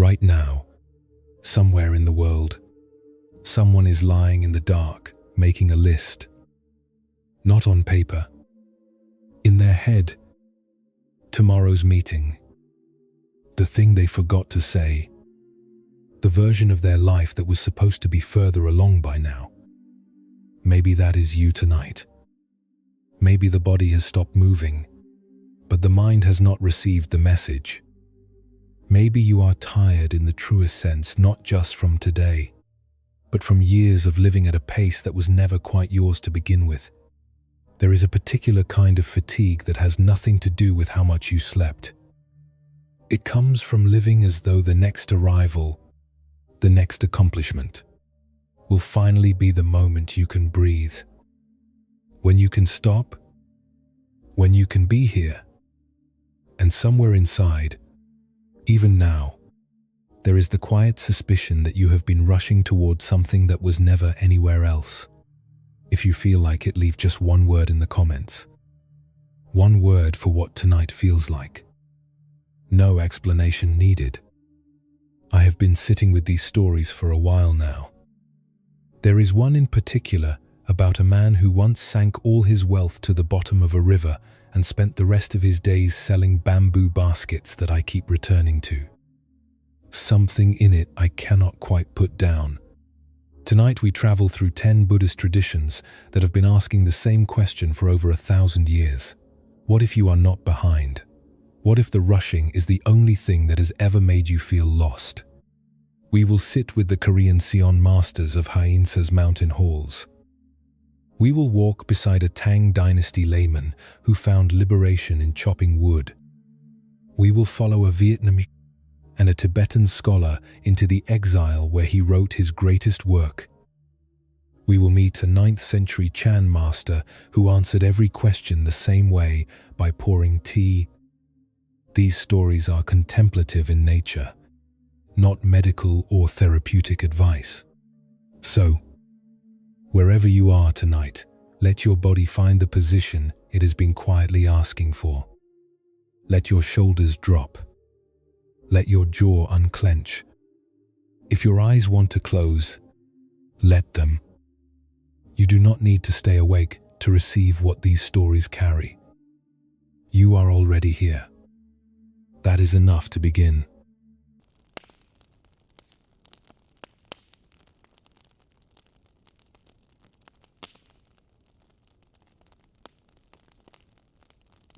Right now, somewhere in the world, someone is lying in the dark, making a list. Not on paper. In their head. Tomorrow's meeting. The thing they forgot to say. The version of their life that was supposed to be further along by now. Maybe that is you tonight. Maybe the body has stopped moving, but the mind has not received the message. Maybe you are tired in the truest sense, not just from today, but from years of living at a pace that was never quite yours to begin with. There is a particular kind of fatigue that has nothing to do with how much you slept. It comes from living as though the next arrival, the next accomplishment, will finally be the moment you can breathe. When you can stop, when you can be here. And somewhere inside, even now, there is the quiet suspicion that you have been rushing towards something that was never anywhere else. If you feel like it, leave just one word in the comments. One word for what tonight feels like. No explanation needed. I have been sitting with these stories for a while now. There is one in particular about a man who once sank all his wealth to the bottom of a river and spent the rest of his days selling bamboo baskets that I keep returning to. Something in it I cannot quite put down. Tonight we travel through 10 Buddhist traditions that have been asking the same question for over 1,000 years. What if you are not behind? What if the rushing is the only thing that has ever made you feel lost? We will sit with the Korean Seon masters of Hyeonsa's mountain halls. We will walk beside a Tang dynasty layman who found liberation in chopping wood. We will follow a Vietnamese and a Tibetan scholar into the exile where he wrote his greatest work. We will meet a 9th century Chan master who answered every question the same way by pouring tea. These stories are contemplative in nature, not medical or therapeutic advice. So, wherever you are tonight, let your body find the position it has been quietly asking for. Let your shoulders drop. Let your jaw unclench. If your eyes want to close, let them. You do not need to stay awake to receive what these stories carry. You are already here. That is enough to begin.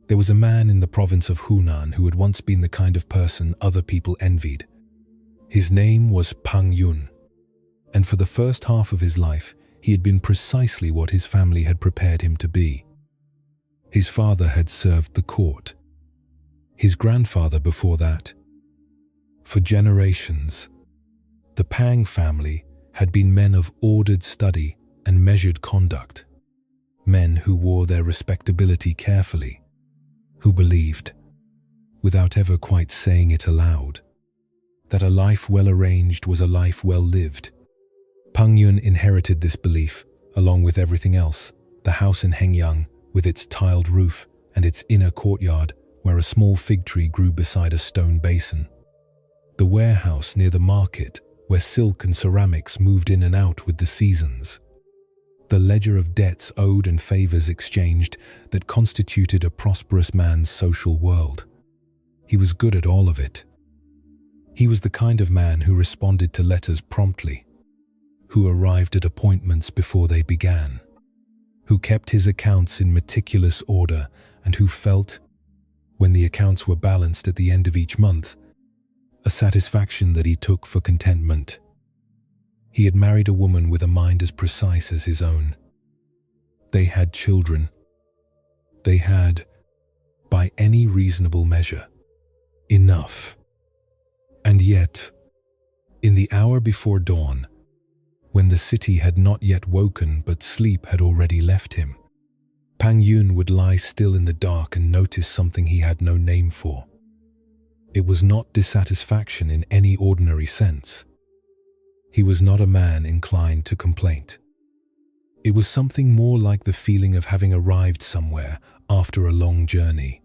There was a man in the province of Hunan who had once been the kind of person other people envied. His name was Pang Yun, and for the first half of his life, he had been precisely what his family had prepared him to be. His father had served the court. His grandfather before that. For generations, the Pang family had been men of ordered study and measured conduct, men who wore their respectability carefully, who believed, without ever quite saying it aloud, that a life well arranged was a life well lived. Pang Yun inherited this belief, along with everything else: the house in Hengyang with its tiled roof and its inner courtyard where a small fig tree grew beside a stone basin, the warehouse near the market where silk and ceramics moved in and out with the seasons, the ledger of debts owed and favors exchanged that constituted a prosperous man's social world. He was good at all of it. He was the kind of man who responded to letters promptly, who arrived at appointments before they began, who kept his accounts in meticulous order, and who felt, when the accounts were balanced at the end of each month, a satisfaction that he took for contentment. He had married a woman with a mind as precise as his own. They had children. They had, by any reasonable measure, enough. And yet, in the hour before dawn, when the city had not yet woken but sleep had already left him, Pang Yun would lie still in the dark and notice something he had no name for. It was not dissatisfaction in any ordinary sense. He was not a man inclined to complaint. It was something more like the feeling of having arrived somewhere after a long journey,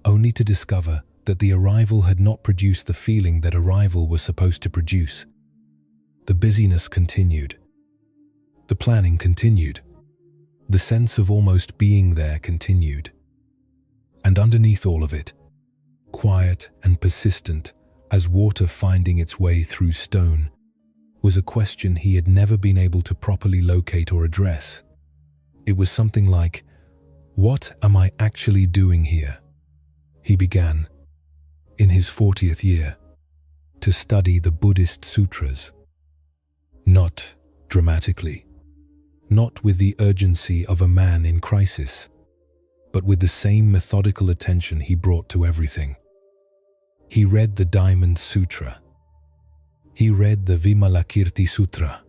only to discover that the arrival had not produced the feeling that arrival was supposed to produce. The busyness continued. The planning continued. The sense of almost being there continued. And underneath all of it, quiet and persistent as water finding its way through stone, was a question he had never been able to properly locate or address. It was something like, "What am I actually doing here?" He began, in his 40th year, to study the Buddhist sutras. Not dramatically, not with the urgency of a man in crisis, but with the same methodical attention he brought to everything. He read the Diamond Sutra. He read the Vimalakirti Sutra.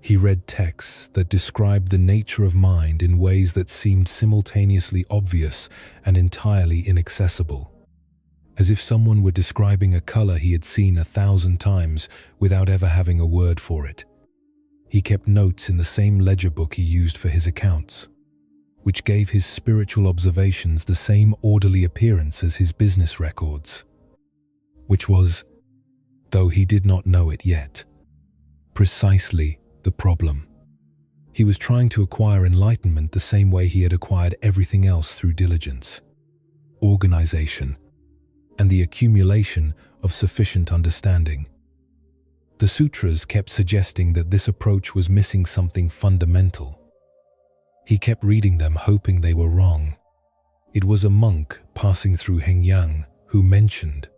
He read texts that described the nature of mind in ways that seemed simultaneously obvious and entirely inaccessible, as if someone were describing a color he had seen 1,000 times without ever having a word for it. He kept notes in the same ledger book he used for his accounts, which gave his spiritual observations the same orderly appearance as his business records, which was, though he did not know it yet, precisely the problem. He was trying to acquire enlightenment the same way he had acquired everything else through diligence, organization, and the accumulation of sufficient understanding. The sutras kept suggesting that this approach was missing something fundamental. He kept reading them, hoping they were wrong. It was a monk passing through Hengyang who mentioned,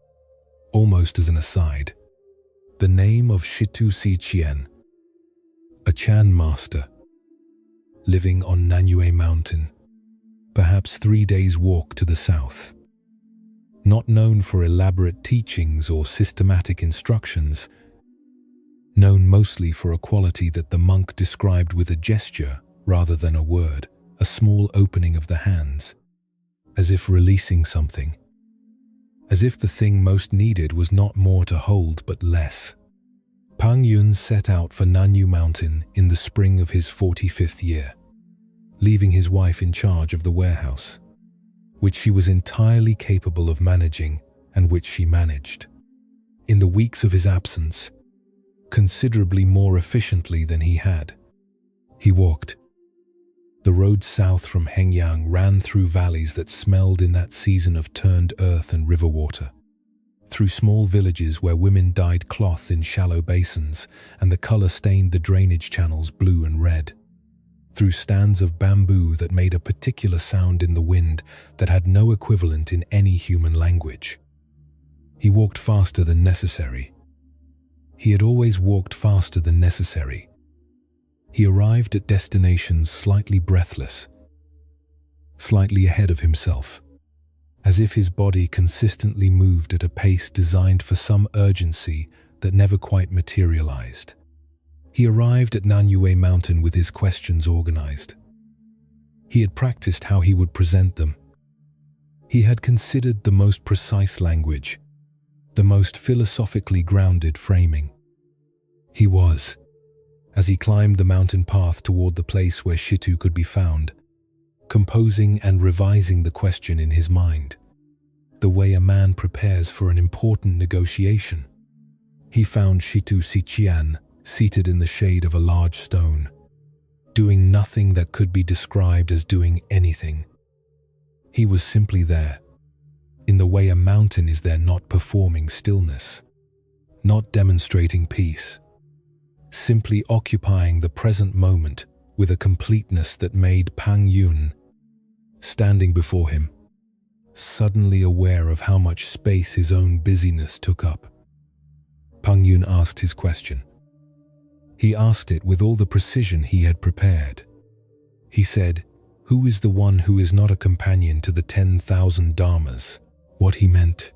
almost as an aside, the name of Shitu Si Chien, a Chan master, living on Nanyue Mountain, perhaps 3 days' walk to the south. Not known for elaborate teachings or systematic instructions, known mostly for a quality that the monk described with a gesture rather than a word, a small opening of the hands, as if releasing something, as if the thing most needed was not more to hold but less. Pang Yun set out for Nanyu Mountain in the spring of his 45th year, leaving his wife in charge of the warehouse, which she was entirely capable of managing and which she managed. In the weeks of his absence, considerably more efficiently than he had, he walked. The road south from Hengyang ran through valleys that smelled in that season of turned earth and river water, through small villages where women dyed cloth in shallow basins and the color stained the drainage channels blue and red, through stands of bamboo that made a particular sound in the wind that had no equivalent in any human language. He walked faster than necessary. He had always walked faster than necessary. He arrived at destinations slightly breathless, slightly ahead of himself, as if his body consistently moved at a pace designed for some urgency that never quite materialized. He arrived at Nanyue Mountain with his questions organized. He had practiced how he would present them. He had considered the most precise language, the most philosophically grounded framing. He was, as he climbed the mountain path toward the place where Shitu could be found, composing and revising the question in his mind, the way a man prepares for an important negotiation. He found Shitu Si Chien seated in the shade of a large stone, doing nothing that could be described as doing anything. He was simply there, in the way a mountain is there, not performing stillness, not demonstrating peace, simply occupying the present moment with a completeness that made Pang Yun, standing before him, suddenly aware of how much space his own busyness took up. Pang Yun asked his question. He asked it with all the precision he had prepared. He said, "Who is the one who is not a companion to the 10,000 dharmas?" What he meant,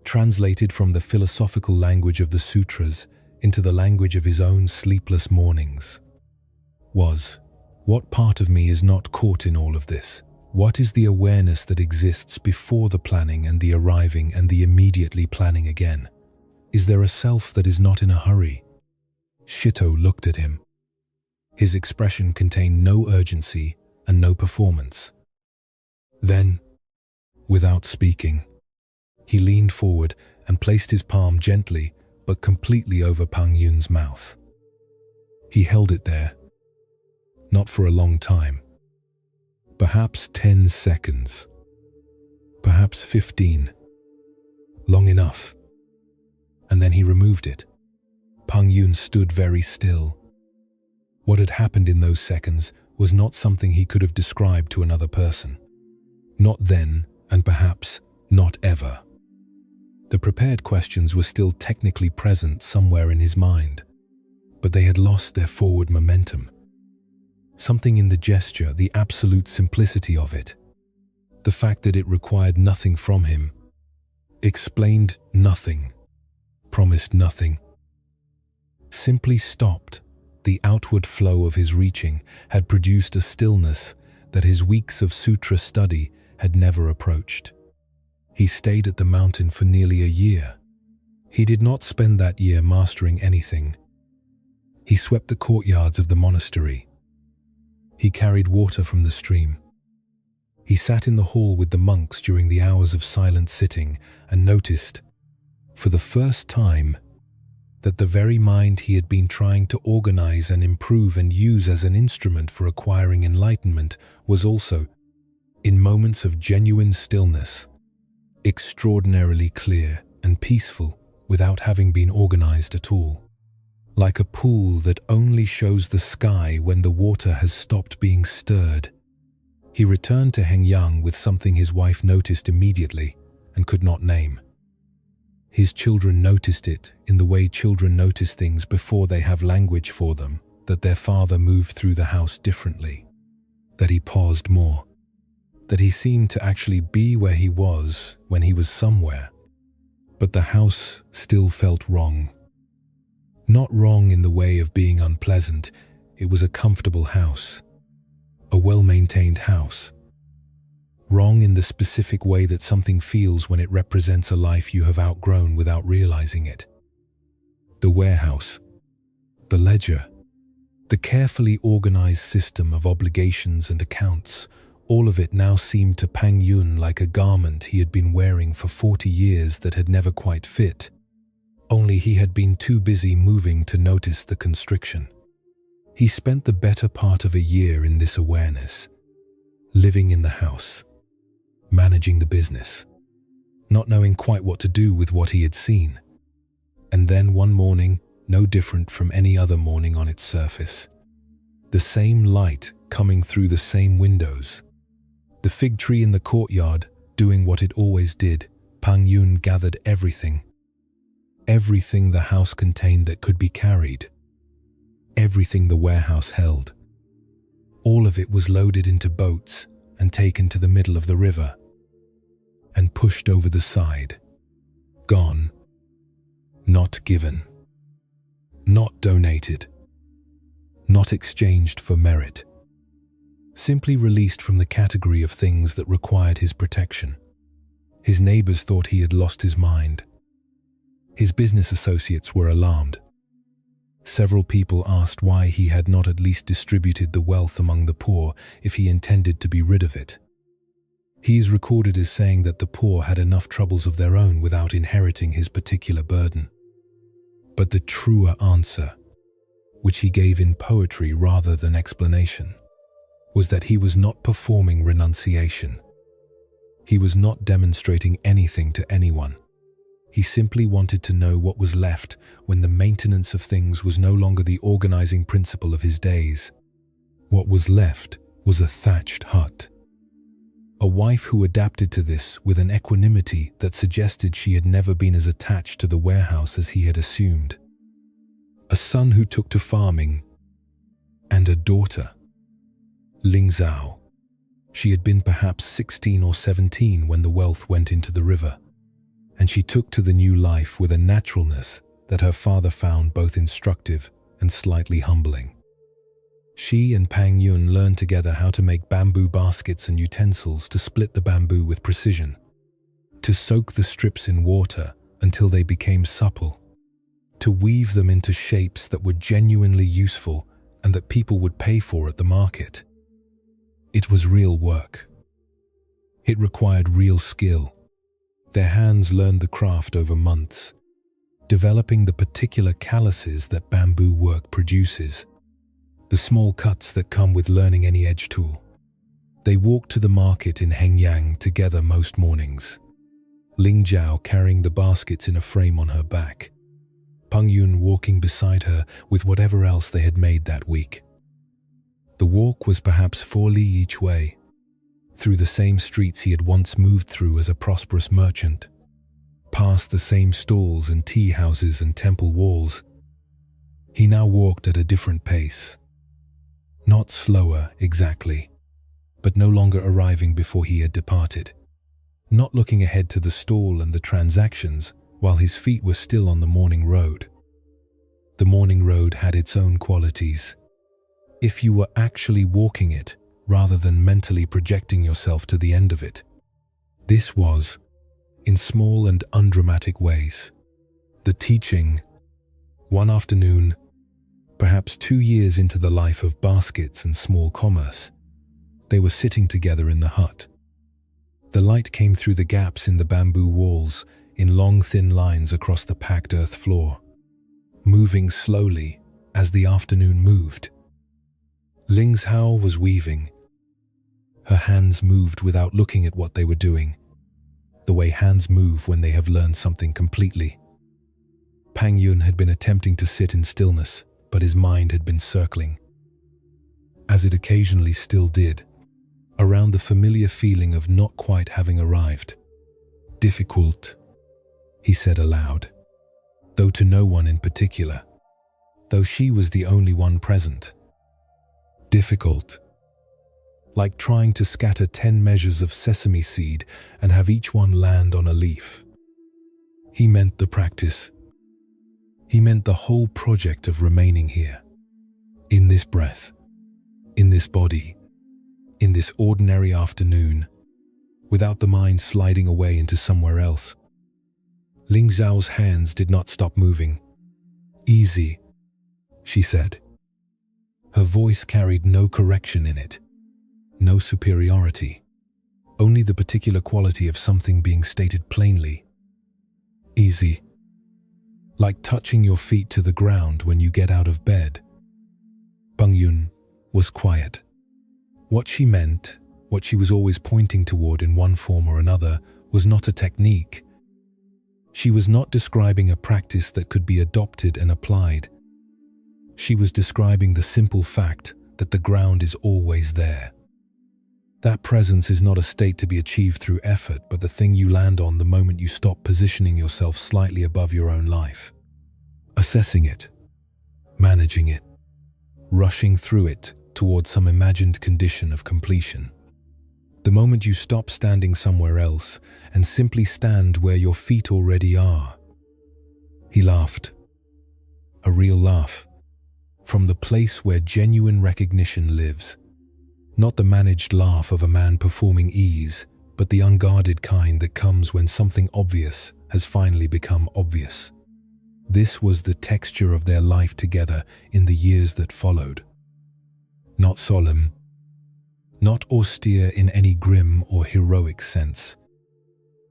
translated from the philosophical language of the sutras into the language of his own sleepless mornings, was, what part of me is not caught in all of this? What is the awareness that exists before the planning and the arriving and the immediately planning again? Is there a self that is not in a hurry? Shito looked at him. His expression contained no urgency and no performance. Then, without speaking, He leaned forward and placed his palm gently but completely over Pang Yun's mouth. He held it there, not for a long time. Perhaps 10 seconds. Perhaps 15. Long enough. And then he removed it. Pang Yun stood very still. What had happened in those seconds was not something he could have described to another person. Not then, and perhaps not ever. The prepared questions were still technically present somewhere in his mind, but they had lost their forward momentum. Something in the gesture, the absolute simplicity of it, the fact that it required nothing from him, explained nothing, promised nothing, simply stopped. The outward flow of his reaching had produced a stillness that his weeks of sutra study had never approached. He stayed at the mountain for nearly a year. He did not spend that year mastering anything. He swept the courtyards of the monastery. He carried water from the stream. He sat in the hall with the monks during the hours of silent sitting and noticed, for the first time, that the very mind he had been trying to organize and improve and use as an instrument for acquiring enlightenment was also, in moments of genuine stillness, extraordinarily clear and peaceful without having been organized at all. Like a pool that only shows the sky when the water has stopped being stirred. He returned to Hengyang with something his wife noticed immediately and could not name. His children noticed it in the way children notice things before they have language for them, that their father moved through the house differently, that he paused more, that he seemed to actually be where he was when he was somewhere. But the house still felt wrong. Not wrong in the way of being unpleasant, it was a comfortable house, a well-maintained house. Wrong in the specific way that something feels when it represents a life you have outgrown without realizing it. The warehouse, the ledger, the carefully organized system of obligations and accounts, all of it now seemed to Pang Yun like a garment he had been wearing for 40 years that had never quite fit. Only he had been too busy moving to notice the constriction. He spent the better part of a year in this awareness, living in the house, managing the business, not knowing quite what to do with what he had seen. And then one morning, no different from any other morning on its surface, the same light coming through the same windows, the fig tree in the courtyard doing what it always did. Pang Yun gathered everything the house contained that could be carried, everything the warehouse held. All of it was loaded into boats and taken to the middle of the river and pushed over the side. Gone. Not given. Not donated. Not exchanged for merit. Simply released from the category of things that required his protection. His neighbors thought he had lost his mind. His business associates were alarmed. Several people asked why he had not at least distributed the wealth among the poor if he intended to be rid of it. He is recorded as saying that the poor had enough troubles of their own without inheriting his particular burden. But the truer answer, which he gave in poetry rather than explanation, was that he was not performing renunciation. He was not demonstrating anything to anyone. He simply wanted to know what was left when the maintenance of things was no longer the organizing principle of his days. What was left was a thatched hut. A wife who adapted to this with an equanimity that suggested she had never been as attached to the warehouse as he had assumed. A son who took to farming, and a daughter, Lingzhao. She had been perhaps 16 or 17 when the wealth went into the river, and she took to the new life with a naturalness that her father found both instructive and slightly humbling. She and Pang Yun learned together how to make bamboo baskets and utensils to split the bamboo with precision, to soak the strips in water until they became supple, to weave them into shapes that were genuinely useful and that people would pay for at the market. It was real work. It required real skill, Their hands learned the craft over months, developing the particular calluses that bamboo work produces, the small cuts that come with learning any edge tool. They walked to the market in Hengyang together most mornings, Lingzhao carrying the baskets in a frame on her back, Pangyun walking beside her with whatever else they had made that week. The walk was perhaps 4 li each way, through the same streets he had once moved through as a prosperous merchant, past the same stalls and tea houses and temple walls. He now walked at a different pace. Not slower, exactly, but no longer arriving before he had departed. Not looking ahead to the stall and the transactions while his feet were still on the morning road. The morning road had its own qualities. If you were actually walking it, rather than mentally projecting yourself to the end of it. This was, in small and undramatic ways, the teaching. One afternoon, perhaps 2 years into the life of baskets and small commerce, they were sitting together in the hut. The light came through the gaps in the bamboo walls in long thin lines across the packed earth floor, moving slowly as the afternoon moved. Lingzhao was weaving. Her hands moved without looking at what they were doing, the way hands move when they have learned something completely. Pangyun had been attempting to sit in stillness, but his mind had been circling, as it occasionally still did, around the familiar feeling of not quite having arrived. Difficult, he said aloud, though to no one in particular, though she was the only one present. Difficult. Like trying to scatter 10 measures of sesame seed and have each one land on a leaf. He meant the practice. He meant the whole project of remaining here, in this breath, in this body, in this ordinary afternoon, without the mind sliding away into somewhere else. Lingzhao's hands did not stop moving. Easy, she said. Her voice carried no correction in it. No superiority, only the particular quality of something being stated plainly. Easy. Like touching your feet to the ground when you get out of bed. Pangyun was quiet. What she meant, what she was always pointing toward in one form or another, was not a technique. She was not describing a practice that could be adopted and applied. She was describing the simple fact that the ground is always there. That presence is not a state to be achieved through effort, but the thing you land on the moment you stop positioning yourself slightly above your own life. Assessing it, managing it, rushing through it toward some imagined condition of completion. The moment you stop standing somewhere else and simply stand where your feet already are. He laughed. A real laugh. From the place where genuine recognition lives. Not the managed laugh of a man performing ease, but the unguarded kind that comes when something obvious has finally become obvious. This was the texture of their life together in the years that followed. Not solemn, not austere in any grim or heroic sense.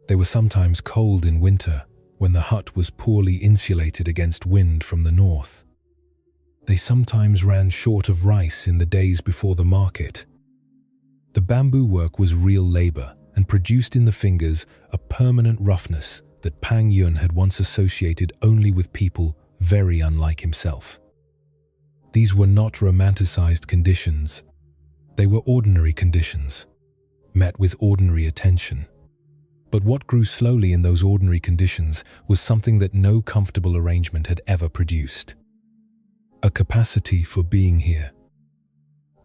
They were sometimes cold in winter when the hut was poorly insulated against wind from the north. They sometimes ran short of rice in the days before the market. The bamboo work was real labor and produced in the fingers a permanent roughness that Pangyun had once associated only with people very unlike himself. These were not romanticized conditions. They were ordinary conditions, met with ordinary attention. But what grew slowly in those ordinary conditions was something that no comfortable arrangement had ever produced. A capacity for being here.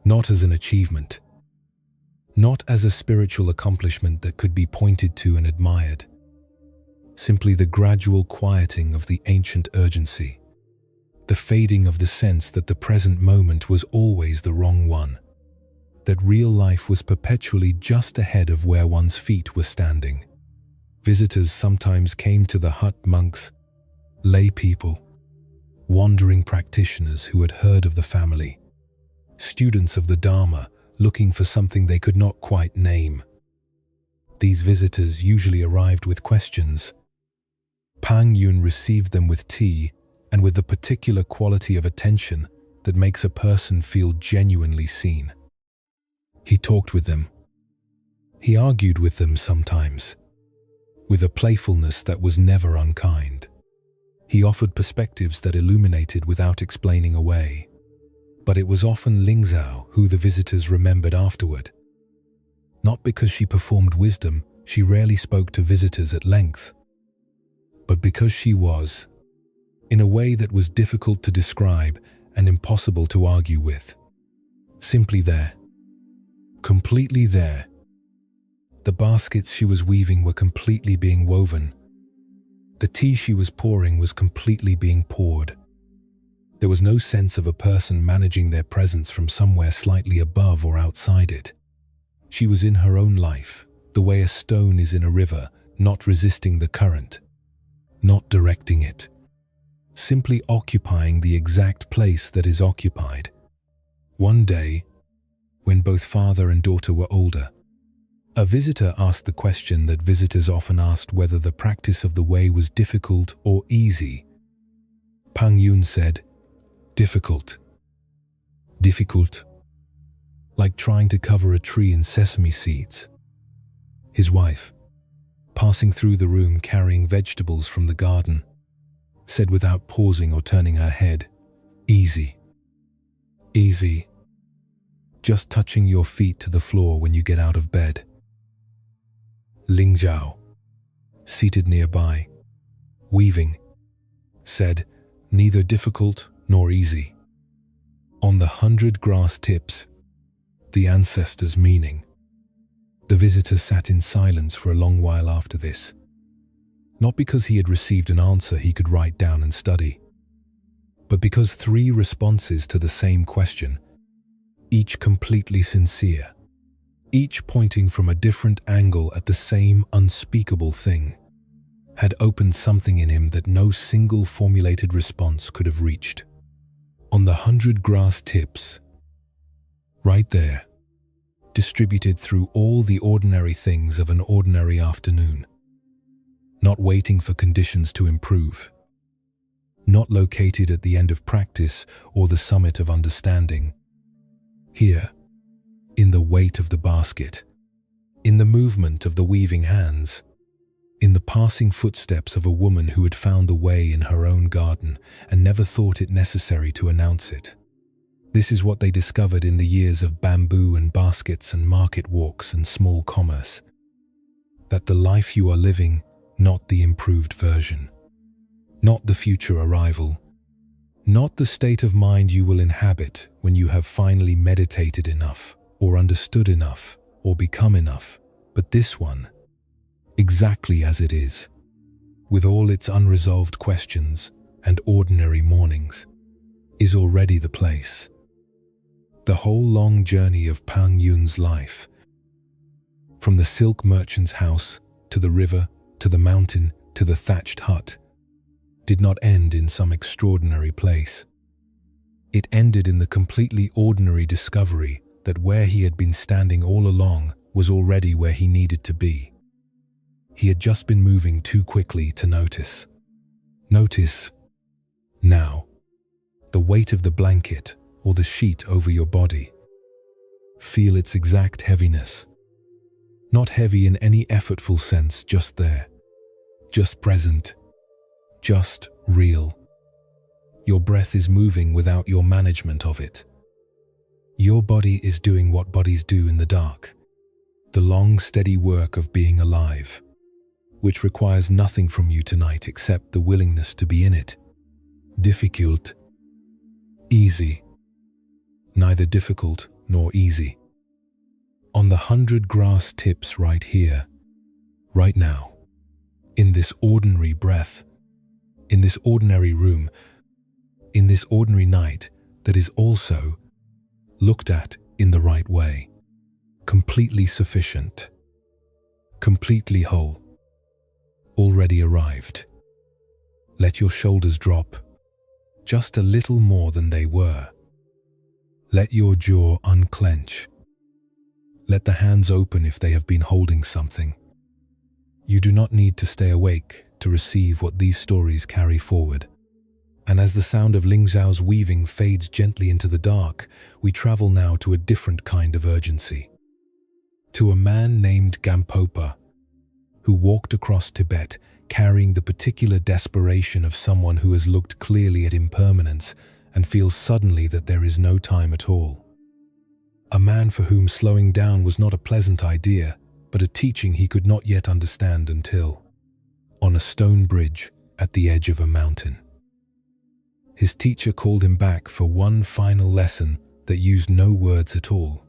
Not as an achievement. Not as a spiritual accomplishment that could be pointed to and admired. Simply the gradual quieting of the ancient urgency. The fading of the sense that the present moment was always the wrong one. That real life was perpetually just ahead of where one's feet were standing. Visitors sometimes came to the hut, monks, lay people, wandering practitioners who had heard of the family, students of the Dharma looking for something they could not quite name. These visitors usually arrived with questions. Pang Yun received them with tea and with the particular quality of attention that makes a person feel genuinely seen. He talked with them. He argued with them sometimes, with a playfulness that was never unkind. He offered perspectives that illuminated without explaining away. But it was often Lingzhao who the visitors remembered afterward. Not because she performed wisdom, she rarely spoke to visitors at length, but because she was, in a way that was difficult to describe and impossible to argue with, simply there, completely there. The baskets she was weaving were completely being woven. The tea she was pouring was completely being poured. There was no sense of a person managing their presence from somewhere slightly above or outside it. She was in her own life, the way a stone is in a river, not resisting the current, not directing it, simply occupying the exact place that is occupied. One day, when both father and daughter were older, a visitor asked the question that visitors often asked, whether the practice of the way was difficult or easy. Pang Yun said, "Difficult. Difficult. Like trying to cover a tree in sesame seeds." His wife, passing through the room carrying vegetables from the garden, said without pausing or turning her head, "Easy. Easy. Just touching your feet to the floor when you get out of bed." Lingzhao, seated nearby, weaving, said, "Neither difficult nor easy. On the 100 grass tips, the ancestors' meaning." The visitor sat in silence for a long while after this, not because he had received an answer he could write down and study, but because 3 responses to the same question, each completely sincere, each pointing from a different angle at the same unspeakable thing, had opened something in him that no single formulated response could have reached. On the 100 grass tips, right there, distributed through all the ordinary things of an ordinary afternoon, not waiting for conditions to improve, not located at the end of practice or the summit of understanding. Here, in the weight of the basket, in the movement of the weaving hands, in the passing footsteps of a woman who had found the way in her own garden and never thought it necessary to announce it. This is what they discovered in the years of bamboo and baskets and market walks and small commerce. That the life you are living, not the improved version, not the future arrival, not the state of mind you will inhabit when you have finally meditated enough, or understood enough, or become enough, but this one, exactly as it is, with all its unresolved questions and ordinary mornings, is already the place. The whole long journey of Pang Yun's life, from the silk merchant's house, to the river, to the mountain, to the thatched hut, did not end in some extraordinary place. It ended in the completely ordinary discovery that where he had been standing all along was already where he needed to be. He had just been moving too quickly to notice. Notice, now, the weight of the blanket or the sheet over your body. Feel its exact heaviness. Not heavy in any effortful sense, just there, just present, just real. Your breath is moving without your management of it. Your body is doing what bodies do in the dark, the long, steady work of being alive, which requires nothing from you tonight except the willingness to be in it. Difficult, easy, neither difficult nor easy. On the 100 grass tips right here, right now, in this ordinary breath, in this ordinary room, in this ordinary night that is also looked at in the right way, completely sufficient, completely whole, already arrived. Let your shoulders drop, just a little more than they were. Let your jaw unclench. Let the hands open if they have been holding something. You do not need to stay awake to receive what these stories carry forward. And as the sound of Lingzhao's weaving fades gently into the dark, we travel now to a different kind of urgency. To a man named Gampopa, who walked across Tibet carrying the particular desperation of someone who has looked clearly at impermanence and feels suddenly that there is no time at all. A man for whom slowing down was not a pleasant idea, but a teaching he could not yet understand until, on a stone bridge at the edge of a mountain, his teacher called him back for one final lesson that used no words at all.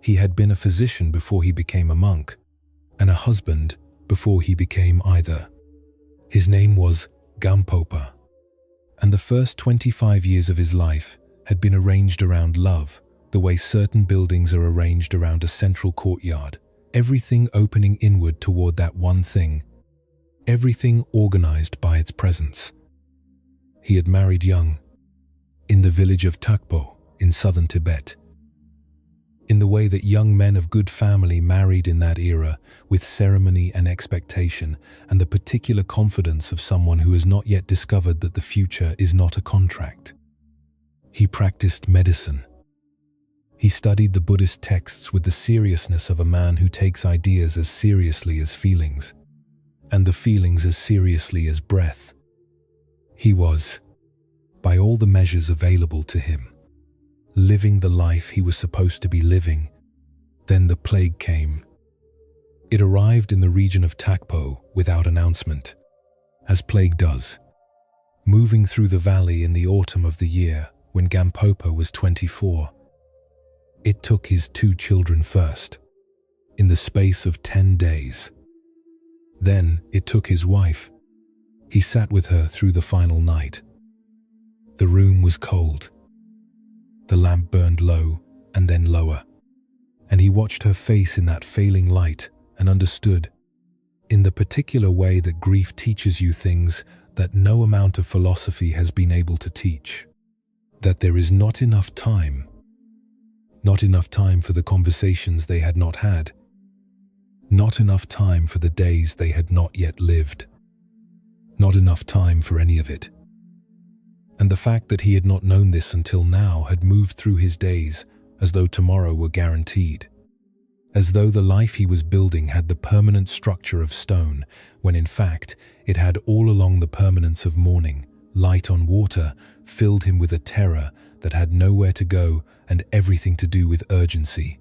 He had been a physician before he became a monk, and a husband before he became either. His name was Gampopa, and the first 25 years of his life had been arranged around love, the way certain buildings are arranged around a central courtyard, everything opening inward toward that one thing, everything organized by its presence. He had married young, in the village of Takpo in southern Tibet, in the way that young men of good family married in that era, with ceremony and expectation and the particular confidence of someone who has not yet discovered that the future is not a contract. He practiced medicine. He studied the Buddhist texts with the seriousness of a man who takes ideas as seriously as feelings, and the feelings as seriously as breath. He was, by all the measures available to him, living the life he was supposed to be living. Then the plague came. It arrived in the region of Takpo without announcement, as plague does, moving through the valley in the autumn of the year when Gampopa was 24. It took his 2 children first, in the space of 10 days. Then it took his wife. He sat with her through the final night. The room was cold. The lamp burned low and then lower, and he watched her face in that failing light and understood, in the particular way that grief teaches you things that no amount of philosophy has been able to teach, that there is not enough time for the conversations they had not had, not enough time for the days they had not yet lived, not enough time for any of it. And the fact that he had not known this until now had moved through his days as though tomorrow were guaranteed, as though the life he was building had the permanent structure of stone, when in fact it had all along the permanence of morning, light on water, filled him with a terror that had nowhere to go and everything to do with urgency.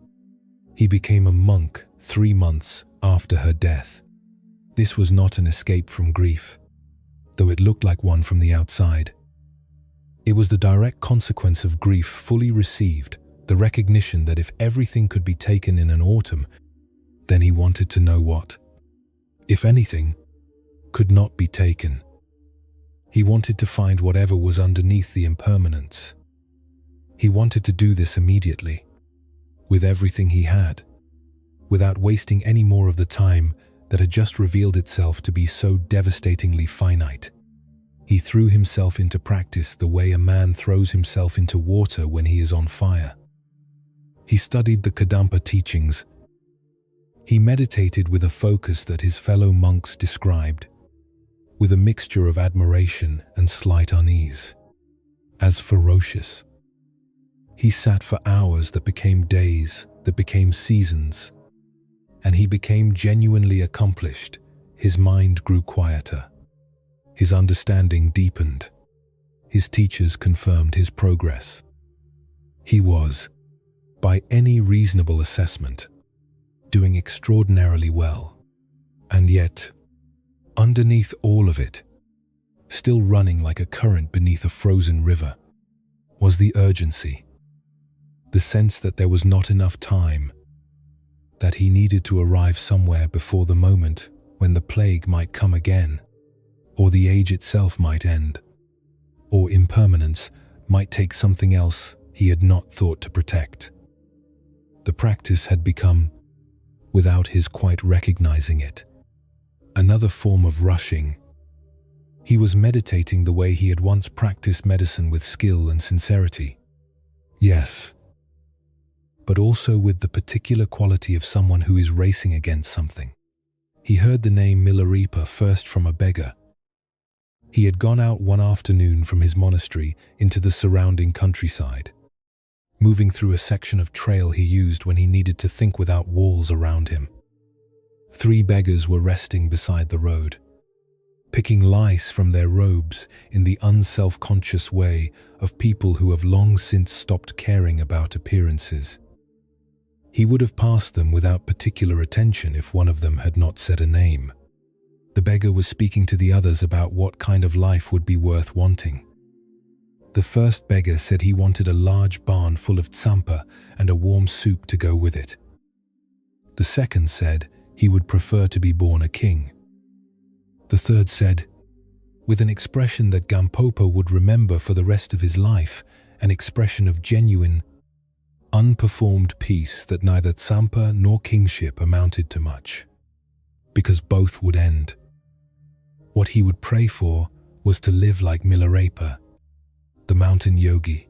He became a monk 3 months after her death. This was not an escape from grief, though it looked like one from the outside. It was the direct consequence of grief fully received, the recognition that if everything could be taken in an autumn, then he wanted to know what, if anything, could not be taken. He wanted to find whatever was underneath the impermanence. He wanted to do this immediately, with everything he had, without wasting any more of the time that had just revealed itself to be so devastatingly finite. He threw himself into practice the way a man throws himself into water when he is on fire. He studied the Kadampa teachings. He meditated with a focus that his fellow monks described, with a mixture of admiration and slight unease, as ferocious. He sat for hours that became days, that became seasons, and he became genuinely accomplished. His mind grew quieter. His understanding deepened. His teachers confirmed his progress. He was, by any reasonable assessment, doing extraordinarily well. And yet, underneath all of it, still running like a current beneath a frozen river, was the urgency, the sense that there was not enough time, that he needed to arrive somewhere before the moment when the plague might come again, or the age itself might end, or impermanence might take something else he had not thought to protect. The practice had become, without his quite recognizing it, another form of rushing. He was meditating the way he had once practiced medicine with skill and sincerity. Yes, but also with the particular quality of someone who is racing against something. He heard the name Milarepa first from a beggar. He had gone out one afternoon from his monastery into the surrounding countryside, moving through a section of trail he used when he needed to think without walls around him. 3 beggars were resting beside the road, picking lice from their robes in the unself-conscious way of people who have long since stopped caring about appearances. He would have passed them without particular attention if one of them had not said a name. The beggar was speaking to the others about what kind of life would be worth wanting. The first beggar said he wanted a large barn full of tsampa and a warm soup to go with it. The second said he would prefer to be born a king. The third said, with an expression that Gampopa would remember for the rest of his life, an expression of genuine, unperformed peace, that neither tsampa nor kingship amounted to much, because both would end. What he would pray for was to live like Milarepa, the mountain yogi,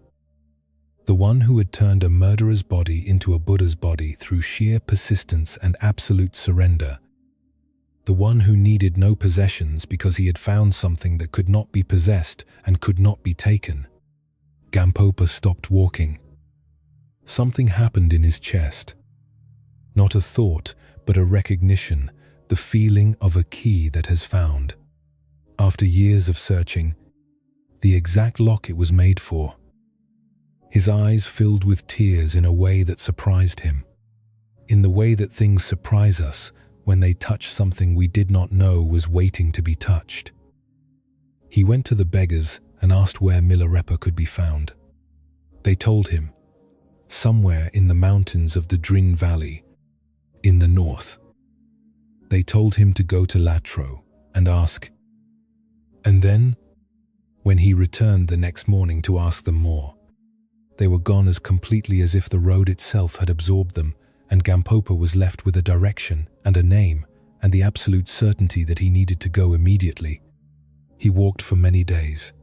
the one who had turned a murderer's body into a Buddha's body through sheer persistence and absolute surrender, the one who needed no possessions because he had found something that could not be possessed and could not be taken. Gampopa stopped walking. Something happened in his chest. Not a thought, but a recognition, the feeling of a key that has found, after years of searching, the exact lock it was made for. His eyes filled with tears in a way that surprised him, in the way that things surprise us when they touch something we did not know was waiting to be touched. He went to the beggars and asked where Milarepa could be found. They told him, somewhere in the mountains of the Drin Valley, in the north. They told him to go to Latro and ask. And then, when he returned the next morning to ask them more, they were gone as completely as if the road itself had absorbed them, and Gampopa was left with a direction and a name and the absolute certainty that he needed to go immediately. He walked for many days.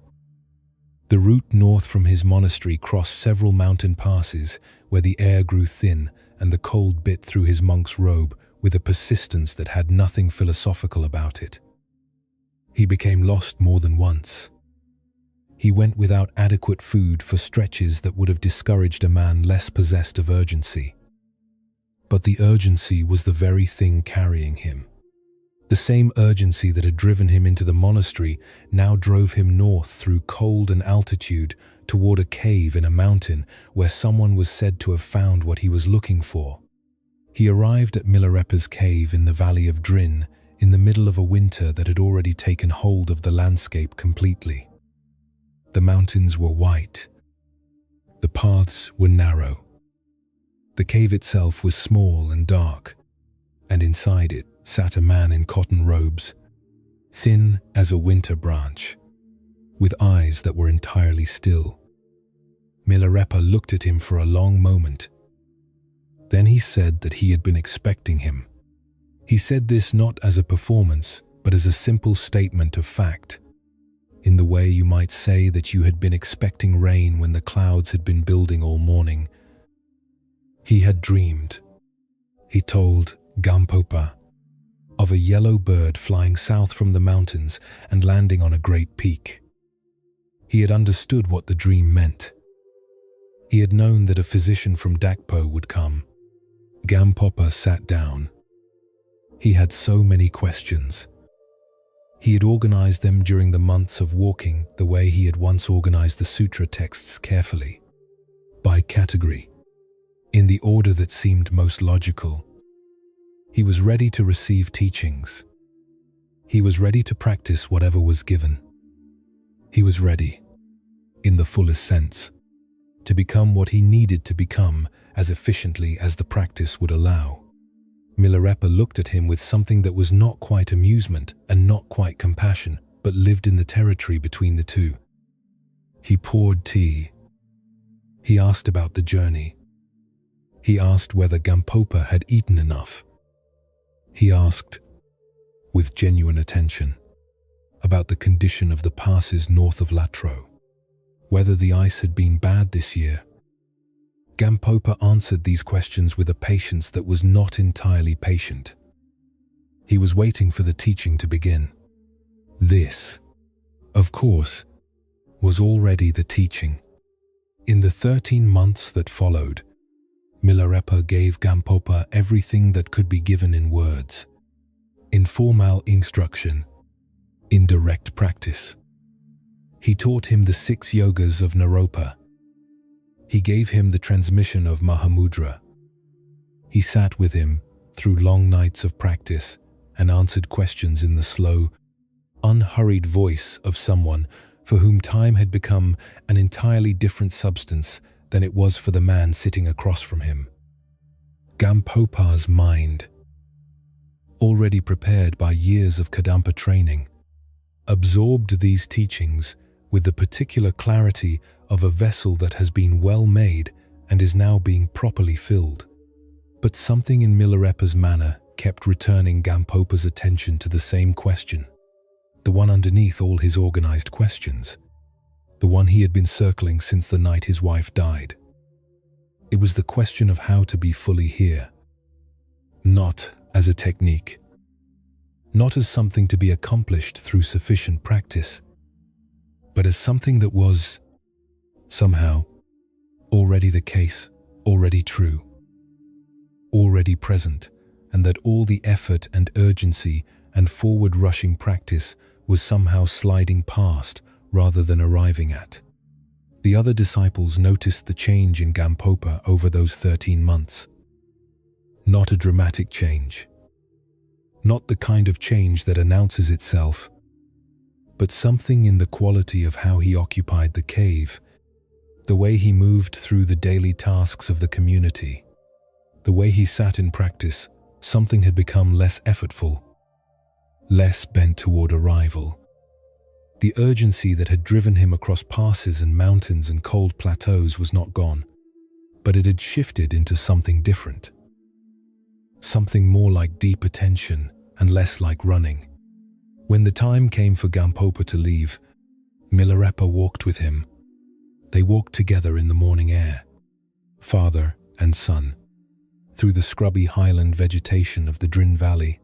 The route north from his monastery crossed several mountain passes where the air grew thin and the cold bit through his monk's robe with a persistence that had nothing philosophical about it. He became lost more than once. He went without adequate food for stretches that would have discouraged a man less possessed of urgency. But the urgency was the very thing carrying him. The same urgency that had driven him into the monastery now drove him north through cold and altitude toward a cave in a mountain where someone was said to have found what he was looking for. He arrived at Milarepa's cave in the valley of Drin in the middle of a winter that had already taken hold of the landscape completely. The mountains were white. The paths were narrow. The cave itself was small and dark, and inside it sat a man in cotton robes, thin as a winter branch, with eyes that were entirely still. Milarepa looked at him for a long moment. Then he said that he had been expecting him. He said this not as a performance, but as a simple statement of fact, in the way you might say that you had been expecting rain when the clouds had been building all morning. He had dreamed, he told Gampopa, of a yellow bird flying south from the mountains and landing on a great peak. He had understood what the dream meant. He had known that a physician from Dakpo would come. Gampopa sat down. He had so many questions. He had organized them during the months of walking the way he had once organized the sutra texts carefully, by category, in the order that seemed most logical. He was ready to receive teachings. He was ready to practice whatever was given. He was ready, in the fullest sense, to become what he needed to become as efficiently as the practice would allow. Milarepa looked at him with something that was not quite amusement and not quite compassion, but lived in the territory between the two. He poured tea. He asked about the journey. He asked whether Gampopa had eaten enough. He asked, with genuine attention, about the condition of the passes north of Latro, whether the ice had been bad this year. Gampopa answered these questions with a patience that was not entirely patient. He was waiting for the teaching to begin. This, of course, was already the teaching. In the 13 months that followed, Milarepa gave Gampopa everything that could be given in words, informal instruction, in direct practice. He taught him the 6 yogas of Naropa. He gave him the transmission of Mahamudra. He sat with him through long nights of practice and answered questions in the slow, unhurried voice of someone for whom time had become an entirely different substance than it was for the man sitting across from him. Gampopa's mind, already prepared by years of Kadampa training, absorbed these teachings with the particular clarity of a vessel that has been well made and is now being properly filled. But something in Milarepa's manner kept returning Gampopa's attention to the same question, the one underneath all his organized questions, the one he had been circling since the night his wife died. It was the question of how to be fully here, not as a technique, not as something to be accomplished through sufficient practice, but as something that was, somehow, already the case, already true, already present, and that all the effort and urgency and forward-rushing practice was somehow sliding past rather than arriving at. The other disciples noticed the change in Gampopa over those 13 months. Not a dramatic change. Not the kind of change that announces itself, but something in the quality of how he occupied the cave, the way he moved through the daily tasks of the community, the way he sat in practice. Something had become less effortful, less bent toward arrival. The urgency that had driven him across passes and mountains and cold plateaus was not gone, but it had shifted into something different. Something more like deep attention and less like running. When the time came for Gampopa to leave, Milarepa walked with him. They walked together in the morning air, father and son, through the scrubby highland vegetation of the Drin Valley.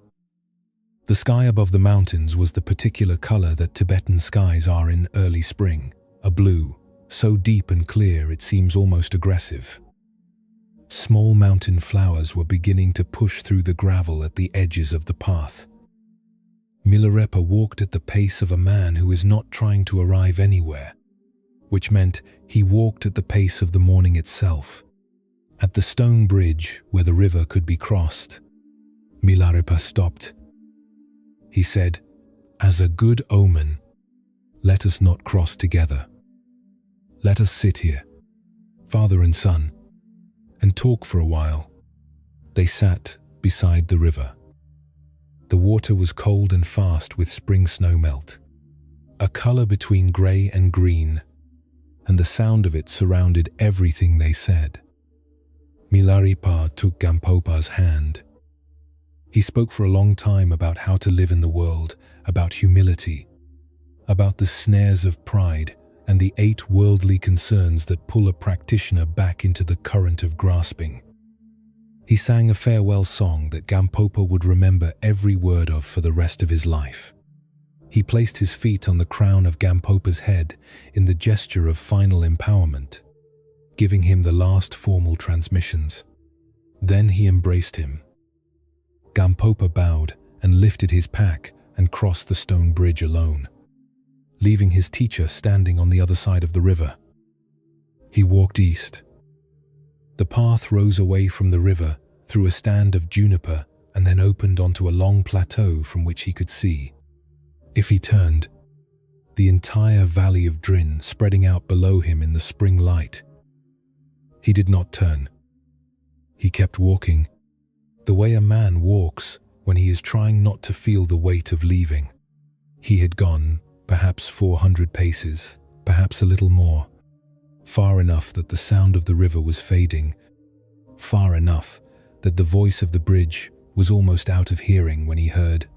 The sky above the mountains was the particular color that Tibetan skies are in early spring, a blue, so deep and clear it seems almost aggressive. Small mountain flowers were beginning to push through the gravel at the edges of the path. Milarepa walked at the pace of a man who is not trying to arrive anywhere, which meant he walked at the pace of the morning itself. At the stone bridge where the river could be crossed, Milarepa stopped. He said, "As a good omen, let us not cross together. Let us sit here, father and son, and talk for a while." They sat beside the river. The water was cold and fast with spring snowmelt, a color between gray and green, and the sound of it surrounded everything they said. Milarepa took Gampopa's hand. He spoke for a long time about how to live in the world, about humility, about the snares of pride and the 8 worldly concerns that pull a practitioner back into the current of grasping. He sang a farewell song that Gampopa would remember every word of for the rest of his life. He placed his feet on the crown of Gampopa's head in the gesture of final empowerment, giving him the last formal transmissions. Then he embraced him. Gampopa bowed and lifted his pack and crossed the stone bridge alone, leaving his teacher standing on the other side of the river. He walked east. The path rose away from the river through a stand of juniper and then opened onto a long plateau from which he could see, if he turned, the entire valley of Drin spreading out below him in the spring light. He did not turn. He kept walking, the way a man walks when he is trying not to feel the weight of leaving. He had gone perhaps 400 paces, perhaps a little more, far enough that the sound of the river was fading, far enough that the voice of the bridge was almost out of hearing when he heard,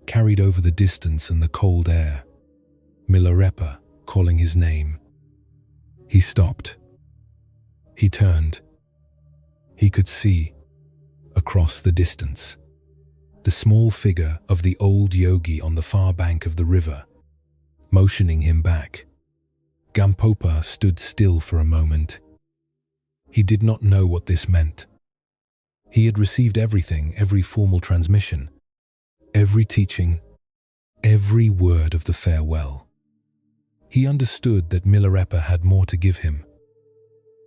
"Carry carried over the distance and the cold air. Milarepa, calling his name. He stopped. He turned. He could see, across the distance, the small figure of the old yogi on the far bank of the river, motioning him back. Gampopa stood still for a moment. He did not know what this meant. He had received everything, every formal transmission, every teaching, every word of the farewell. He understood that Milarepa had more to give him.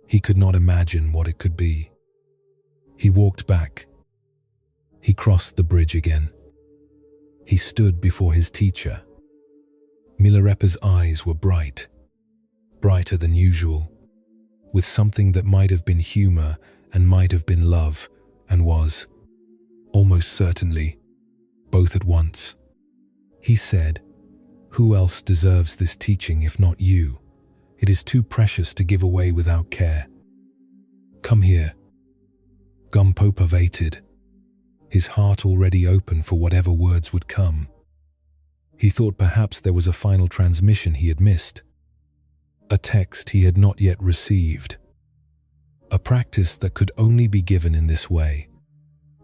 He could not imagine what it could be. He walked back. He crossed the bridge again. He stood before his teacher. Milarepa's eyes were bright, brighter than usual, with something that might have been humor and might have been love, and was, almost certainly, both at once. He said, "Who else deserves this teaching if not you? It is too precious to give away without care. Come here." Gampopa waited, his heart already open for whatever words would come. He thought perhaps there was a final transmission he had missed, a text he had not yet received, a practice that could only be given in this way,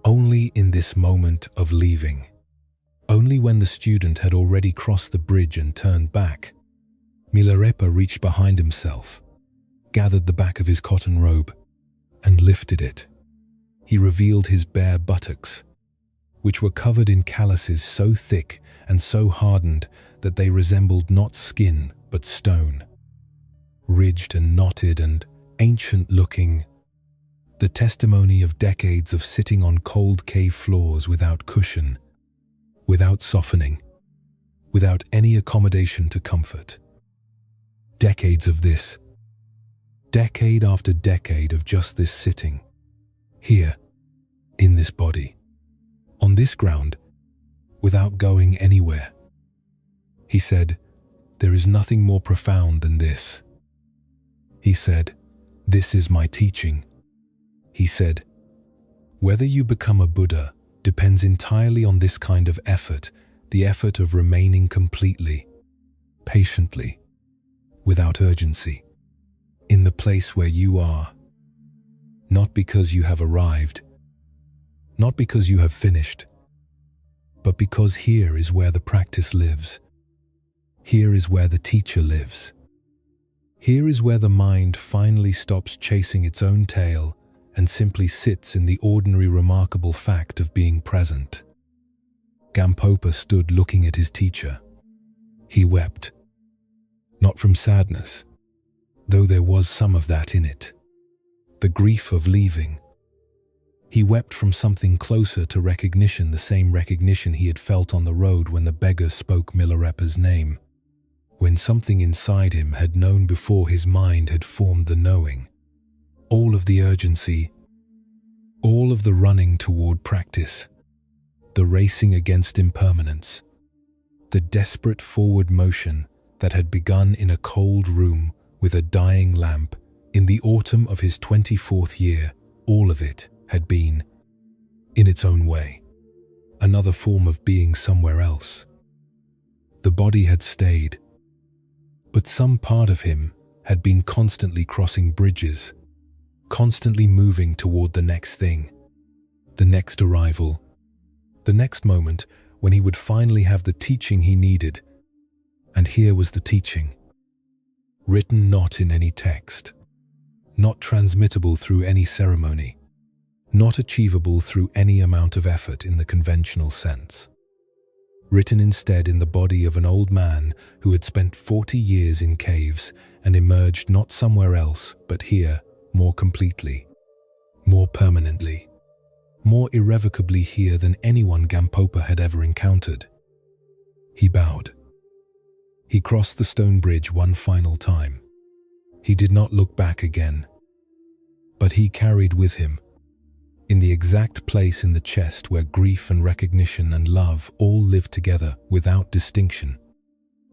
only in this moment of leaving, only when the student had already crossed the bridge and turned back. Milarepa reached behind himself, gathered the back of his cotton robe, and lifted it. He revealed his bare buttocks, which were covered in calluses so thick and so hardened that they resembled not skin but stone, ridged and knotted and ancient-looking, the testimony of decades of sitting on cold cave floors without cushion, without softening, without any accommodation to comfort. Decades of this, decade after decade of just this sitting, here, in this body, on this ground, without going anywhere. He said, "There is nothing more profound than this." He said, "This is my teaching." He said, "Whether you become a Buddha depends entirely on this kind of effort, the effort of remaining completely, patiently, without urgency, in the place where you are, not because you have arrived, not because you have finished, but because here is where the practice lives. Here is where the teacher lives. Here is where the mind finally stops chasing its own tail and simply sits in the ordinary remarkable fact of being present." Gampopa stood looking at his teacher. He wept, not from sadness, though there was some of that in it, the grief of leaving. He wept from something closer to recognition, the same recognition he had felt on the road when the beggar spoke Milarepa's name, when something inside him had known before his mind had formed the knowing. All of the urgency, all of the running toward practice, the racing against impermanence, the desperate forward motion that had begun in a cold room with a dying lamp in the autumn of his 24th year, all of it had been, in its own way, another form of being somewhere else. The body had stayed, but some part of him had been constantly crossing bridges, constantly moving toward the next thing, the next arrival, the next moment when he would finally have the teaching he needed. And here was the teaching, written not in any text, not transmittable through any ceremony, not achievable through any amount of effort in the conventional sense. Written instead in the body of an old man who had spent 40 years in caves and emerged not somewhere else but here, more completely, more permanently, more irrevocably here than anyone Gampopa had ever encountered. He bowed. He crossed the stone bridge one final time. He did not look back again, but he carried with him, in the exact place in the chest where grief and recognition and love all live together without distinction,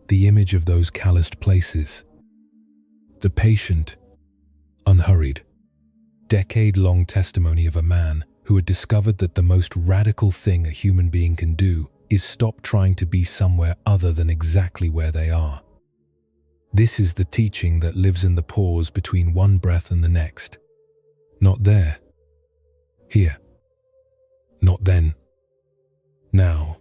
the image of those calloused places. The patient, unhurried, decade-long testimony of a man who had discovered that the most radical thing a human being can do is stop trying to be somewhere other than exactly where they are. This is the teaching that lives in the pause between one breath and the next. Not there. Here. Not then. Now.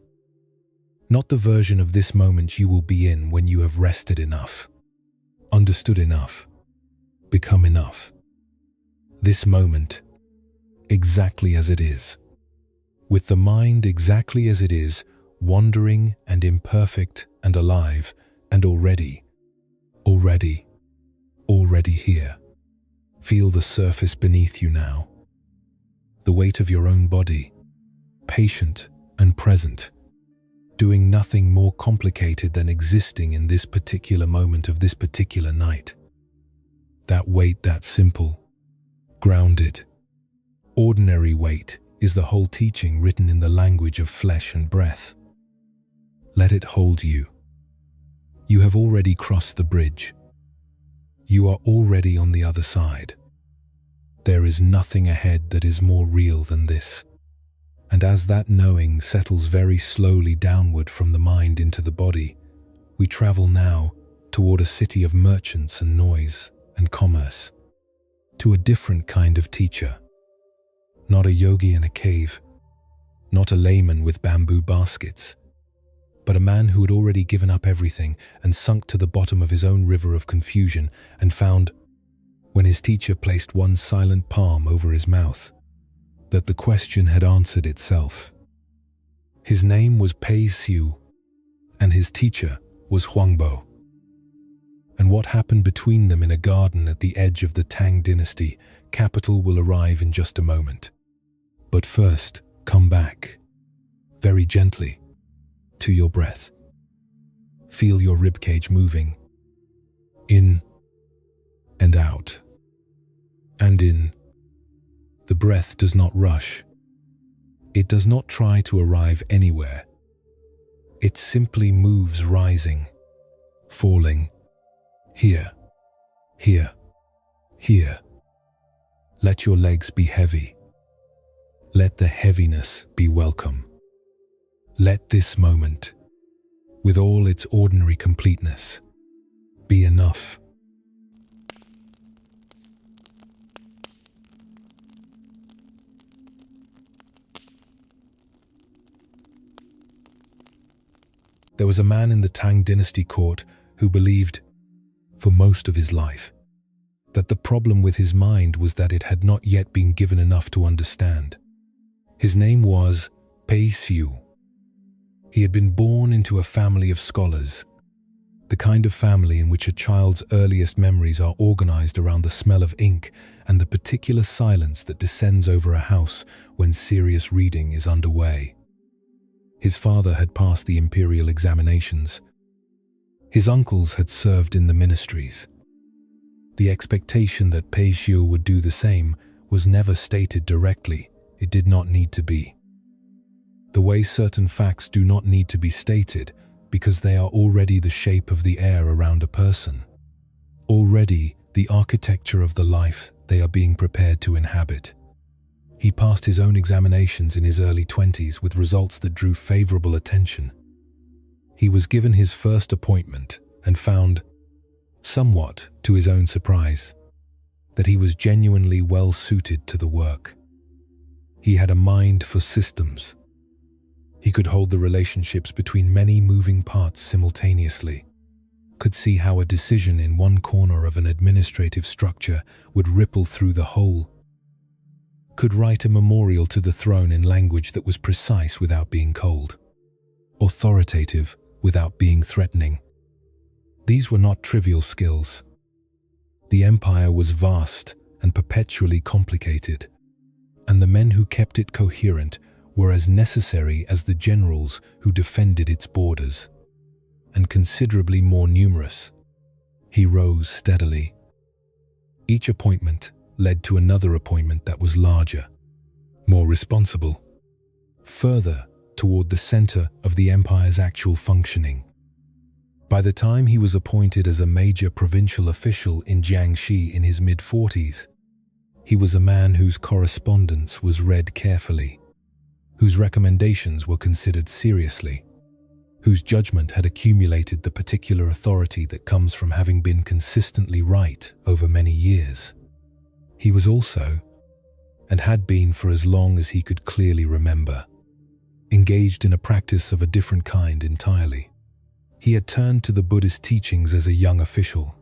Not the version of this moment you will be in when you have rested enough, understood enough, become enough. This moment, exactly as it is, with the mind exactly as it is, wandering and imperfect and alive and already here. Feel the surface beneath you now, the weight of your own body, patient and present, doing nothing more complicated than existing in this particular moment of this particular night. That weight, that simple, grounded, ordinary weight is the whole teaching written in the language of flesh and breath. Let it hold you. You have already crossed the bridge. You are already on the other side. There is nothing ahead that is more real than this. And as that knowing settles very slowly downward from the mind into the body, we travel now toward a city of merchants and noise and commerce, to a different kind of teacher. Not a yogi in a cave, not a layman with bamboo baskets, but a man who had already given up everything and sunk to the bottom of his own river of confusion and found, when his teacher placed one silent palm over his mouth, that the question had answered itself. His name was Pei Siu, and his teacher was Huangbo. And what happened between them in a garden at the edge of the Tang dynasty capital will arrive in just a moment. But first, come back, very gently, to your breath. Feel your ribcage moving, in and out, and in. The breath does not rush. It does not try to arrive anywhere. It simply moves, rising, falling, here, here, here. Let your legs be heavy. Let the heaviness be welcome. Let this moment, with all its ordinary completeness, be enough. There was a man in the Tang dynasty court who believed, for most of his life, that the problem with his mind was that it had not yet been given enough to understand. His name was Pei Siu. He had been born into a family of scholars, the kind of family in which a child's earliest memories are organized around the smell of ink and the particular silence that descends over a house when serious reading is underway. His father had passed the imperial examinations. His uncles had served in the ministries. The expectation that Pei Siu would do the same was never stated directly. It did not need to be. The way certain facts do not need to be stated because they are already the shape of the air around a person, already the architecture of the life they are being prepared to inhabit. He passed his own examinations in his early 20s with results that drew favorable attention. He was given his first appointment and found, somewhat to his own surprise, that he was genuinely well suited to the work. He had a mind for systems. He could hold the relationships between many moving parts simultaneously, could see how a decision in one corner of an administrative structure would ripple through the whole, could write a memorial to the throne in language that was precise without being cold, authoritative without being threatening. These were not trivial skills. The empire was vast and perpetually complicated, and the men who kept it coherent were as necessary as the generals who defended its borders, and considerably more numerous. He rose steadily. Each appointment led to another appointment that was larger, more responsible, further toward the center of the empire's actual functioning. By the time he was appointed as a major provincial official in Jiangxi in his mid-40s, he was a man whose correspondence was read carefully, whose recommendations were considered seriously, whose judgment had accumulated the particular authority that comes from having been consistently right over many years. He was also, and had been for as long as he could clearly remember, engaged in a practice of a different kind entirely. He had turned to the Buddhist teachings as a young official,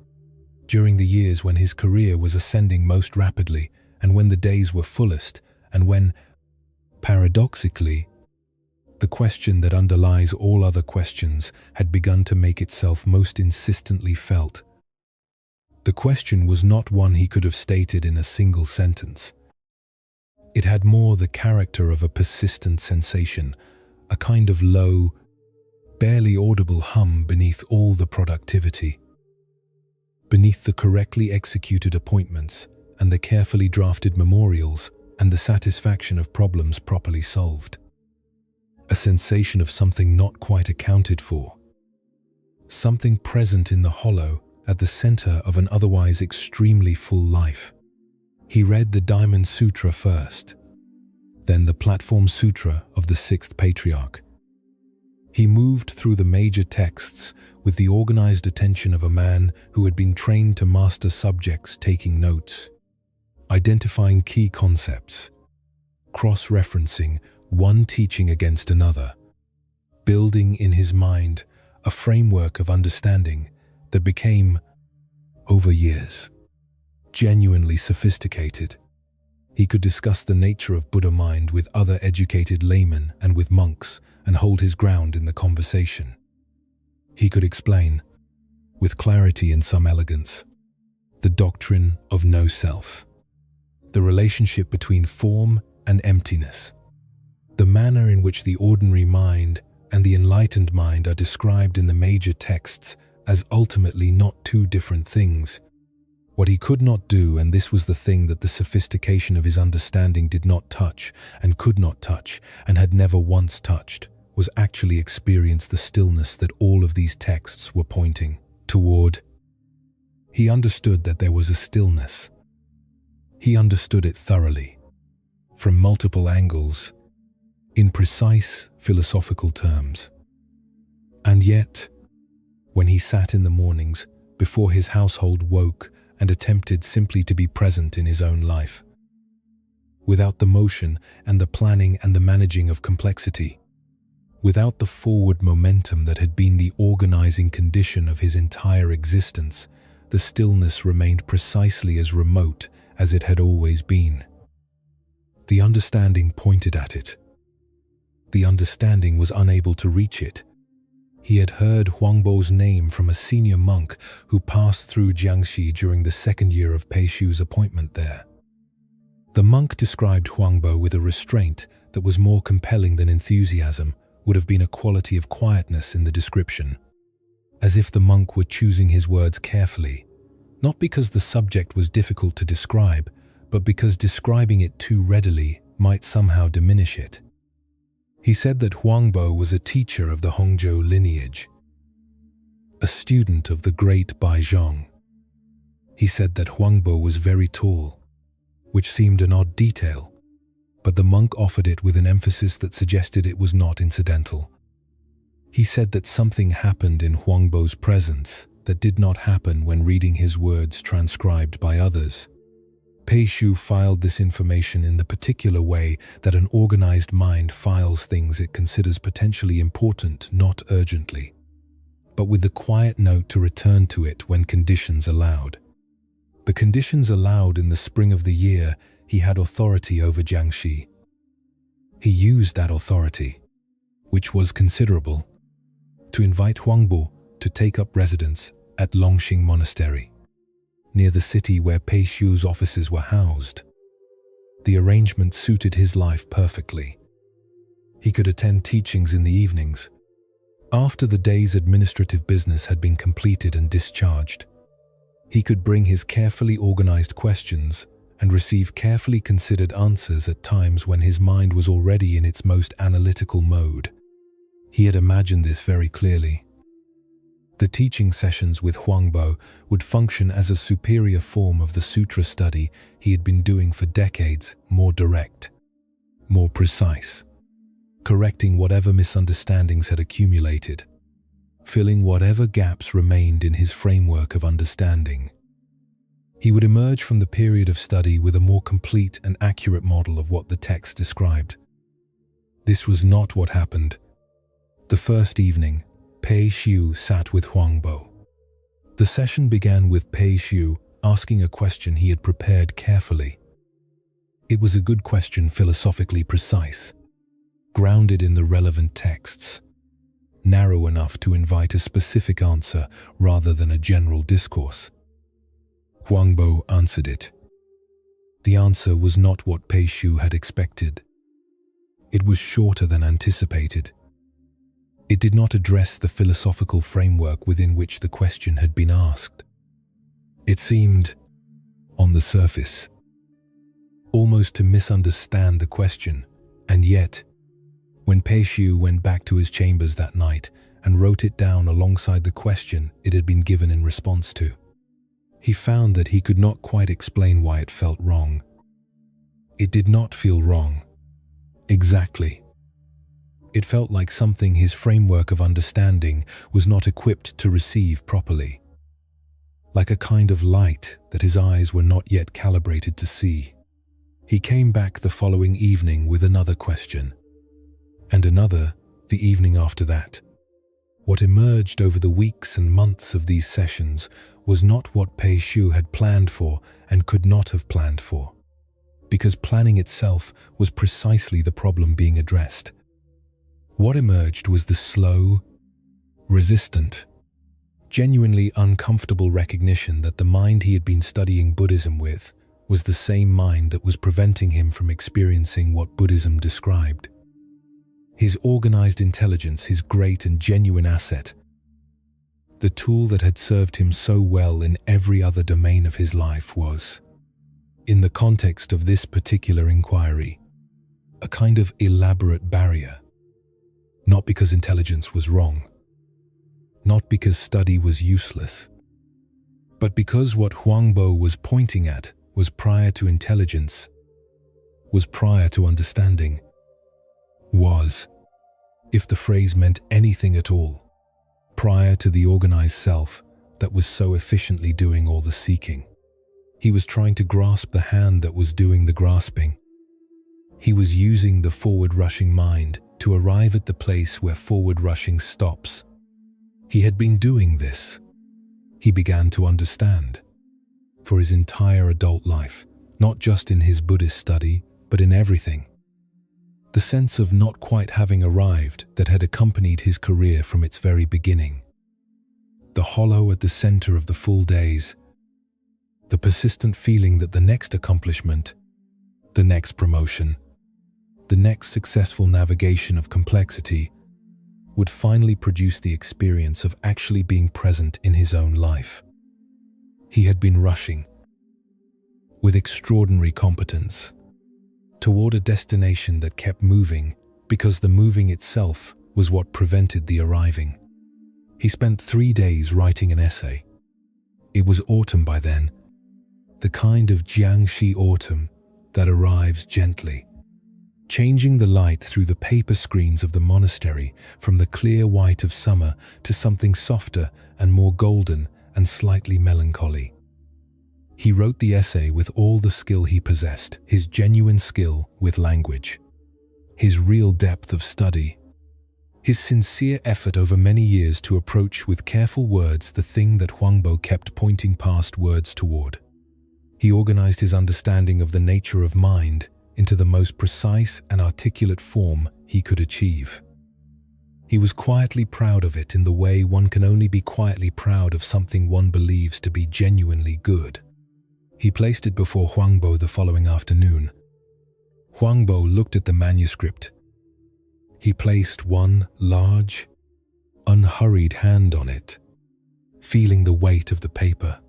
during the years when his career was ascending most rapidly and when the days were fullest and when, paradoxically, the question that underlies all other questions had begun to make itself most insistently felt. The question was not one he could have stated in a single sentence. It had more the character of a persistent sensation, a kind of low, barely audible hum beneath all the productivity, beneath the correctly executed appointments and the carefully drafted memorials and the satisfaction of problems properly solved. A sensation of something not quite accounted for, something present in the hollow at the center of an otherwise extremely full life. He read the Diamond Sutra first, then the Platform Sutra of the Sixth Patriarch. He moved through the major texts with the organized attention of a man who had been trained to master subjects, taking notes, identifying key concepts, cross-referencing one teaching against another, building in his mind a framework of understanding that became, over years, genuinely sophisticated. He could discuss the nature of Buddha mind with other educated laymen and with monks and hold his ground in the conversation. He could explain, with clarity and some elegance, the doctrine of no self, the relationship between form and emptiness, the manner in which the ordinary mind and the enlightened mind are described in the major texts as ultimately not two different things. What he could not do, and this was the thing that the sophistication of his understanding did not touch and could not touch and had never once touched, was actually experience the stillness that all of these texts were pointing toward. He understood that there was a stillness. He understood it thoroughly, from multiple angles, in precise philosophical terms. And yet, when he sat in the mornings before his household woke and attempted simply to be present in his own life, without the motion and the planning and the managing of complexity, without the forward momentum that had been the organizing condition of his entire existence, the stillness remained precisely as remote as it had always been. The understanding pointed at it. The understanding was unable to reach it. He had heard Huangbo's name from a senior monk who passed through Jiangxi during the second year of Pei Shu's appointment there. The monk described Huangbo with a restraint that was more compelling than enthusiasm would have been a quality of quietness in the description, as if the monk were choosing his words carefully, not because the subject was difficult to describe, but because describing it too readily might somehow diminish it. He said that Huangbo was a teacher of the Hongzhou lineage, a student of the great Baizhong. He said that Huangbo was very tall, which seemed an odd detail, but the monk offered it with an emphasis that suggested it was not incidental. He said that something happened in Huangbo's presence that did not happen when reading his words transcribed by others. Pei Shu filed this information in the particular way that an organized mind files things it considers potentially important, not urgently, but with the quiet note to return to it when conditions allowed. The conditions allowed in the spring of the year, he had authority over Jiangxi. He used that authority, which was considerable, to invite Huangbo to take up residence at Longxing Monastery, near the city where Pei Shu's offices were housed. The arrangement suited his life perfectly. He could attend teachings in the evenings, after the day's administrative business had been completed and discharged. He could bring his carefully organized questions and receive carefully considered answers at times when his mind was already in its most analytical mode. He had imagined this very clearly. The teaching sessions with Huangbo would function as a superior form of the sutra study he had been doing for decades, more direct, more precise, correcting whatever misunderstandings had accumulated, filling whatever gaps remained in his framework of understanding. He would emerge from the period of study with a more complete and accurate model of what the text described. This was not what happened. The first evening, Pei Xiu sat with Huangbo. The session began with Pei Xiu asking a question he had prepared carefully. It was a good question, philosophically precise, grounded in the relevant texts, narrow enough to invite a specific answer rather than a general discourse. Huangbo answered it. The answer was not what Pei Xiu had expected. It was shorter than anticipated. It did not address the philosophical framework within which the question had been asked. It seemed, on the surface, almost to misunderstand the question, and yet, when Pei Xiu went back to his chambers that night and wrote it down alongside the question it had been given in response to, he found that he could not quite explain why it felt wrong. It did not feel wrong. Exactly. It felt like something his framework of understanding was not equipped to receive properly. Like a kind of light that his eyes were not yet calibrated to see. He came back the following evening with another question, and another the evening after that. What emerged over the weeks and months of these sessions was not what Pei Xiu had planned for and could not have planned for, because planning itself was precisely the problem being addressed. What emerged was the slow, resistant, genuinely uncomfortable recognition that the mind he had been studying Buddhism with was the same mind that was preventing him from experiencing what Buddhism described. His organized intelligence, his great and genuine asset, the tool that had served him so well in every other domain of his life was, in the context of this particular inquiry, a kind of elaborate barrier. Not because intelligence was wrong, not because study was useless, but because what Huangbo was pointing at was prior to intelligence, was prior to understanding, was, if the phrase meant anything at all, prior to the organized self that was so efficiently doing all the seeking. He was trying to grasp the hand that was doing the grasping. He was using the forward-rushing mind to arrive at the place where forward-rushing stops. He had been doing this. He began to understand. For his entire adult life, not just in his Buddhist study, but in everything. The sense of not quite having arrived that had accompanied his career from its very beginning. The hollow at the center of the full days. The persistent feeling that the next accomplishment, the next promotion, the next successful navigation of complexity would finally produce the experience of actually being present in his own life. He had been rushing, with extraordinary competence, toward a destination that kept moving because the moving itself was what prevented the arriving. He spent 3 days writing an essay. It was autumn by then, the kind of Jiangxi autumn that arrives gently, changing the light through the paper screens of the monastery from the clear white of summer to something softer and more golden and slightly melancholy. He wrote the essay with all the skill he possessed, his genuine skill with language, his real depth of study, his sincere effort over many years to approach with careful words the thing that Huangbo kept pointing past words toward. He organized his understanding of the nature of mind into the most precise and articulate form he could achieve. He was quietly proud of it in the way one can only be quietly proud of something one believes to be genuinely good. He placed it before Huangbo the following afternoon. Huangbo looked at the manuscript. He placed one large, unhurried hand on it, feeling the weight of the paper,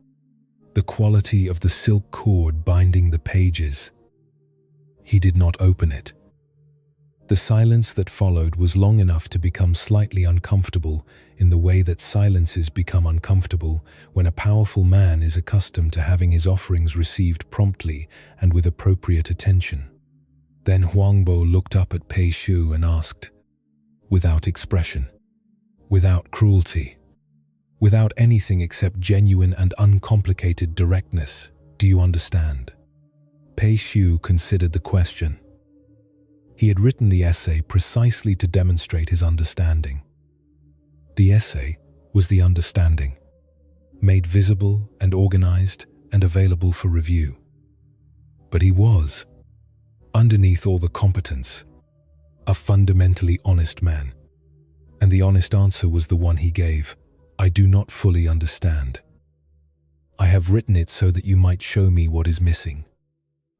the quality of the silk cord binding the pages. He did not open it. The silence that followed was long enough to become slightly uncomfortable in the way that silences become uncomfortable when a powerful man is accustomed to having his offerings received promptly and with appropriate attention. Then Huangbo looked up at Pei Shu and asked, without expression, without cruelty, without anything except genuine and uncomplicated directness, "Do you understand?" Pei Shu considered the question. He had written the essay precisely to demonstrate his understanding. The essay was the understanding, made visible and organized and available for review. But he was, underneath all the competence, a fundamentally honest man. And the honest answer was the one he gave: "I do not fully understand. I have written it so that you might show me what is missing."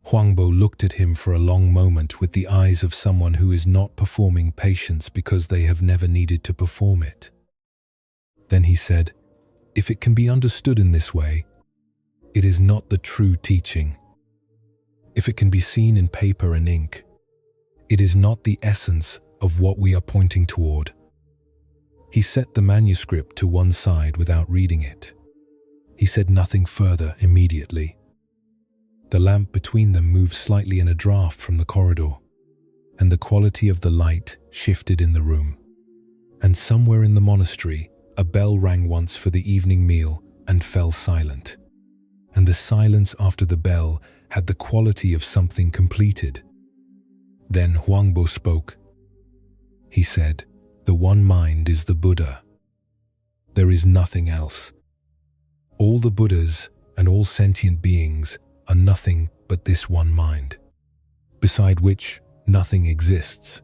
Huangbo looked at him for a long moment with the eyes of someone who is not performing patience because they have never needed to perform it. Then he said, "If it can be understood in this way, it is not the true teaching. If it can be seen in paper and ink, it is not the essence of what we are pointing toward." He set the manuscript to one side without reading it. He said nothing further immediately. The lamp between them moved slightly in a draught from the corridor, and the quality of the light shifted in the room. And somewhere in the monastery, a bell rang once for the evening meal and fell silent. And the silence after the bell had the quality of something completed. Then Huangbo spoke. He said, "The one mind is the Buddha. There is nothing else. All the Buddhas and all sentient beings are nothing but this one mind, beside which nothing exists."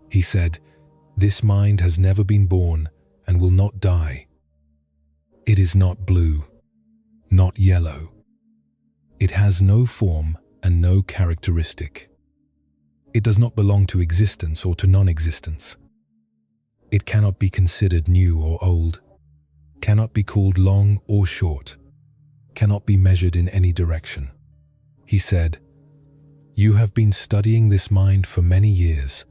He said, "This mind has never been born and will not die. It is not blue, not yellow. It has no form and no characteristic. It does not belong to existence or to non-existence. It cannot be considered new or old, cannot be called long or short, cannot be measured in any direction." He said, "You have been studying this mind for many years.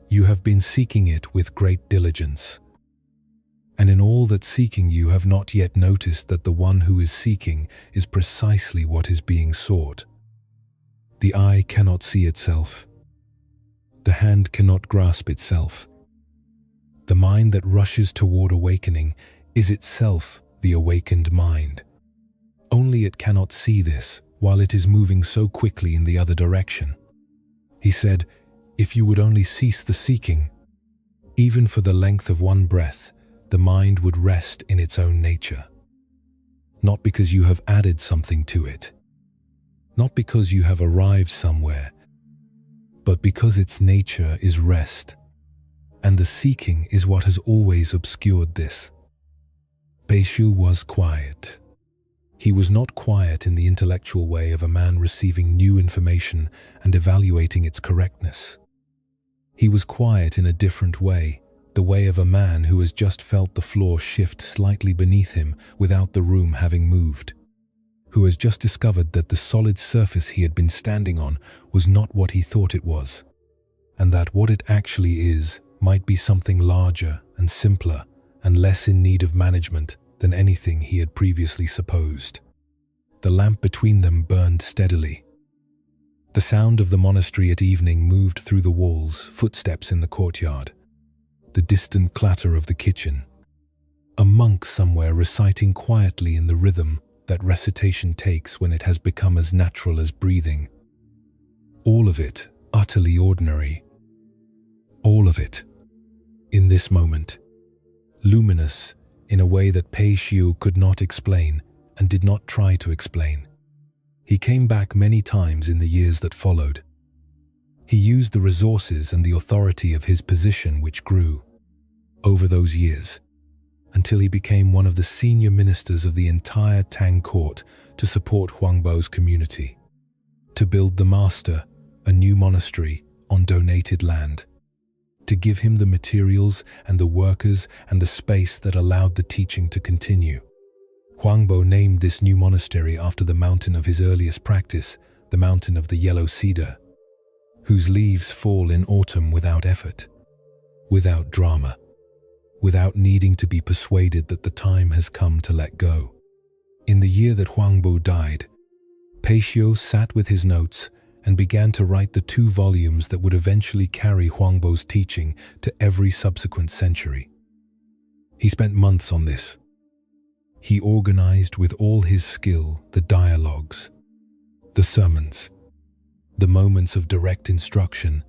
You have been seeking it with great diligence. And in all that seeking you have not yet noticed that the one who is seeking is precisely what is being sought. The eye cannot see itself. The hand cannot grasp itself. The mind that rushes toward awakening is itself the awakened mind. Only it cannot see this while it is moving so quickly in the other direction." He said, "If you would only cease the seeking, even for the length of one breath, the mind would rest in its own nature. Not because you have added something to it, not because you have arrived somewhere, but because its nature is rest, and the seeking is what has always obscured this." Pei Shu was quiet. He was not quiet in the intellectual way of a man receiving new information and evaluating its correctness. He was quiet in a different way, the way of a man who has just felt the floor shift slightly beneath him without the room having moved, who has just discovered that the solid surface he had been standing on was not what he thought it was, and that what it actually is might be something larger and simpler and less in need of management than anything he had previously supposed. The lamp between them burned steadily. The sound of the monastery at evening moved through the walls, footsteps in the courtyard, the distant clatter of the kitchen, a monk somewhere reciting quietly in the rhythm that recitation takes when it has become as natural as breathing. All of it utterly ordinary. All of it, in this moment, luminous in a way that Pei Shu could not explain and did not try to explain. He came back many times in the years that followed. He used the resources and the authority of his position which grew over those years until he became one of the senior ministers of the entire Tang court to support Huangbo's community, to build the master a new monastery on donated land, to give him the materials and the workers and the space that allowed the teaching to continue. Huangbo named this new monastery after the mountain of his earliest practice, the mountain of the yellow cedar, whose leaves fall in autumn without effort, without drama, without needing to be persuaded that the time has come to let go. In the year that Huangbo died, Pei Shu sat with his notes and began to write the 2 volumes that would eventually carry Huangbo's teaching to every subsequent century. He spent months on this. He organized with all his skill the dialogues, the sermons, the moments of direct instruction,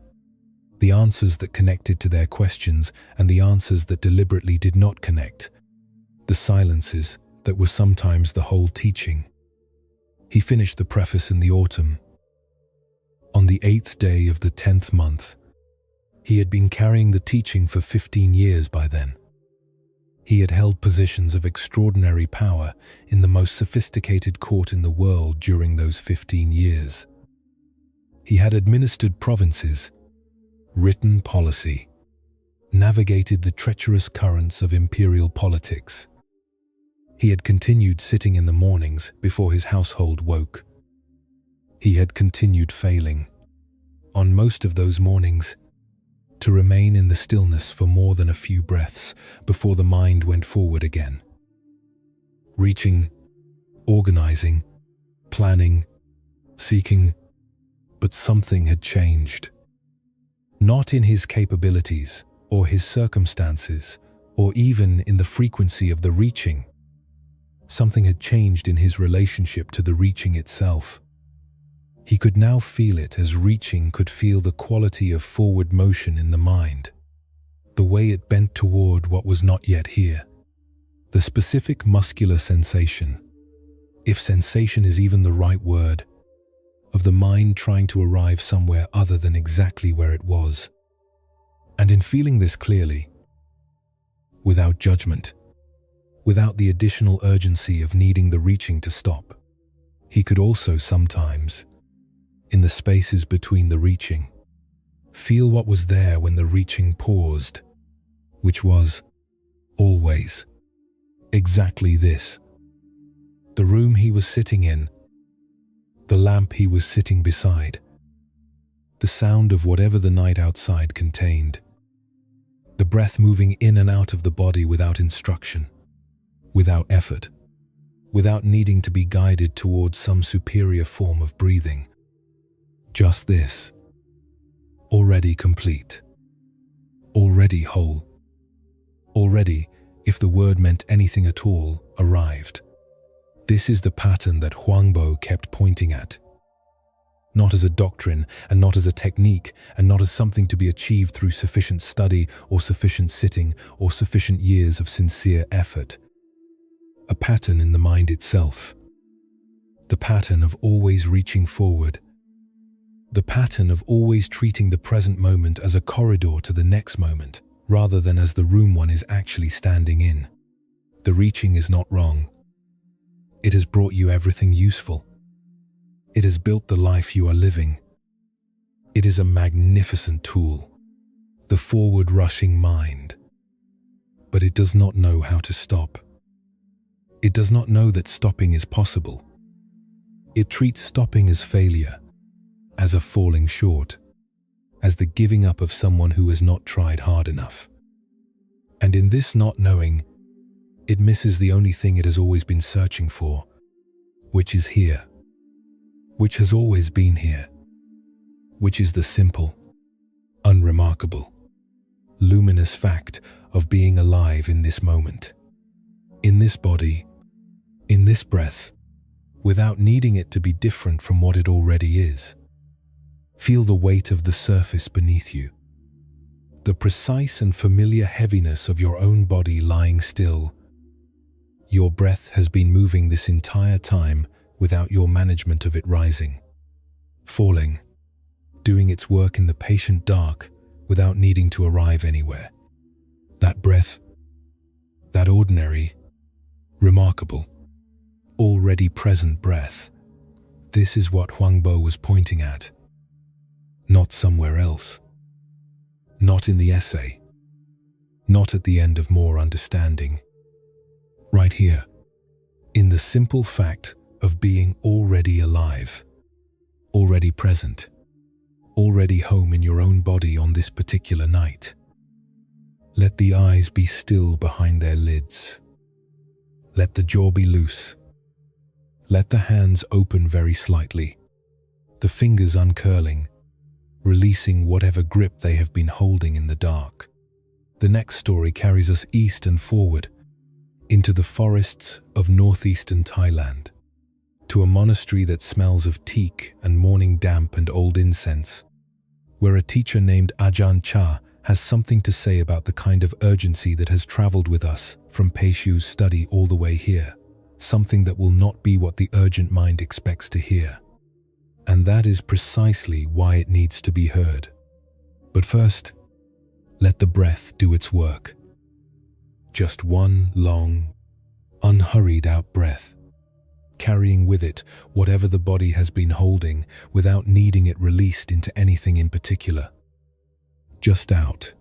the answers that connected to their questions and the answers that deliberately did not connect, the silences that were sometimes the whole teaching. He finished the preface in the autumn. On the 8th day of the 10th month, he had been carrying the teaching for 15 years by then. He had held positions of extraordinary power in the most sophisticated court in the world during those 15 years. He had administered provinces, written policy, navigated the treacherous currents of imperial politics. He had continued sitting in the mornings before his household woke. He had continued failing, on most of those mornings, to remain in the stillness for more than a few breaths before the mind went forward again. Reaching, organizing, planning, seeking, but something had changed. Not in his capabilities or his circumstances, or even in the frequency of the reaching. Something had changed in his relationship to the reaching itself. He could now feel it as reaching could feel the quality of forward motion in the mind, the way it bent toward what was not yet here, the specific muscular sensation, if sensation is even the right word, of the mind trying to arrive somewhere other than exactly where it was. And in feeling this clearly, without judgment, without the additional urgency of needing the reaching to stop, he could also sometimes, in the spaces between the reaching, feel what was there when the reaching paused, which was, always, exactly this. The room he was sitting in, the lamp he was sitting beside, the sound of whatever the night outside contained, the breath moving in and out of the body without instruction, without effort, without needing to be guided towards some superior form of breathing. Just this, already complete, already whole, already, if the word meant anything at all, arrived. This is the pattern that Huangbo kept pointing at. Not as a doctrine, and not as a technique, and not as something to be achieved through sufficient study or sufficient sitting or sufficient years of sincere effort. A pattern in the mind itself. The pattern of always reaching forward. The pattern of always treating the present moment as a corridor to the next moment, rather than as the room one is actually standing in. The reaching is not wrong. It has brought you everything useful. It has built the life you are living. It is a magnificent tool, the forward-rushing mind. But it does not know how to stop. It does not know that stopping is possible. It treats stopping as failure, as a falling short, as the giving up of someone who has not tried hard enough. And in this not knowing, it misses the only thing it has always been searching for, which is here, which has always been here, which is the simple, unremarkable, luminous fact of being alive in this moment, in this body, in this breath, without needing it to be different from what it already is. Feel the weight of the surface beneath you, the precise and familiar heaviness of your own body lying still. Your breath has been moving this entire time without your management of it rising, falling, doing its work in the patient dark without needing to arrive anywhere. That breath, that ordinary, remarkable, already present breath, this is what Huangbo was pointing at. Not somewhere else. Not in the essay. Not at the end of more understanding. Right here, in the simple fact of being already alive, already present, already home in your own body on this particular night. Let the eyes be still behind their lids. Let the jaw be loose. Let the hands open very slightly. the fingers uncurling, releasing whatever grip they have been holding in the dark. The next story carries us east and forward, into the forests of northeastern Thailand, to a monastery that smells of teak and morning damp and old incense, where a teacher named Ajahn Chah has something to say about the kind of urgency that has traveled with us from Peishu's study all the way here, something that will not be what the urgent mind expects to hear. And that is precisely why it needs to be heard. But first, let the breath do its work. Just one long, unhurried out breath, carrying with it whatever the body has been holding without needing it released into anything in particular. Just out,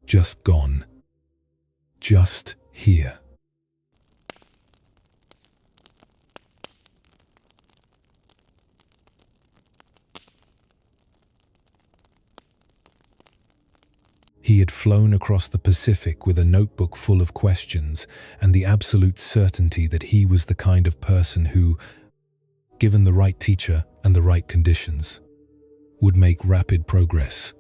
just gone, just here. He had flown across the Pacific with a notebook full of questions and the absolute certainty that he was the kind of person who, given the right teacher and the right conditions, would make rapid progress.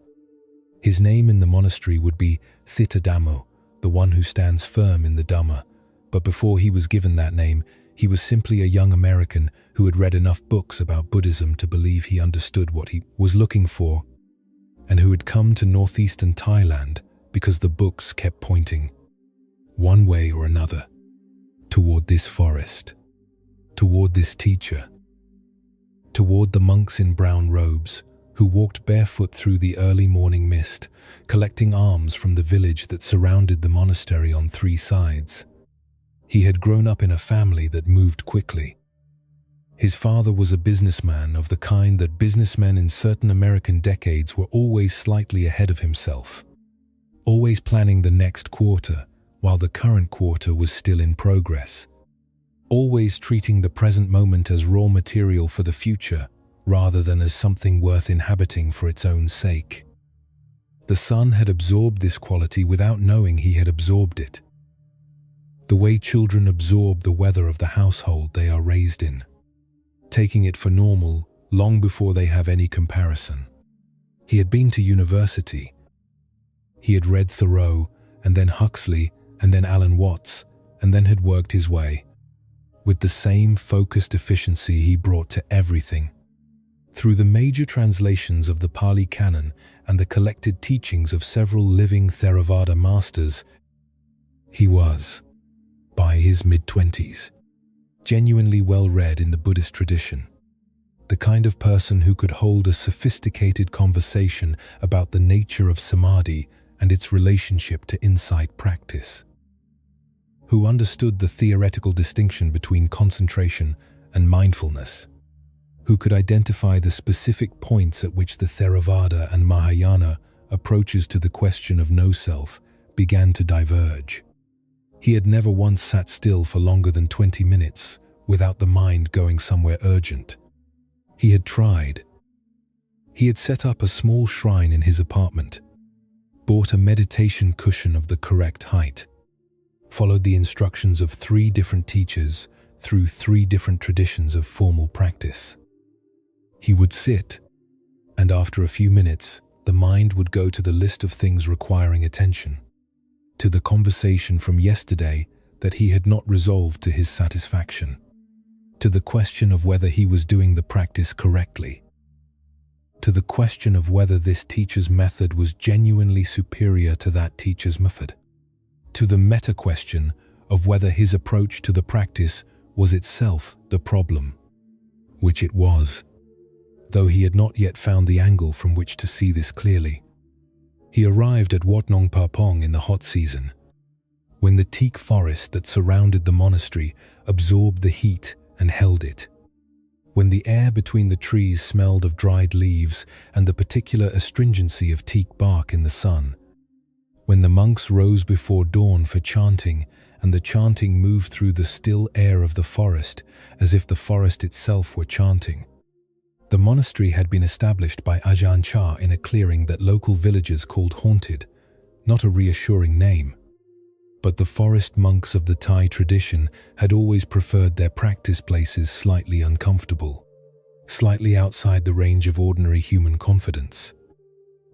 His name in the monastery would be Thita Dhammo, the one who stands firm in the Dhamma, but before he was given that name, he was simply a young American who had read enough books about Buddhism to believe he understood what he was looking for, and who had come to northeastern Thailand because the books kept pointing, one way or another, toward this forest, toward this teacher, toward the monks in brown robes who walked barefoot through the early morning mist, collecting alms from the village that surrounded the monastery on three sides. He had grown up in a family that moved quickly. His father was a businessman of the kind that businessmen in certain American decades were always slightly ahead of himself, always planning the next quarter while the current quarter was still in progress, always treating the present moment as raw material for the future rather than as something worth inhabiting for its own sake. The son had absorbed this quality without knowing he had absorbed it. The way children absorb the weather of the household they are raised in, taking it for normal long before they have any comparison. He had been to university. He had read Thoreau, and then Huxley, and then Alan Watts, and then had worked his way, with the same focused efficiency he brought to everything. Through the major translations of the Pali Canon and the collected teachings of several living Theravada masters, he was, by his mid-20s, genuinely well-read in the Buddhist tradition, the kind of person who could hold a sophisticated conversation about the nature of samadhi and its relationship to insight practice, who understood the theoretical distinction between concentration and mindfulness, who could identify the specific points at which the Theravada and Mahayana approaches to the question of no-self began to diverge. He had never once sat still for longer than 20 minutes without the mind going somewhere urgent. He had tried. He had set up a small shrine in his apartment, bought a meditation cushion of the correct height, followed the instructions of 3 different teachers through 3 different traditions of formal practice. He would sit, and after a few minutes, the mind would go to the list of things requiring attention, to the conversation from yesterday that he had not resolved to his satisfaction, to the question of whether he was doing the practice correctly, to the question of whether this teacher's method was genuinely superior to that teacher's method, to the meta-question of whether his approach to the practice was itself the problem, which it was, though he had not yet found the angle from which to see this clearly. He arrived at Wat Nong Pa Pong in the hot season, when the teak forest that surrounded the monastery absorbed the heat and held it, when the air between the trees smelled of dried leaves and the particular astringency of teak bark in the sun, when the monks rose before dawn for chanting and the chanting moved through the still air of the forest as if the forest itself were chanting. The monastery had been established by Ajahn Chah in a clearing that local villagers called Haunted, not a reassuring name. But the forest monks of the Thai tradition had always preferred their practice places slightly uncomfortable. slightly outside the range of ordinary human confidence,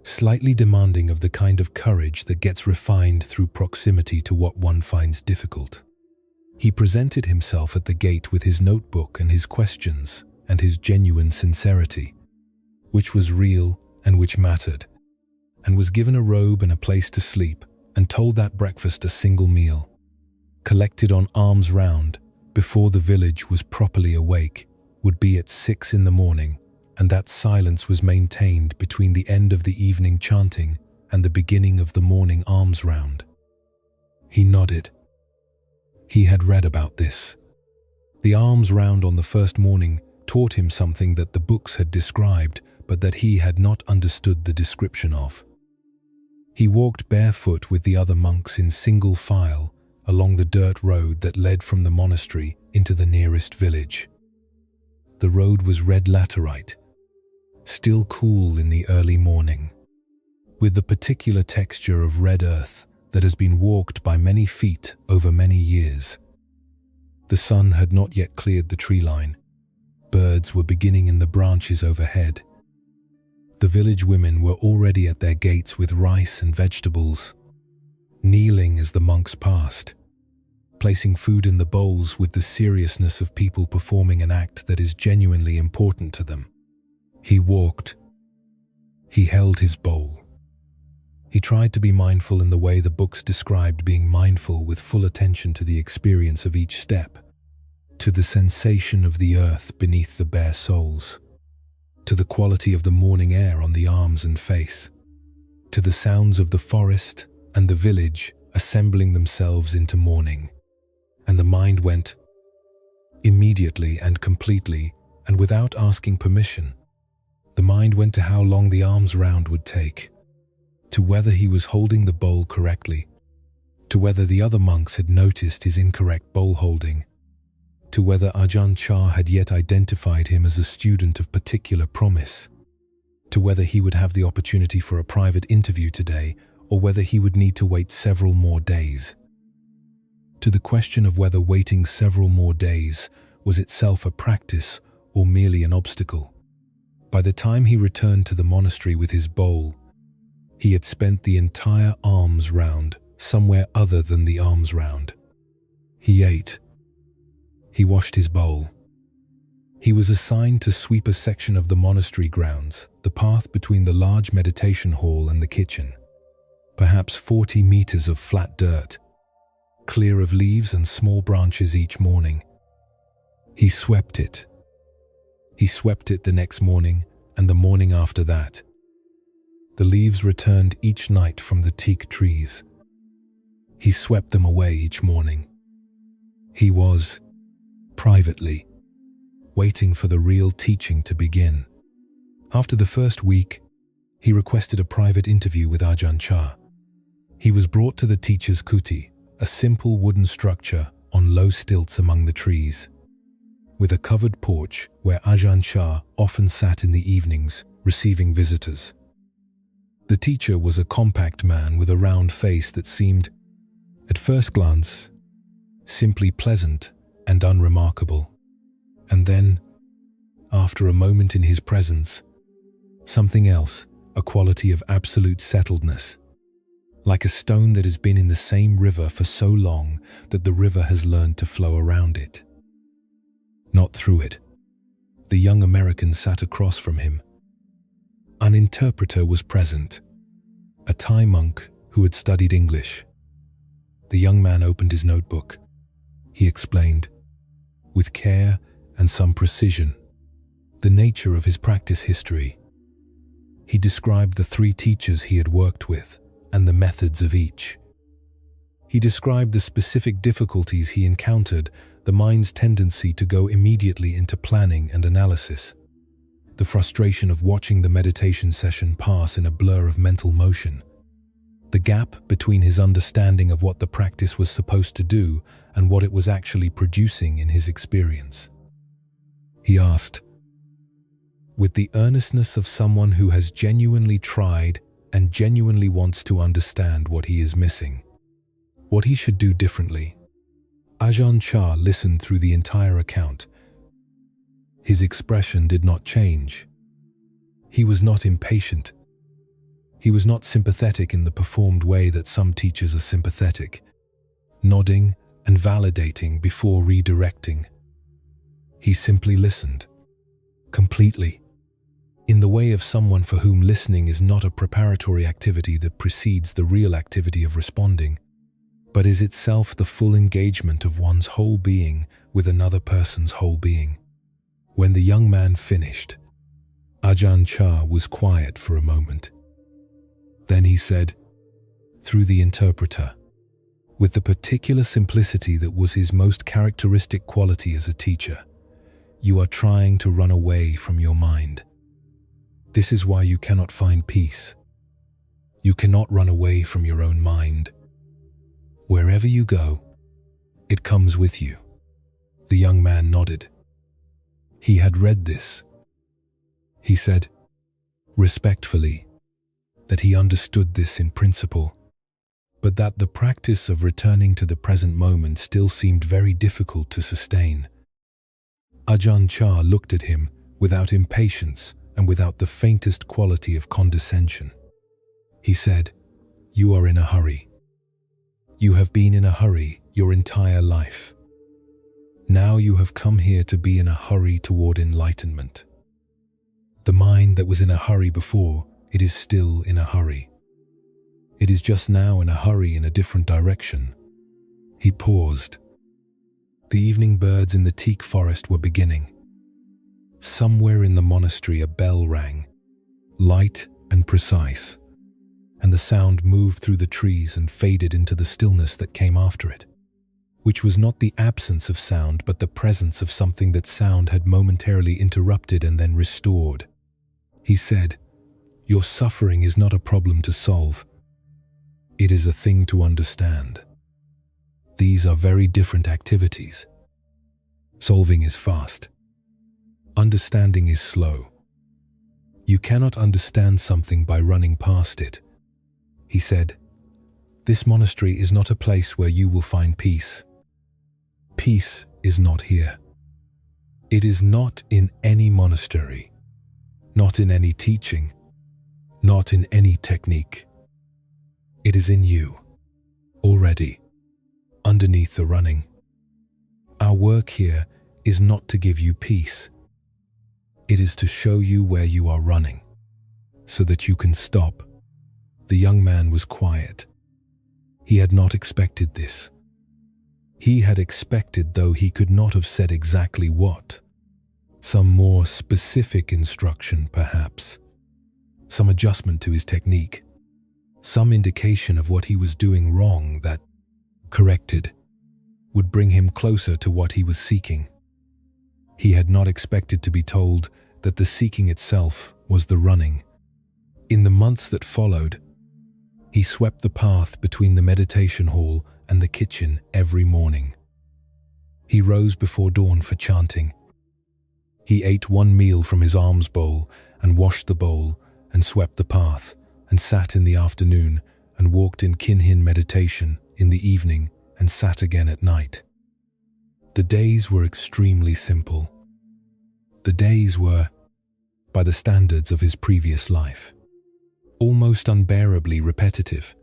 slightly demanding of the kind of courage that gets refined through proximity to what one finds difficult. He presented himself at the gate with his notebook and his questions and his genuine sincerity, which was real and which mattered, and was given a robe and a place to sleep, and told that breakfast a single meal, collected on alms round before the village was properly awake, would be at 6 in the morning, and that silence was maintained between the end of the evening chanting and the beginning of the morning alms round. He nodded. He had read about this. The alms round on the first morning taught him something that the books had described, but that he had not understood the description of. He walked barefoot with the other monks in single file along the dirt road that led from the monastery into the nearest village. The road was red laterite, still cool in the early morning, with the particular texture of red earth that has been walked by many feet over many years. The sun had not yet cleared the tree line. Birds were beginning in the branches overhead. The village women were already at their gates with rice and vegetables, kneeling as the monks passed, placing food in the bowls with the seriousness of people performing an act that is genuinely important to them. He walked. He held his bowl. He tried to be mindful in the way the books described being mindful, with full attention to the experience of each step, to the sensation of the earth beneath the bare soles, to the quality of the morning air on the arms and face, to the sounds of the forest and the village assembling themselves into morning. And the mind went immediately and completely, and without asking permission. The mind went to how long the alms round would take, to whether he was holding the bowl correctly, to whether the other monks had noticed his incorrect bowl holding, to whether Ajahn Chah had yet identified him as a student of particular promise, to whether he would have the opportunity for a private interview today, or whether he would need to wait several more days. To the question of whether waiting several more days was itself a practice or merely an obstacle. By the time he returned to the monastery with his bowl, he had spent the entire alms round somewhere other than the alms round. He ate. He washed his bowl. He was assigned to sweep a section of the monastery grounds, the path between the large meditation hall and the kitchen. Perhaps 40 meters of flat dirt, clear of leaves and small branches each morning. He swept it. He swept it the next morning and the morning after that. The leaves returned each night from the teak trees. He swept them away each morning. He was, privately, waiting for the real teaching to begin. After the first week, he requested a private interview with Ajahn Chah. He was brought to the teacher's kuti, a simple wooden structure on low stilts among the trees, with a covered porch where Ajahn Chah often sat in the evenings, receiving visitors. The teacher was a compact man with a round face that seemed, at first glance, simply pleasant and unremarkable. And then, after a moment in his presence, something else, a quality of absolute settledness, like a stone that has been in the same river for so long that the river has learned to flow around it, not through it. The young American sat across from him. An interpreter was present, a Thai monk who had studied English. The young man opened his notebook. He explained, with care and some precision, the nature of his practice history. He described the 3 teachers he had worked with and the methods of each. He described the specific difficulties he encountered, the mind's tendency to go immediately into planning and analysis, the frustration of watching the meditation session pass in a blur of mental motion, the gap between his understanding of what the practice was supposed to do and what it was actually producing in his experience. He asked, with the earnestness of someone who has genuinely tried and genuinely wants to understand what he is missing, what he should do differently. Ajahn Chah listened through the entire account. His expression did not change. He was not impatient. He was not sympathetic in the performed way that some teachers are sympathetic, nodding and validating before redirecting. He simply listened, completely, in the way of someone for whom listening is not a preparatory activity that precedes the real activity of responding, but is itself the full engagement of one's whole being with another person's whole being. When the young man finished, Ajahn Chah was quiet for a moment. Then he said, through the interpreter, with the particular simplicity that was his most characteristic quality as a teacher, "You are trying to run away from your mind. This is why you cannot find peace. You cannot run away from your own mind. Wherever you go, it comes with you." The young man nodded. He had read this. He said, respectfully, that he understood this in principle, but that the practice of returning to the present moment still seemed very difficult to sustain. Ajahn Chah looked at him without impatience and without the faintest quality of condescension. He said, "You are in a hurry. You have been in a hurry your entire life. Now you have come here to be in a hurry toward enlightenment. The mind that was in a hurry before, it is still in a hurry. It is just now in a hurry in a different direction." He paused. The evening birds in the teak forest were beginning. Somewhere in the monastery a bell rang, light and precise, and the sound moved through the trees and faded into the stillness that came after it, which was not the absence of sound but the presence of something that sound had momentarily interrupted and then restored. He said, "Your suffering is not a problem to solve. It is a thing to understand. These are very different activities. Solving is fast. Understanding is slow. You cannot understand something by running past it." He said, "This monastery is not a place where you will find peace. Peace is not here. It is not in any monastery, not in any teaching, not in any technique. It is in you, already, underneath the running. Our work here is not to give you peace. It is to show you where you are running, so that you can stop." The young man was quiet. He had not expected this. He had expected, though he could not have said exactly what, some more specific instruction perhaps, some adjustment to his technique, some indication of what he was doing wrong that, corrected, would bring him closer to what he was seeking. He had not expected to be told that the seeking itself was the running. In the months that followed, he swept the path between the meditation hall and the kitchen every morning. He rose before dawn for chanting. He ate one meal from his alms bowl and washed the bowl and swept the path and sat in the afternoon and walked in kinhin meditation in the evening and sat again at night. The days were extremely simple. The days were, by the standards of his previous life, almost unbearably repetitive.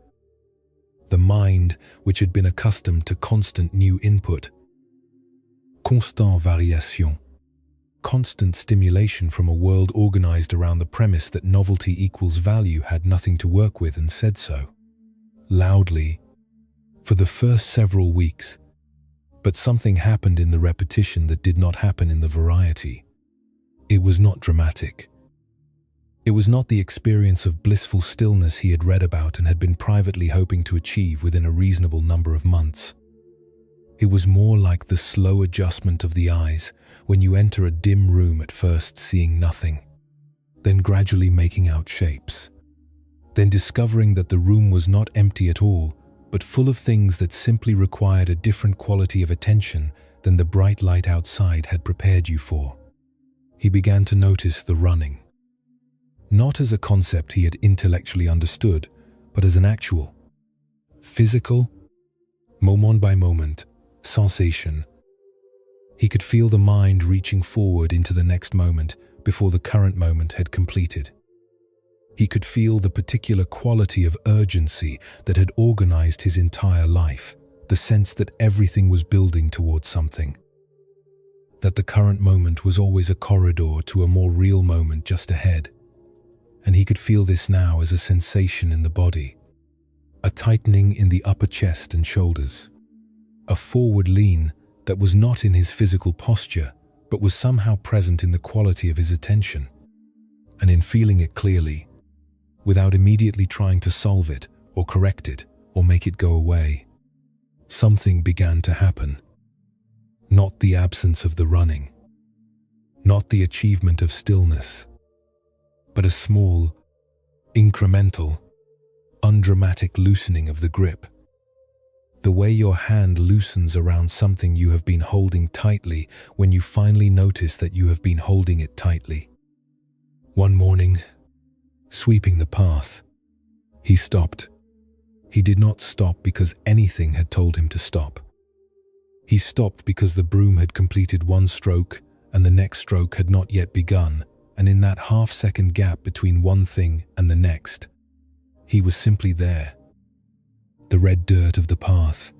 The mind, which had been accustomed to constant new input, constant variation, constant stimulation from a world organized around the premise that novelty equals value, had nothing to work with and said so, loudly, for the first several weeks. But something happened in the repetition that did not happen in the variety. It was not dramatic. It was not the experience of blissful stillness he had read about and had been privately hoping to achieve within a reasonable number of months. It was more like the slow adjustment of the eyes when you enter a dim room, at first seeing nothing, then gradually making out shapes, then discovering that the room was not empty at all, but full of things that simply required a different quality of attention than the bright light outside had prepared you for. He began to notice the running, not as a concept he had intellectually understood, but as an actual, physical, moment by moment, sensation. He could feel the mind reaching forward into the next moment before the current moment had completed. He could feel the particular quality of urgency that had organized his entire life, the sense that everything was building towards something. That the current moment was always a corridor to a more real moment just ahead. And he could feel this now as a sensation in the body, a tightening in the upper chest and shoulders, a forward lean that was not in his physical posture, but was somehow present in the quality of his attention. And in feeling it clearly, without immediately trying to solve it or correct it or make it go away, something began to happen. Not the absence of the running, not the achievement of stillness, but a small, incremental, undramatic loosening of the grip. The way your hand loosens around something you have been holding tightly when you finally notice that you have been holding it tightly. One morning, sweeping the path, he stopped. He did not stop because anything had told him to stop. He stopped because the broom had completed one stroke and the next stroke had not yet begun, and in that half-second gap between one thing and the next, he was simply there. The red dirt of the path,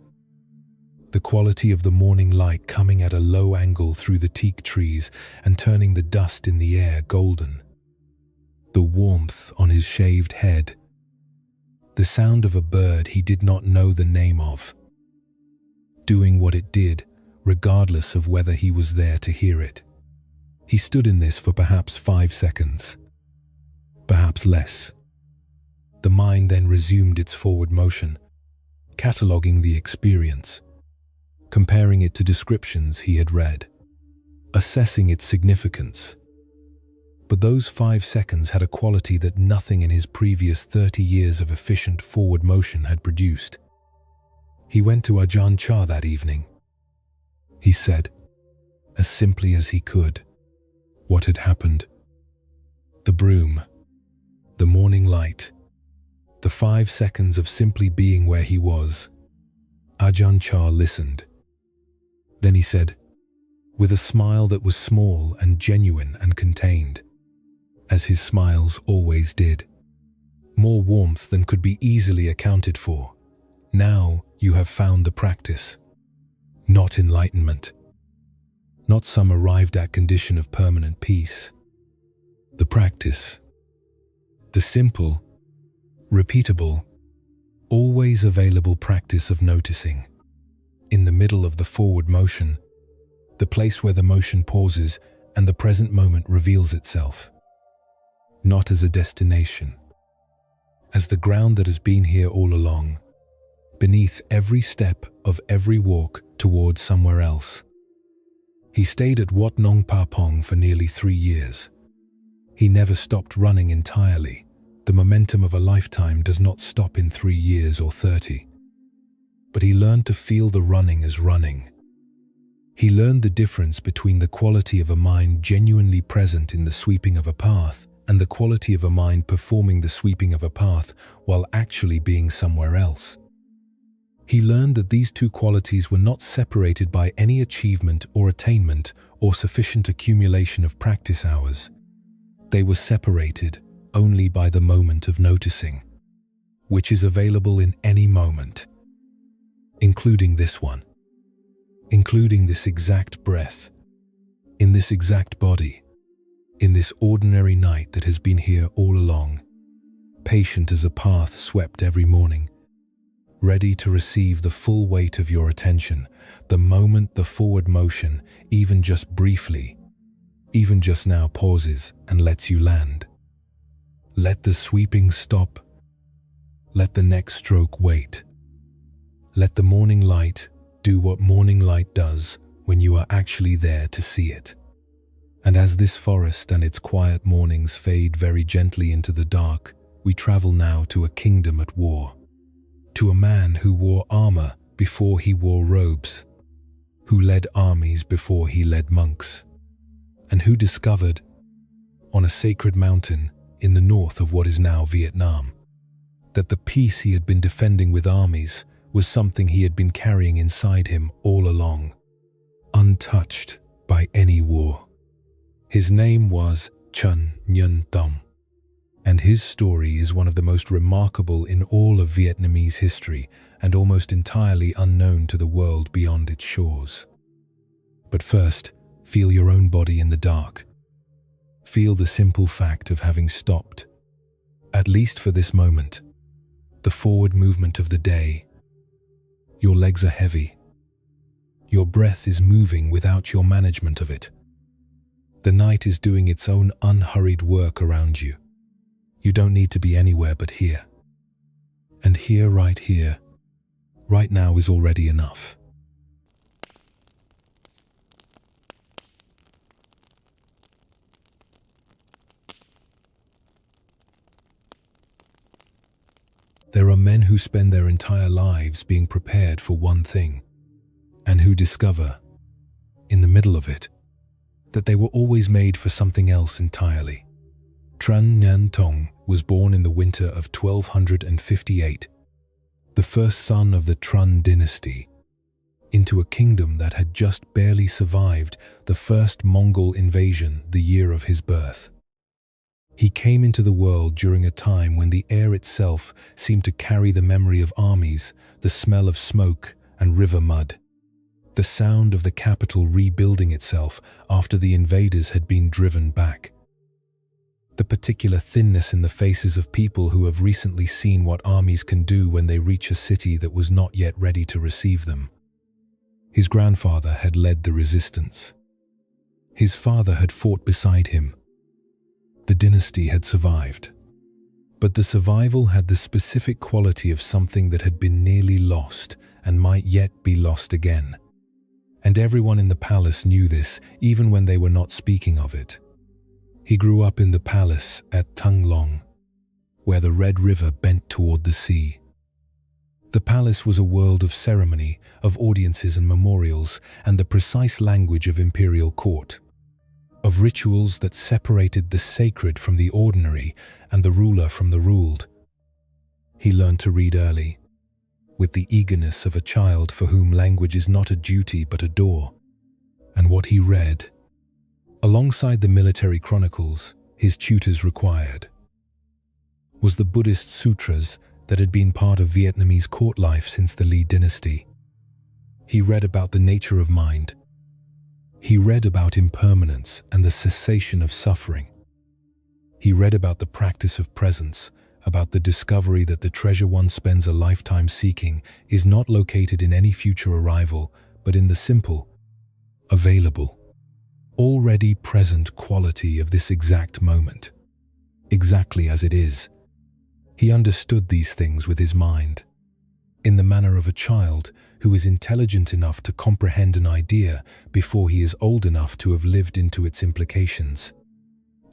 the quality of the morning light coming at a low angle through the teak trees and turning the dust in the air golden, the warmth on his shaved head, the sound of a bird he did not know the name of, doing what it did, regardless of whether he was there to hear it. He stood in this for perhaps 5 seconds, perhaps less. The mind then resumed its forward motion, cataloguing the experience, comparing it to descriptions he had read, assessing its significance. But those 5 seconds had a quality that nothing in his previous 30 years of efficient forward motion had produced. He went to Ajahn Chah that evening. He said, as simply as he could, what had happened. The broom, the morning light, the 5 seconds of simply being where he was. Ajahn Chah listened. Then he said, with a smile that was small and genuine and contained, as his smiles always did, more warmth than could be easily accounted for. Now you have found the practice, not enlightenment, not some arrived-at condition of permanent peace. The practice, the simple, repeatable, always available practice of noticing, in the middle of the forward motion, the place where the motion pauses and the present moment reveals itself, not as a destination, as the ground that has been here all along, beneath every step of every walk towards somewhere else. He stayed at Wat Nong Pa Pong for nearly 3 years. He never stopped running entirely. The momentum of a lifetime does not stop in 3 years or 30. But he learned to feel the running as running. He learned the difference between the quality of a mind genuinely present in the sweeping of a path and the quality of a mind performing the sweeping of a path while actually being somewhere else. He learned that these two qualities were not separated by any achievement or attainment or sufficient accumulation of practice hours. They were separated only by the moment of noticing, which is available in any moment, including this one, including this exact breath, in this exact body, in this ordinary night that has been here all along, patient as a path swept every morning, ready to receive the full weight of your attention, the moment the forward motion, even just briefly, even just now pauses and lets you land. Let the sweeping stop. Let the next stroke wait. Let the morning light do what morning light does when you are actually there to see it. And as this forest and its quiet mornings fade very gently into the dark, we travel now to a kingdom at war. To a man who wore armor before he wore robes, who led armies before he led monks, and who discovered, on a sacred mountain in the north of what is now Vietnam, that the peace he had been defending with armies was something he had been carrying inside him all along, untouched by any war. His name was Nhân, and his story is one of the most remarkable in all of Vietnamese history and almost entirely unknown to the world beyond its shores. But first, feel your own body in the dark. Feel the simple fact of having stopped, at least for this moment, the forward movement of the day. Your legs are heavy. Your breath is moving without your management of it. The night is doing its own unhurried work around you. You don't need to be anywhere but here. And here, right now is already enough. There are men who spend their entire lives being prepared for one thing, and who discover, in the middle of it, that they were always made for something else entirely. Trần Tông was born in the winter of 1258, the first son of the Trần dynasty, into a kingdom that had just barely survived the first Mongol invasion the year of his birth. He came into the world during a time when the air itself seemed to carry the memory of armies, the smell of smoke and river mud, the sound of the capital rebuilding itself after the invaders had been driven back, the particular thinness in the faces of people who have recently seen what armies can do when they reach a city that was not yet ready to receive them. His grandfather had led the resistance. His father had fought beside him. The dynasty had survived. But the survival had the specific quality of something that had been nearly lost and might yet be lost again. And everyone in the palace knew this, even when they were not speaking of it. He grew up in the palace at Thăng Long, where the Red River bent toward the sea. The palace was a world of ceremony, of audiences and memorials, and the precise language of imperial court, of rituals that separated the sacred from the ordinary and the ruler from the ruled. He learned to read early, with the eagerness of a child for whom language is not a duty but a door. And what he read, alongside the military chronicles his tutors required, was the Buddhist sutras that had been part of Vietnamese court life since the Lý dynasty. He read about the nature of mind. He read about impermanence and the cessation of suffering. He read about the practice of presence, about the discovery that the treasure one spends a lifetime seeking is not located in any future arrival, but in the simple, available, already present quality of this exact moment, exactly as it is. He understood these things with his mind, in the manner of a child who is intelligent enough to comprehend an idea before he is old enough to have lived into its implications.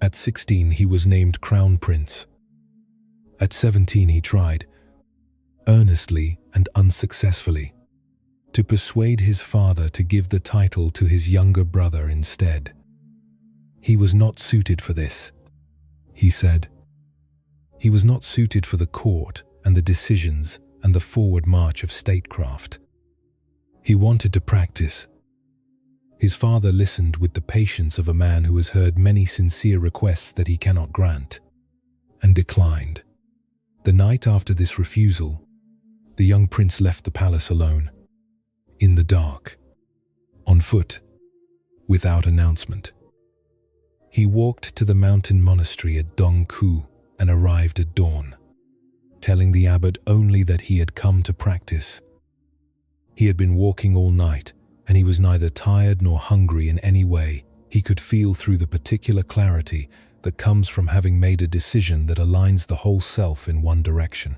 At 16, he was named Crown Prince. At 17, he tried, earnestly and unsuccessfully, to persuade his father to give the title to his younger brother instead. He was not suited for this, he said. He was not suited for the court and the decisions and the forward march of statecraft. He wanted to practice. His father listened with the patience of a man who has heard many sincere requests that he cannot grant, and declined. The night after this refusal, the young prince left the palace alone, in the dark, on foot, without announcement. He walked to the mountain monastery at Dong Khu and arrived at dawn, telling the abbot only that he had come to practice. He had been walking all night, and he was neither tired nor hungry in any way. He could feel through the particular clarity that comes from having made a decision that aligns the whole self in one direction.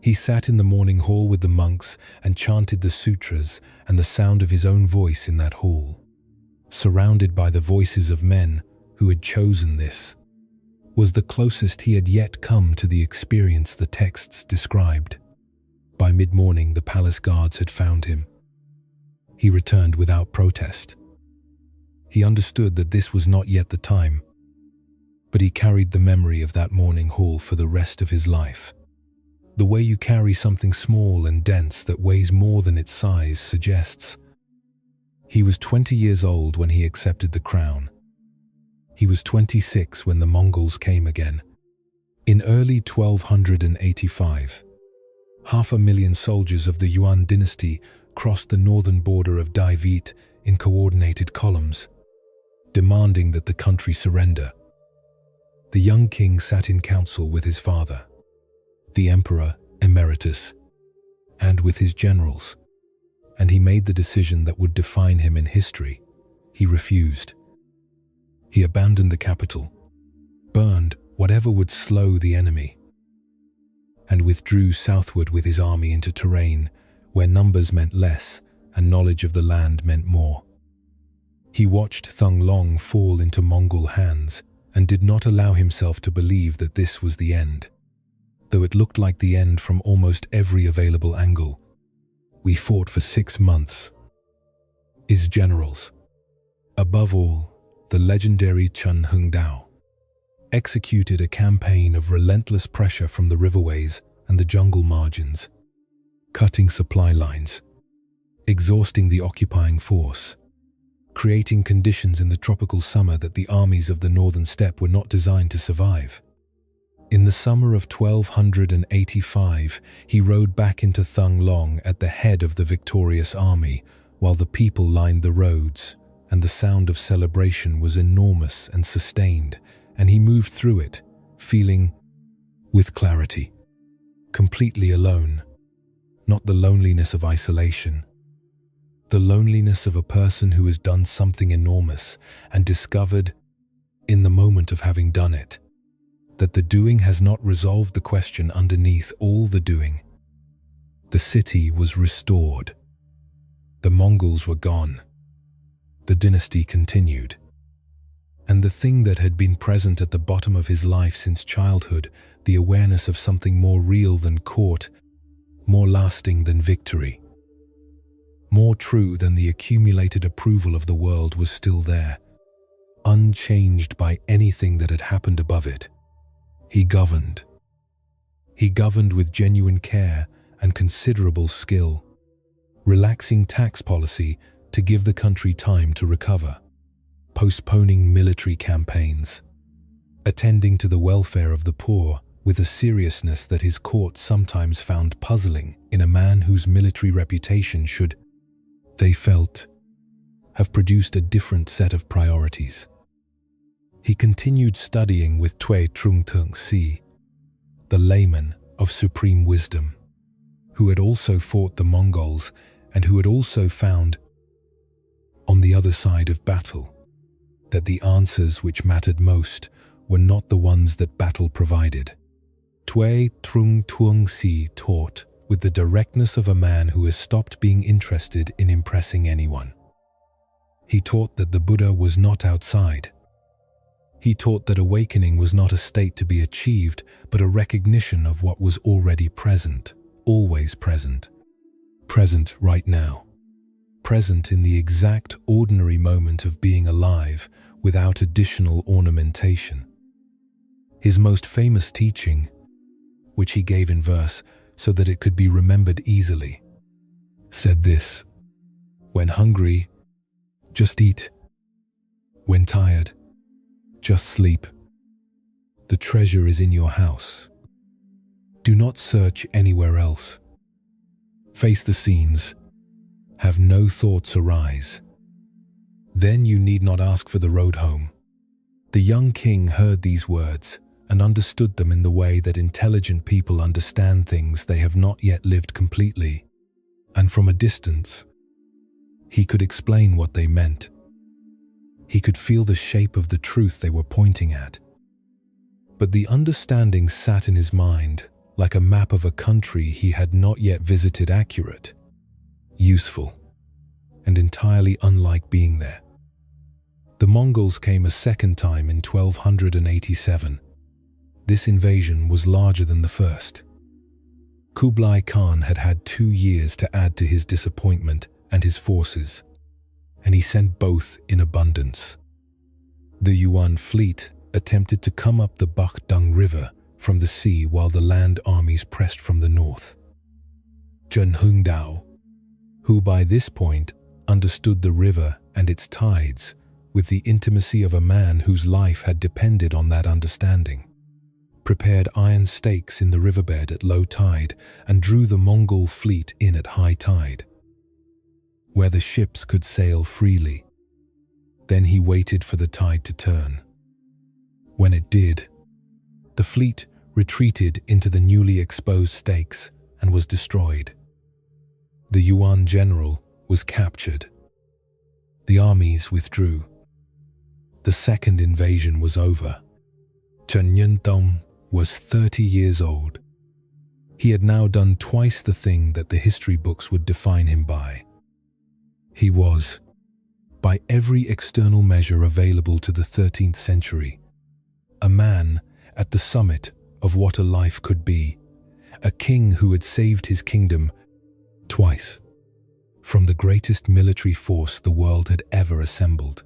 He sat in the morning hall with the monks and chanted the sutras and the sound of his own voice in that hall, surrounded by the voices of men who had chosen this, was the closest he had yet come to the experience the texts described. By mid-morning, the palace guards had found him. He returned without protest. He understood that this was not yet the time, but he carried the memory of that morning hall for the rest of his life. The way you carry something small and dense that weighs more than its size suggests. He was 20 years old when he accepted the crown. He was 26 when the Mongols came again. In early 1285, 500,000 soldiers of the Yuan dynasty crossed the northern border of Tibet in coordinated columns, demanding that the country surrender. The young king sat in council with his father, the emperor emeritus, and with his generals, and he made the decision that would define him in history. He refused. He abandoned the capital, burned whatever would slow the enemy, and withdrew southward with his army into terrain where numbers meant less and knowledge of the land meant more. He watched Thung Long fall into Mongol hands and did not allow himself to believe that this was the end, though it looked like the end from almost every available angle. We fought for 6 months. His generals, above all, the legendary Chen Hungdao, executed a campaign of relentless pressure from the riverways and the jungle margins, cutting supply lines, exhausting the occupying force, creating conditions in the tropical summer that the armies of the northern steppe were not designed to survive. In the summer of 1285, he rode back into Thung Long at the head of the victorious army, while the people lined the roads, and the sound of celebration was enormous and sustained, and he moved through it, feeling, with clarity, completely alone. Not the loneliness of isolation, the loneliness of a person who has done something enormous and discovered, in the moment of having done it, that the doing has not resolved the question underneath all the doing. The city was restored. The Mongols were gone. The dynasty continued. And the thing that had been present at the bottom of his life since childhood, the awareness of something more real than court, more lasting than victory, more true than the accumulated approval of the world, was still there, unchanged by anything that had happened above it. He governed. He governed with genuine care and considerable skill, relaxing tax policy to give the country time to recover, postponing military campaigns, attending to the welfare of the poor with a seriousness that his court sometimes found puzzling in a man whose military reputation should, they felt, have produced a different set of priorities. He continued studying with Tui Trung Tung Si, the layman of supreme wisdom, who had also fought the Mongols and who had also found, on the other side of battle, that the answers which mattered most were not the ones that battle provided. Tui Trung Tung Si taught with the directness of a man who has stopped being interested in impressing anyone. He taught that the Buddha was not outside. He taught that awakening was not a state to be achieved, but a recognition of what was already present, always present. Present right now. Present in the exact ordinary moment of being alive without additional ornamentation. His most famous teaching, which he gave in verse so that it could be remembered easily, said this: when hungry, just eat. When tired, just sleep. The treasure is in your house. Do not search anywhere else. Face the scenes. Have no thoughts arise. Then you need not ask for the road home. The young king heard these words and understood them in the way that intelligent people understand things they have not yet lived completely, and from a distance, he could explain what they meant. He could feel the shape of the truth they were pointing at. But the understanding sat in his mind like a map of a country he had not yet visited, accurate, useful, and entirely unlike being there. The Mongols came a second time in 1287. This invasion was larger than the first. Kublai Khan had had 2 years to add to his disappointment and his forces, and he sent both in abundance. The Yuan fleet attempted to come up the Bakdang River from the sea while the land armies pressed from the north. Chen Hungdao, who by this point understood the river and its tides with the intimacy of a man whose life had depended on that understanding, prepared iron stakes in the riverbed at low tide, and drew the Mongol fleet in at high tide, where the ships could sail freely. Then he waited for the tide to turn. When it did, the fleet retreated into the newly exposed stakes and was destroyed. The Yuan general was captured. The armies withdrew. The second invasion was over. Tông was 30 years old. He had now done twice the thing that the history books would define him by. He was, by every external measure available to the 13th century, a man at the summit of what a life could be, a king who had saved his kingdom twice from the greatest military force the world had ever assembled.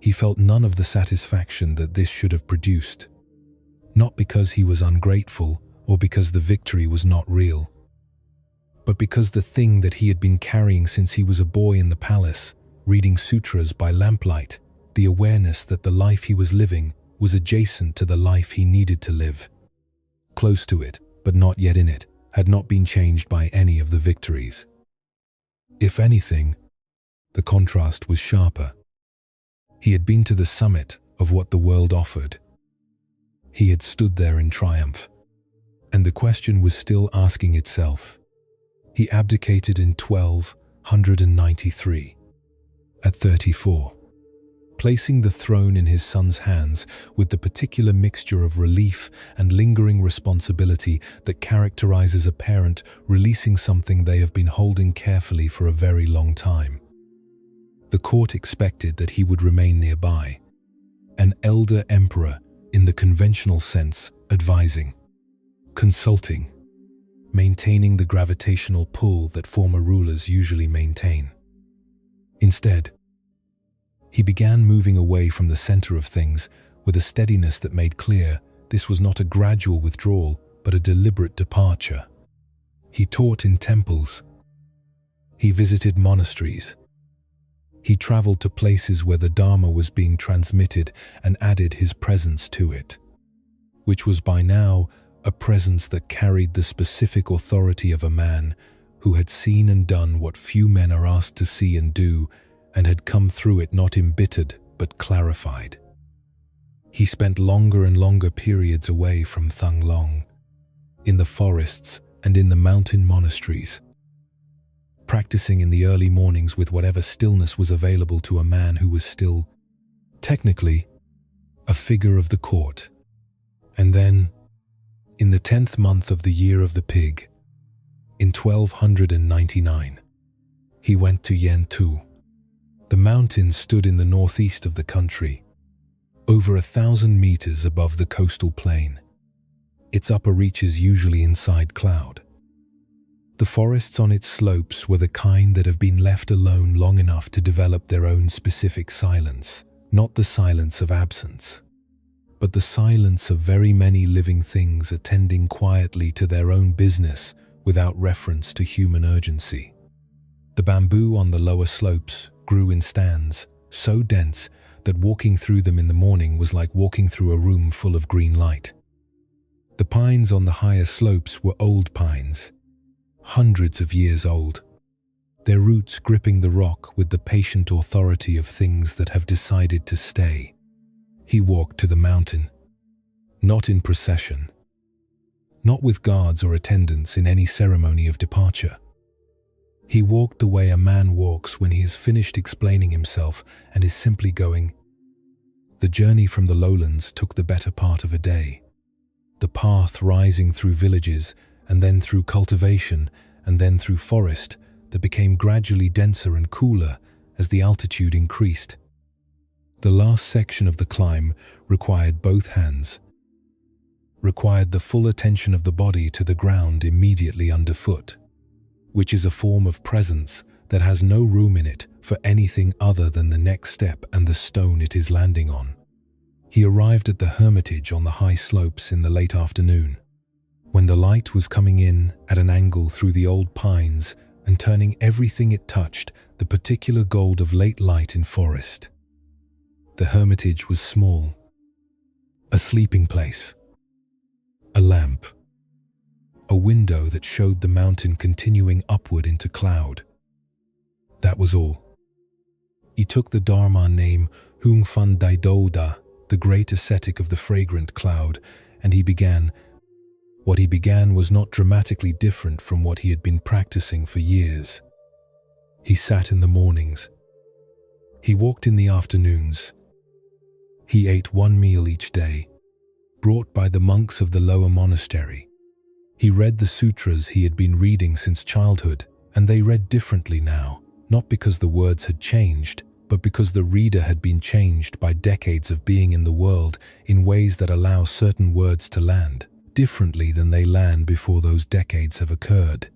He felt none of the satisfaction that this should have produced, not because he was ungrateful or because the victory was not real, but because the thing that he had been carrying since he was a boy in the palace, reading sutras by lamplight, the awareness that the life he was living was adjacent to the life he needed to live, close to it, but not yet in it, had not been changed by any of the victories. If anything, the contrast was sharper. He had been to the summit of what the world offered. He had stood there in triumph, and the question was still asking itself. He abdicated in 1293, at 34, placing the throne in his son's hands with the particular mixture of relief and lingering responsibility that characterizes a parent releasing something they have been holding carefully for a very long time. The court expected that he would remain nearby, an elder emperor in the conventional sense, advising, consulting, maintaining the gravitational pull that former rulers usually maintain. Instead, he began moving away from the center of things with a steadiness that made clear this was not a gradual withdrawal, but a deliberate departure. He taught in temples. He visited monasteries. He traveled to places where the Dharma was being transmitted and added his presence to it, which was by now a presence that carried the specific authority of a man who had seen and done what few men are asked to see and do, and had come through it not embittered but clarified. He spent longer and longer periods away from Thang-long, in the forests and in the mountain monasteries, practicing in the early mornings with whatever stillness was available to a man who was still, technically, a figure of the court. And then, in the 10th month of the year of the pig, in 1299, he went to Yantu. The mountain stood in the northeast of the country, over 1,000 meters above the coastal plain, its upper reaches usually inside cloud. The forests on its slopes were the kind that have been left alone long enough to develop their own specific silence, not the silence of absence, but the silence of very many living things attending quietly to their own business without reference to human urgency. The bamboo on the lower slopes grew in stands, so dense that walking through them in the morning was like walking through a room full of green light. The pines on the higher slopes were old pines, hundreds of years old, their roots gripping the rock with the patient authority of things that have decided to stay. He walked to the mountain, not in procession, not with guards or attendants in any ceremony of departure. He walked the way a man walks when he has finished explaining himself and is simply going. The journey from the lowlands took the better part of a day, the path rising through villages and then through cultivation and then through forest that became gradually denser and cooler as the altitude increased. The last section of the climb required both hands, required the full attention of the body to the ground immediately underfoot, which is a form of presence that has no room in it for anything other than the next step and the stone it is landing on. He arrived at the hermitage on the high slopes in the late afternoon, when the light was coming in at an angle through the old pines and turning everything it touched the particular gold of late light in forest. The hermitage was small, a sleeping place, a lamp, a window that showed the mountain continuing upward into cloud. That was all. He took the Dharma name Hung Fan Dai Douda, the great ascetic of the fragrant cloud, and he began. What he began was not dramatically different from what he had been practicing for years. He sat in the mornings. He walked in the afternoons. He ate one meal each day, brought by the monks of the lower monastery. He read the sutras he had been reading since childhood, and they read differently now, not because the words had changed, but because the reader had been changed by decades of being in the world in ways that allow certain words to land differently than they land before those decades have occurred.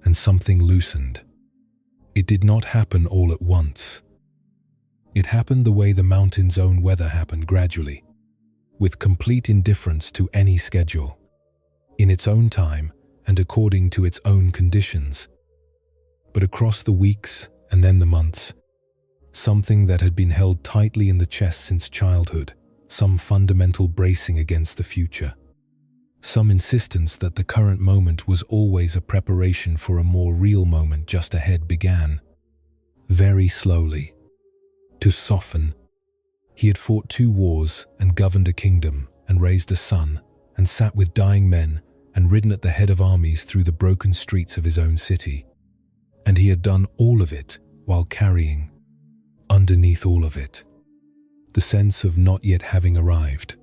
And something loosened. It did not happen all at once. It happened the way the mountain's own weather happened, gradually, with complete indifference to any schedule, in its own time and according to its own conditions. But across the weeks and then the months, something that had been held tightly in the chest since childhood, some fundamental bracing against the future, some insistence that the current moment was always a preparation for a more real moment just ahead, began, very slowly, to soften. He had fought 2 wars and governed a kingdom and raised a son and sat with dying men and ridden at the head of armies through the broken streets of his own city. And he had done all of it while carrying, underneath all of it, the sense of not yet having arrived.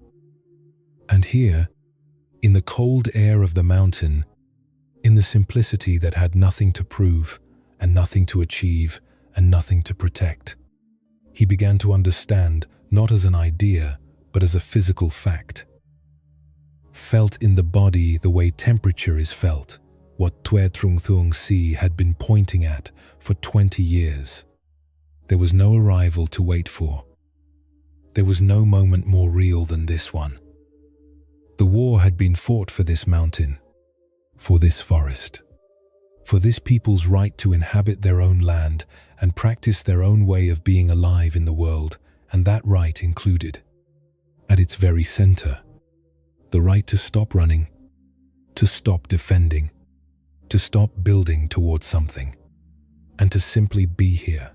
And here, in the cold air of the mountain, in the simplicity that had nothing to prove and nothing to achieve and nothing to protect, he began to understand, not as an idea, but as a physical fact. Felt in the body the way temperature is felt, what Tue Trung Thuong Si had been pointing at for 20 years. There was no arrival to wait for. There was no moment more real than this one. The war had been fought for this mountain, for this forest, for this people's right to inhabit their own land and practice their own way of being alive in the world, and that right included, at its very center, the right to stop running, to stop defending, to stop building towards something, and to simply be here,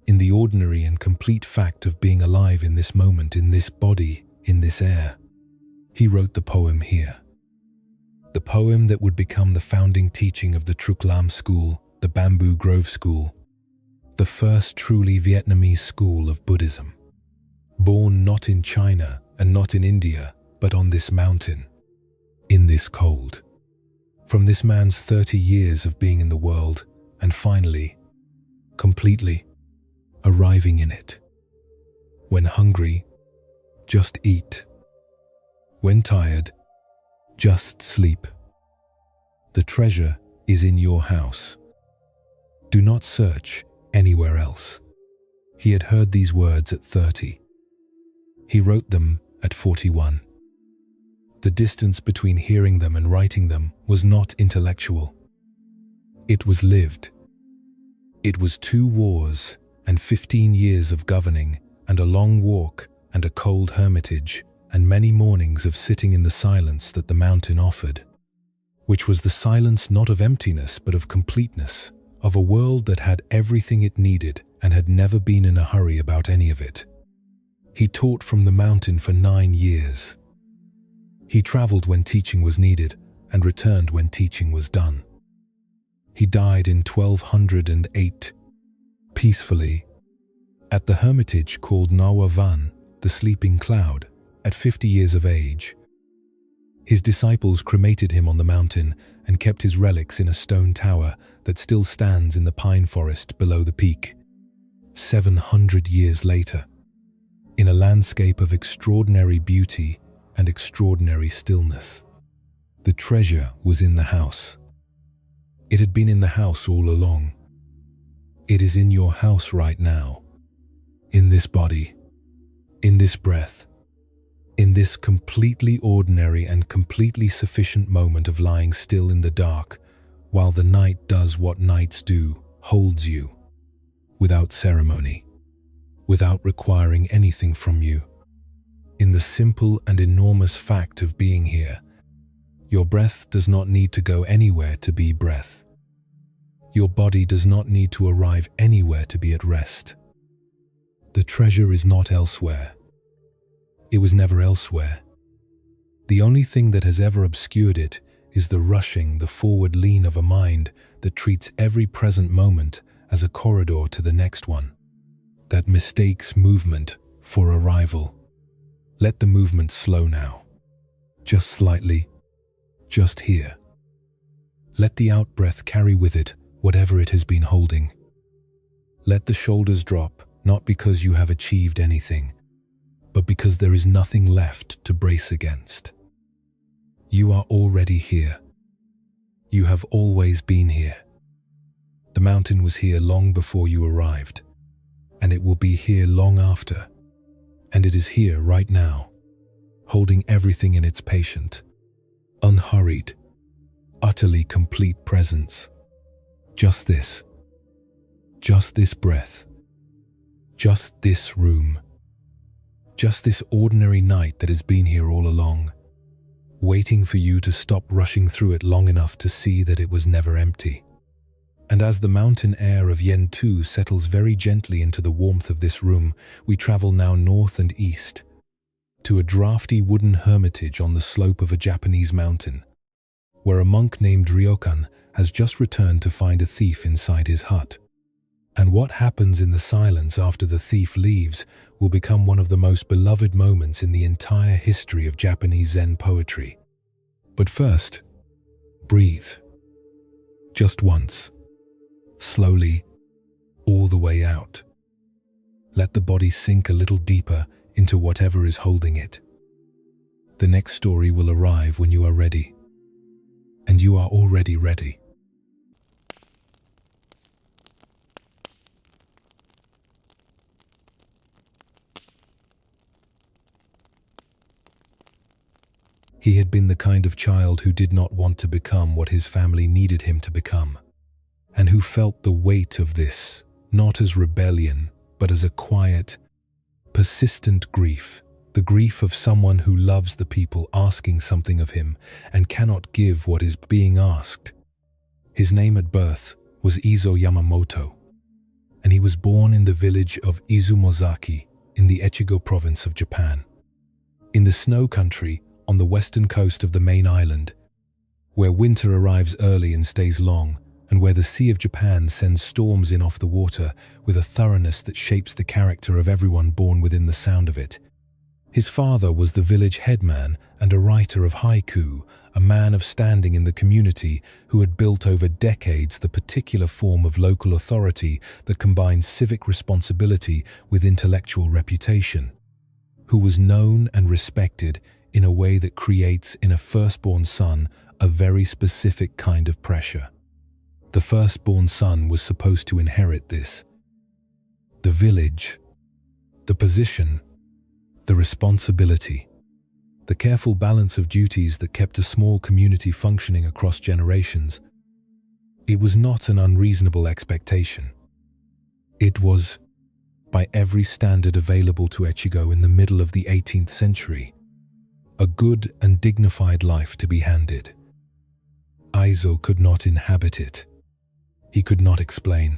in the ordinary and complete fact of being alive in this moment, in this body, in this air. He wrote the poem here. The poem that would become the founding teaching of the Truc Lam school, the Bamboo Grove school, the first truly Vietnamese school of Buddhism. Born not in China and not in India, but on this mountain, in this cold. From this man's 30 years of being in the world, and finally, completely, arriving in it. When hungry, just eat. When tired, just sleep. The treasure is in your house. Do not search anywhere else. He had heard these words at 30. He wrote them at 41. The distance between hearing them and writing them was not intellectual. It was lived. It was 2 wars and 15 years of governing and a long walk and a cold hermitage and many mornings of sitting in the silence that the mountain offered, which was the silence not of emptiness but of completeness, of a world that had everything it needed and had never been in a hurry about any of it. He taught from the mountain for 9 years. He traveled when teaching was needed and returned when teaching was done. He died in 1208, peacefully, at the hermitage called Nawa Van, the Sleeping Cloud, at 50 years of age. His disciples cremated him on the mountain and kept his relics in a stone tower that still stands in the pine forest below the peak. 700 years later, in a landscape of extraordinary beauty and extraordinary stillness, the treasure was in the house. It had been in the house all along. It is in your house right now, in this body, in this breath, in this completely ordinary and completely sufficient moment of lying still in the dark, while the night does what nights do, holds you, without ceremony, without requiring anything from you. In the simple and enormous fact of being here, your breath does not need to go anywhere to be breath. Your body does not need to arrive anywhere to be at rest. The treasure is not elsewhere. It was never elsewhere. The only thing that has ever obscured it is the rushing, the forward lean of a mind that treats every present moment as a corridor to the next one, that mistakes movement for arrival. Let the movement slow now, just slightly, just here. Let the out-breath carry with it whatever it has been holding. Let the shoulders drop, not because you have achieved anything, but because there is nothing left to brace against. You are already here. You have always been here. The mountain was here long before you arrived, and it will be here long after. And it is here right now, holding everything in its patient, unhurried, utterly complete presence. Just this breath, just this room, just this ordinary night that has been here all along, waiting for you to stop rushing through it long enough to see that it was never empty. And as the mountain air of Yen 2 settles very gently into the warmth of this room, we travel now north and east, to a drafty wooden hermitage on the slope of a Japanese mountain, where a monk named Ryōkan has just returned to find a thief inside his hut. And what happens in the silence after the thief leaves will become one of the most beloved moments in the entire history of Japanese Zen poetry. But first, breathe. Just once. Slowly, all the way out. Let the body sink a little deeper into whatever is holding it. The next story will arrive when you are ready. And you are already ready. He had been the kind of child who did not want to become what his family needed him to become, and who felt the weight of this, not as rebellion, but as a quiet, persistent grief, the grief of someone who loves the people asking something of him and cannot give what is being asked. His name at birth was Izo Yamamoto, and he was born in the village of Izumozaki in the Echigo province of Japan, in the snow country on the western coast of the main island, where winter arrives early and stays long, and where the Sea of Japan sends storms in off the water with a thoroughness that shapes the character of everyone born within the sound of it. His father was the village headman and a writer of haiku, a man of standing in the community who had built over decades the particular form of local authority that combines civic responsibility with intellectual reputation, who was known and respected in a way that creates in a firstborn son a very specific kind of pressure. The firstborn son was supposed to inherit this. The village, the position, the responsibility, the careful balance of duties that kept a small community functioning across generations. It was not an unreasonable expectation. It was, by every standard available to Echigo in the middle of the 18th century, a good and dignified life to be handed. Aizo could not inhabit it. He could not explain.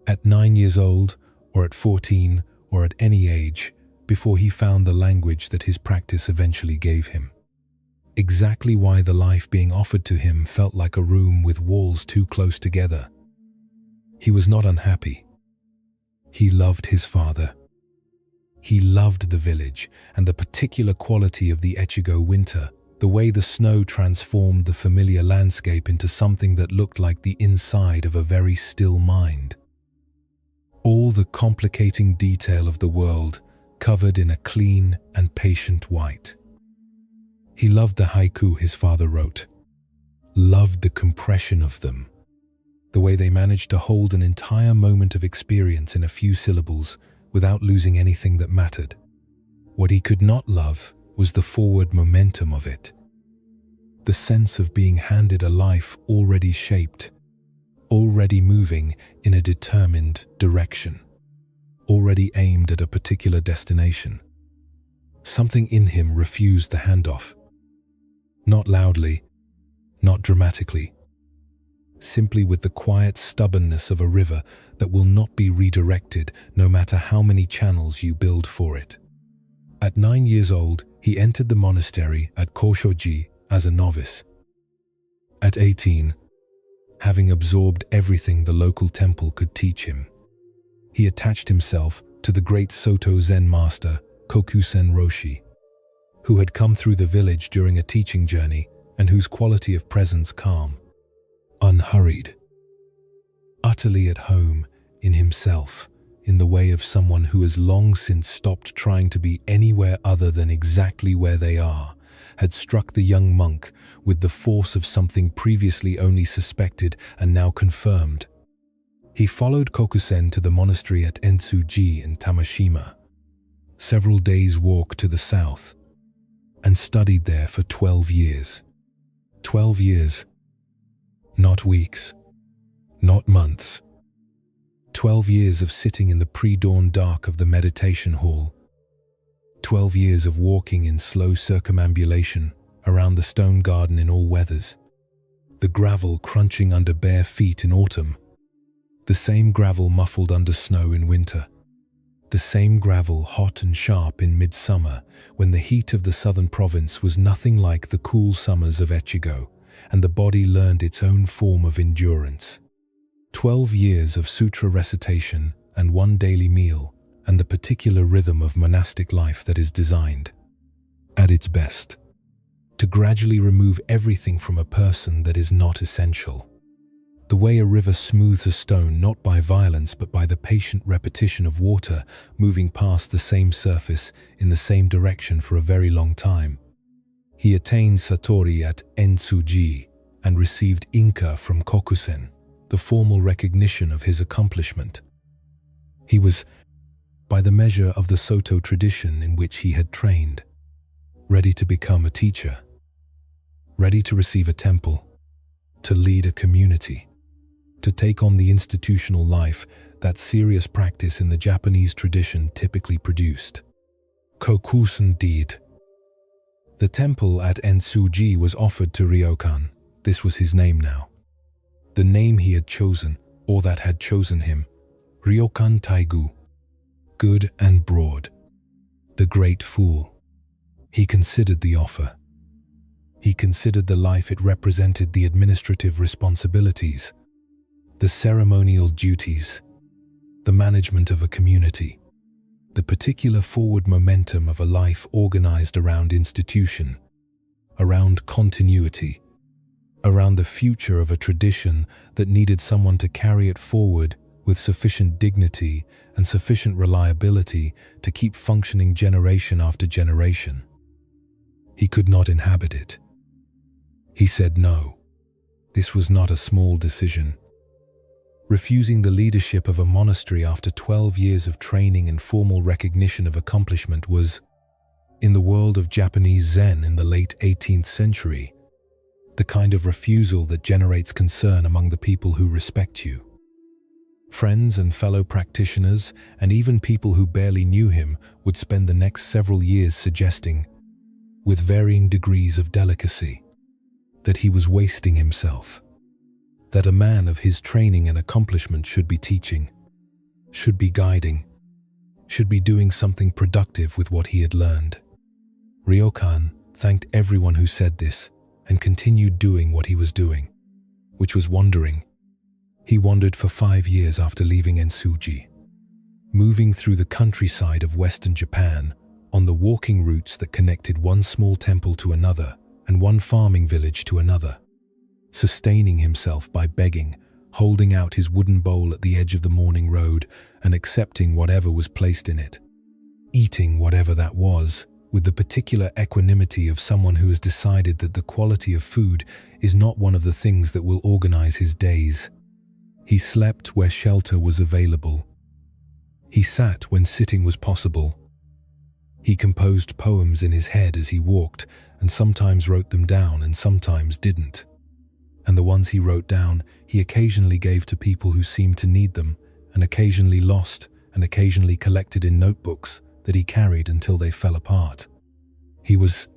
At 9 years old, or at 14, or at any age, before he found the language that his practice eventually gave him. Exactly why the life being offered to him felt like a room with walls too close together. He was not unhappy. He loved his father. He loved the village and the particular quality of the Echigo winter, the way the snow transformed the familiar landscape into something that looked like the inside of a very still mind. All the complicating detail of the world covered in a clean and patient white. He loved the haiku his father wrote, loved the compression of them, the way they managed to hold an entire moment of experience in a few syllables without losing anything that mattered. What he could not love was the forward momentum of it. the sense of being handed a life already shaped, already moving in a determined direction, already aimed at a particular destination. Something in him refused the handoff. Not loudly, not dramatically, simply with the quiet stubbornness of a river that will not be redirected no matter how many channels you build for it. At 9 years old, he entered the monastery at Koshoji as a novice. At 18, having absorbed everything the local temple could teach him, he attached himself to the great Soto Zen master Kokusen Roshi, who had come through the village during a teaching journey and whose quality of presence calm, unhurried, utterly at home in himself, in the way of someone who has long since stopped trying to be anywhere other than exactly where they are, had struck the young monk with the force of something previously only suspected and now confirmed. He followed Kokusen to the monastery at Entsuji in Tamashima, several days' walk to the south, and studied there for 12 years. 12 years. Not weeks, not months. 12 years of sitting in the pre-dawn dark of the meditation hall. 12 years of walking in slow circumambulation around the stone garden in all weathers. The gravel crunching under bare feet in autumn. The same gravel muffled under snow in winter. The same gravel hot and sharp in midsummer when the heat of the southern province was nothing like the cool summers of Echigo, and the body learned its own form of endurance. 12 years of sutra recitation and one daily meal, and the particular rhythm of monastic life that is designed, at its best, to gradually remove everything from a person that is not essential. The way a river smooths a stone not by violence but by the patient repetition of water moving past the same surface in the same direction for a very long time. He attained Satori at Entsuji and received Inka from Kokusen, the formal recognition of his accomplishment. He was, by the measure of the Soto tradition in which he had trained, ready to become a teacher, ready to receive a temple, to lead a community, to take on the institutional life that serious practice in the Japanese tradition typically produced. Kokusen did. The temple at Entsuji was offered to Ryōkan. This was his name now. The name he had chosen, or that had chosen him, Ryōkan Taigu, good and broad, the great fool. He considered the offer. He considered the life it represented, the administrative responsibilities, the ceremonial duties, the management of a community, the particular forward momentum of a life organized around institution, around continuity, around the future of a tradition that needed someone to carry it forward with sufficient dignity and sufficient reliability to keep functioning generation after generation. He could not inhabit it. He said no. This was not a small decision. Refusing the leadership of a monastery after 12 years of training and formal recognition of accomplishment was, in the world of Japanese Zen in the late 18th century, the kind of refusal that generates concern among the people who respect you. Friends and fellow practitioners, and even people who barely knew him, would spend the next several years suggesting, with varying degrees of delicacy, that he was wasting himself, that a man of his training and accomplishment should be teaching, should be guiding, should be doing something productive with what he had learned. Ryōkan thanked everyone who said this and continued doing what he was doing, which was wandering. He wandered for 5 years after leaving Entsuji, moving through the countryside of Western Japan on the walking routes that connected one small temple to another and one farming village to another, sustaining himself by begging, holding out his wooden bowl at the edge of the morning road and accepting whatever was placed in it, eating whatever that was, with the particular equanimity of someone who has decided that the quality of food is not one of the things that will organize his days. He slept where shelter was available. He sat when sitting was possible. He composed poems in his head as he walked and sometimes wrote them down and sometimes didn't. And the ones he wrote down, he occasionally gave to people who seemed to need them, and occasionally lost, and occasionally collected in notebooks that he carried until they fell apart. He was,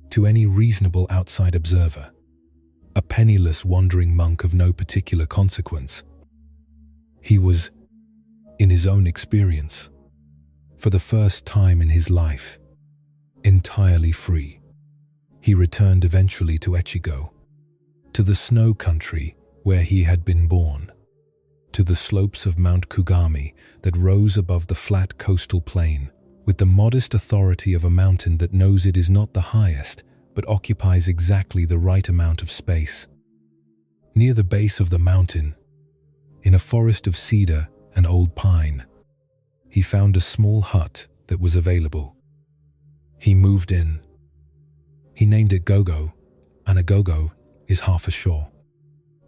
to any reasonable outside observer, a penniless wandering monk of no particular consequence. He was, in his own experience, for the first time in his life, entirely free. He returned eventually to Echigo, to the snow country where he had been born, to the slopes of Mount Kugami that rose above the flat coastal plain, with the modest authority of a mountain that knows it is not the highest, but occupies exactly the right amount of space. Near the base of the mountain, in a forest of cedar and old pine, he found a small hut that was available. He moved in. He named it Gogo, and a gogo is half a shore.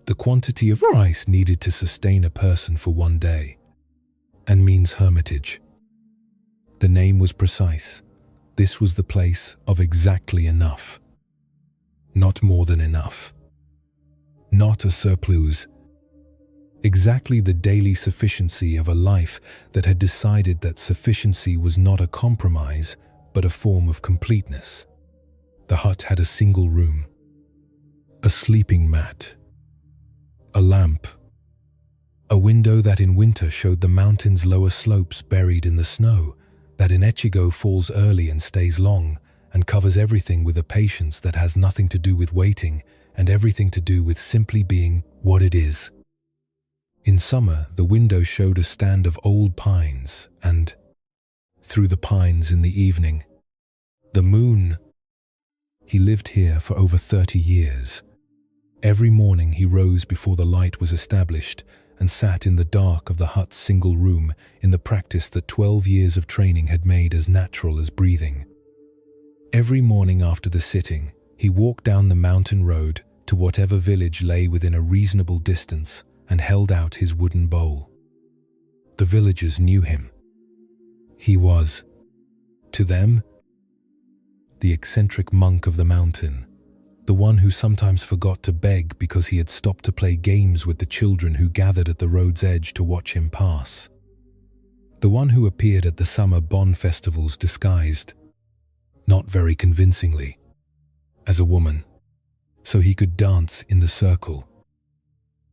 The quantity of rice needed to sustain a person for one day, and means hermitage. The name was precise. This was the place of exactly enough. Not more than enough. Not a surplus. Exactly the daily sufficiency of a life that had decided that sufficiency was not a compromise, but a form of completeness. The hut had a single room, a sleeping mat, a lamp, a window that in winter showed the mountain's lower slopes buried in the snow, that in Echigo falls early and stays long, and covers everything with a patience that has nothing to do with waiting and everything to do with simply being what it is. In summer, the window showed a stand of old pines, and, through the pines in the evening, the moon. He lived here for over 30 years. Every morning he rose before the light was established and sat in the dark of the hut's single room in the practice that 12 years of training had made as natural as breathing. Every morning after the sitting, he walked down the mountain road to whatever village lay within a reasonable distance and held out his wooden bowl. The villagers knew him. He was, to them, the eccentric monk of the mountain, the one who sometimes forgot to beg because he had stopped to play games with the children who gathered at the road's edge to watch him pass. The one who appeared at the summer Bon festivals disguised, not very convincingly, as a woman, so he could dance in the circle.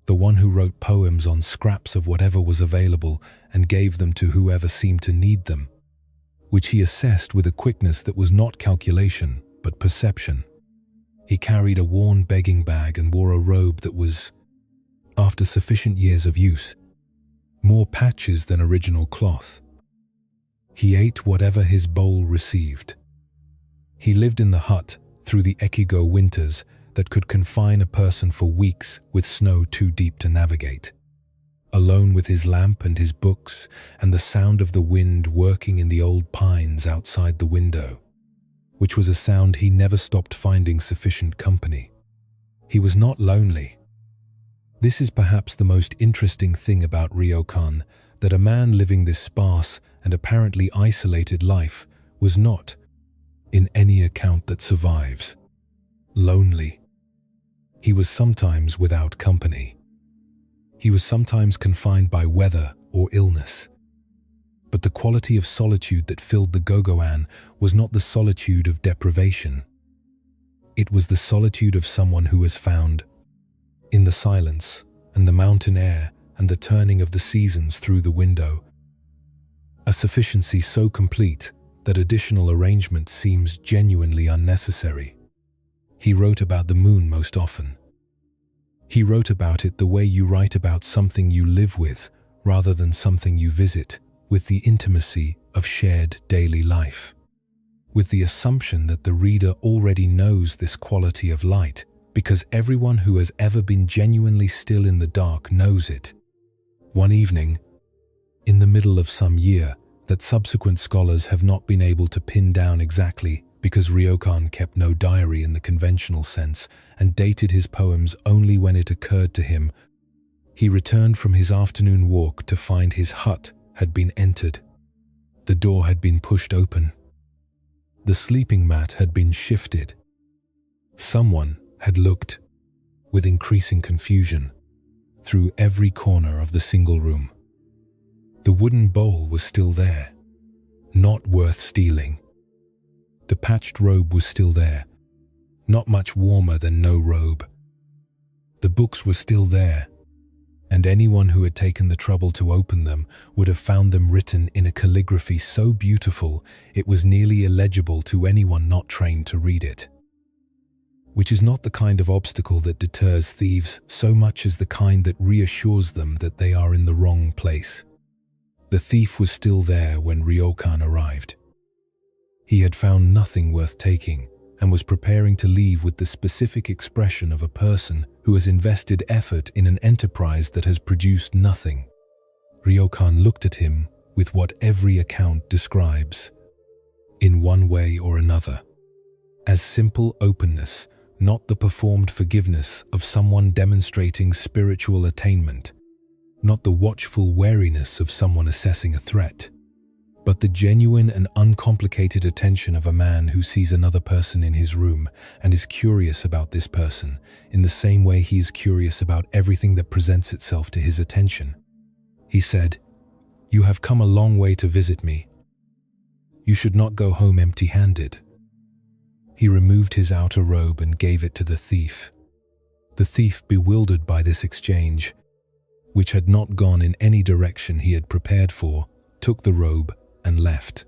The one who wrote poems on scraps of whatever was available and gave them to whoever seemed to need them, which he assessed with a quickness that was not calculation, but perception. He carried a worn begging bag and wore a robe that was, after sufficient years of use, more patches than original cloth. He ate whatever his bowl received. He lived in the hut through the Echigo winters that could confine a person for weeks with snow too deep to navigate. Alone with his lamp and his books and the sound of the wind working in the old pines outside the window, which was a sound he never stopped finding sufficient company. He was not lonely. This is perhaps the most interesting thing about Ryōkan, that a man living this sparse and apparently isolated life was not, in any account that survives, lonely. He was sometimes without company. He was sometimes confined by weather or illness. But the quality of solitude that filled the Gogoan was not the solitude of deprivation. It was the solitude of someone who has found, in the silence and the mountain air and the turning of the seasons through the window, a sufficiency so complete that additional arrangement seems genuinely unnecessary. He wrote about the moon most often. He wrote about it the way you write about something you live with rather than something you visit, with the intimacy of shared daily life, with the assumption that the reader already knows this quality of light, because everyone who has ever been genuinely still in the dark knows it. One evening, in the middle of some year, that subsequent scholars have not been able to pin down exactly, because Ryōkan kept no diary in the conventional sense and dated his poems only when it occurred to him, he returned from his afternoon walk to find his hut had been entered. The door had been pushed open. The sleeping mat had been shifted, Someone had looked, with increasing confusion, through every corner of the single room. The wooden bowl was still there, not worth stealing. The patched robe was still there, not much warmer than no robe. The books were still there, and anyone who had taken the trouble to open them would have found them written in a calligraphy so beautiful it was nearly illegible to anyone not trained to read it. Which is not the kind of obstacle that deters thieves so much as the kind that reassures them that they are in the wrong place. The thief was still there when Ryōkan arrived. He had found nothing worth taking and was preparing to leave with the specific expression of a person who has invested effort in an enterprise that has produced nothing. Ryōkan looked at him with what every account describes, in one way or another, as simple openness, not the performed forgiveness of someone demonstrating spiritual attainment, not the watchful wariness of someone assessing a threat, but the genuine and uncomplicated attention of a man who sees another person in his room and is curious about this person in the same way he is curious about everything that presents itself to his attention. He said, "You have come a long way to visit me. You should not go home empty-handed." He removed his outer robe and gave it to the thief. The thief, bewildered by this exchange, which had not gone in any direction he had prepared for, took the robe and left.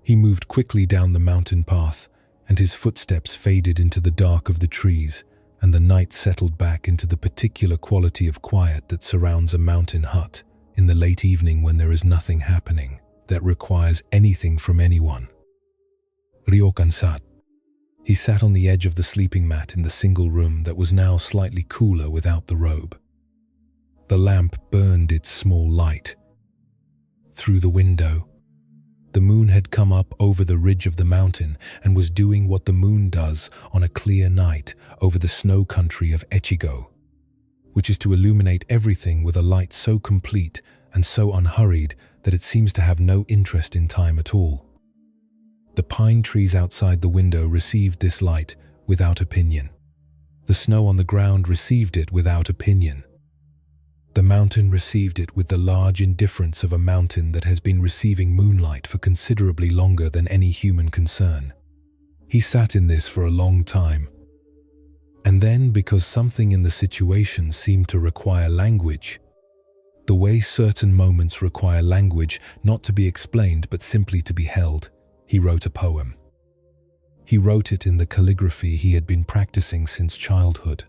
He moved quickly down the mountain path, and his footsteps faded into the dark of the trees, and the night settled back into the particular quality of quiet that surrounds a mountain hut in the late evening when there is nothing happening that requires anything from anyone. Ryōkan sat. He sat on the edge of the sleeping mat in the single room that was now slightly cooler without the robe. The lamp burned its small light. Through the window, the moon had come up over the ridge of the mountain and was doing what the moon does on a clear night over the snow country of Echigo, which is to illuminate everything with a light so complete and so unhurried that it seems to have no interest in time at all. The pine trees outside the window received this light without opinion. The snow on the ground received it without opinion. The mountain received it with the large indifference of a mountain that has been receiving moonlight for considerably longer than any human concern. He sat in this for a long time. And then, because something in the situation seemed to require language, the way certain moments require language not to be explained but simply to be held, he wrote a poem. He wrote it in the calligraphy he had been practicing since childhood,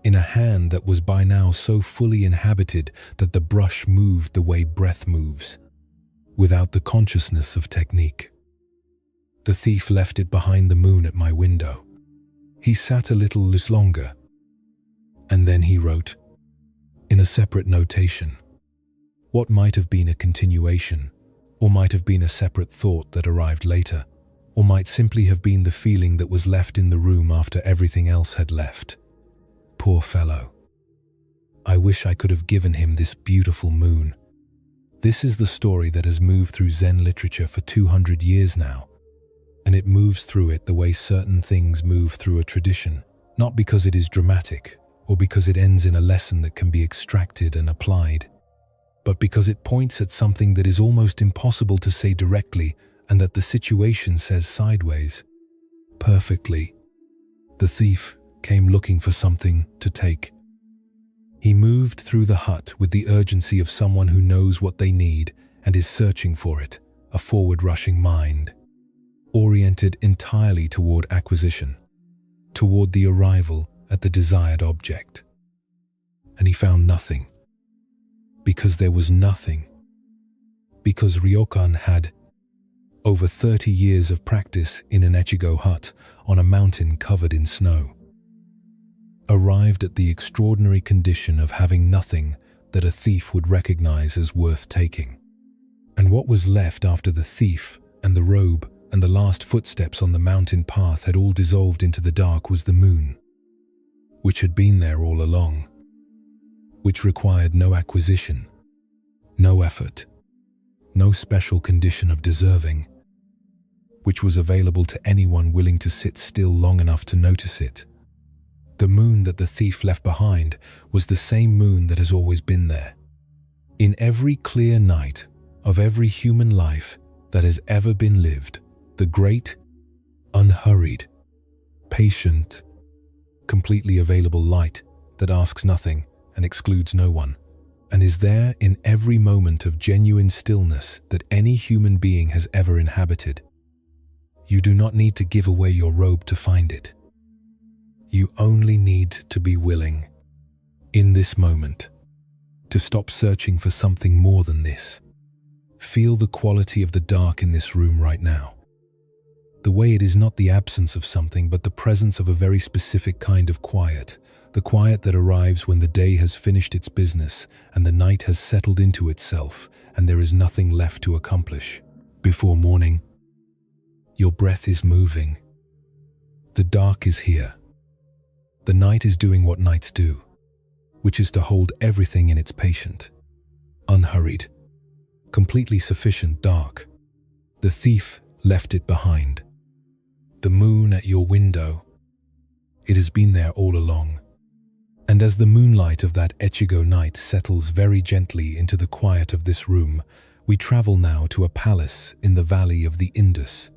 in a hand that was by now so fully inhabited that the brush moved the way breath moves, without the consciousness of technique. The thief left it behind the moon at my window. He sat a little longer, and then he wrote, in a separate notation, what might have been a continuation, or might have been a separate thought that arrived later, or might simply have been the feeling that was left in the room after everything else had left. Poor fellow. I wish I could have given him this beautiful moon. This is the story that has moved through Zen literature for 200 years now, and it moves through it the way certain things move through a tradition, not because it is dramatic, or because it ends in a lesson that can be extracted and applied, but because it points at something that is almost impossible to say directly and that the situation says sideways. Perfectly. The thief came looking for something to take. He moved through the hut with the urgency of someone who knows what they need and is searching for it, a forward-rushing mind, oriented entirely toward acquisition, toward the arrival at the desired object. And he found nothing. Because there was nothing. Because Ryōkan had over 30 years of practice in an Echigo hut on a mountain covered in snow, arrived at the extraordinary condition of having nothing that a thief would recognize as worth taking. And what was left after the thief and the robe and the last footsteps on the mountain path had all dissolved into the dark was the moon, which had been there all along, which required no acquisition, no effort, no special condition of deserving, which was available to anyone willing to sit still long enough to notice it. The moon that the thief left behind was the same moon that has always been there. In every clear night of every human life that has ever been lived, the great, unhurried, patient, completely available light that asks nothing and excludes no one, and is there in every moment of genuine stillness that any human being has ever inhabited. You do not need to give away your robe to find it. You only need to be willing, in this moment, to stop searching for something more than this. Feel the quality of the dark in this room right now. The way it is not the absence of something, but the presence of a very specific kind of quiet. The quiet that arrives when the day has finished its business and the night has settled into itself and there is nothing left to accomplish. Before morning, your breath is moving. The dark is here. The night is doing what nights do, which is to hold everything in its patient, unhurried, completely sufficient dark. The thief left it behind. The moon at your window, it has been there all along. And as the moonlight of that Echigo night settles very gently into the quiet of this room, we travel now to a palace in the valley of the Indus,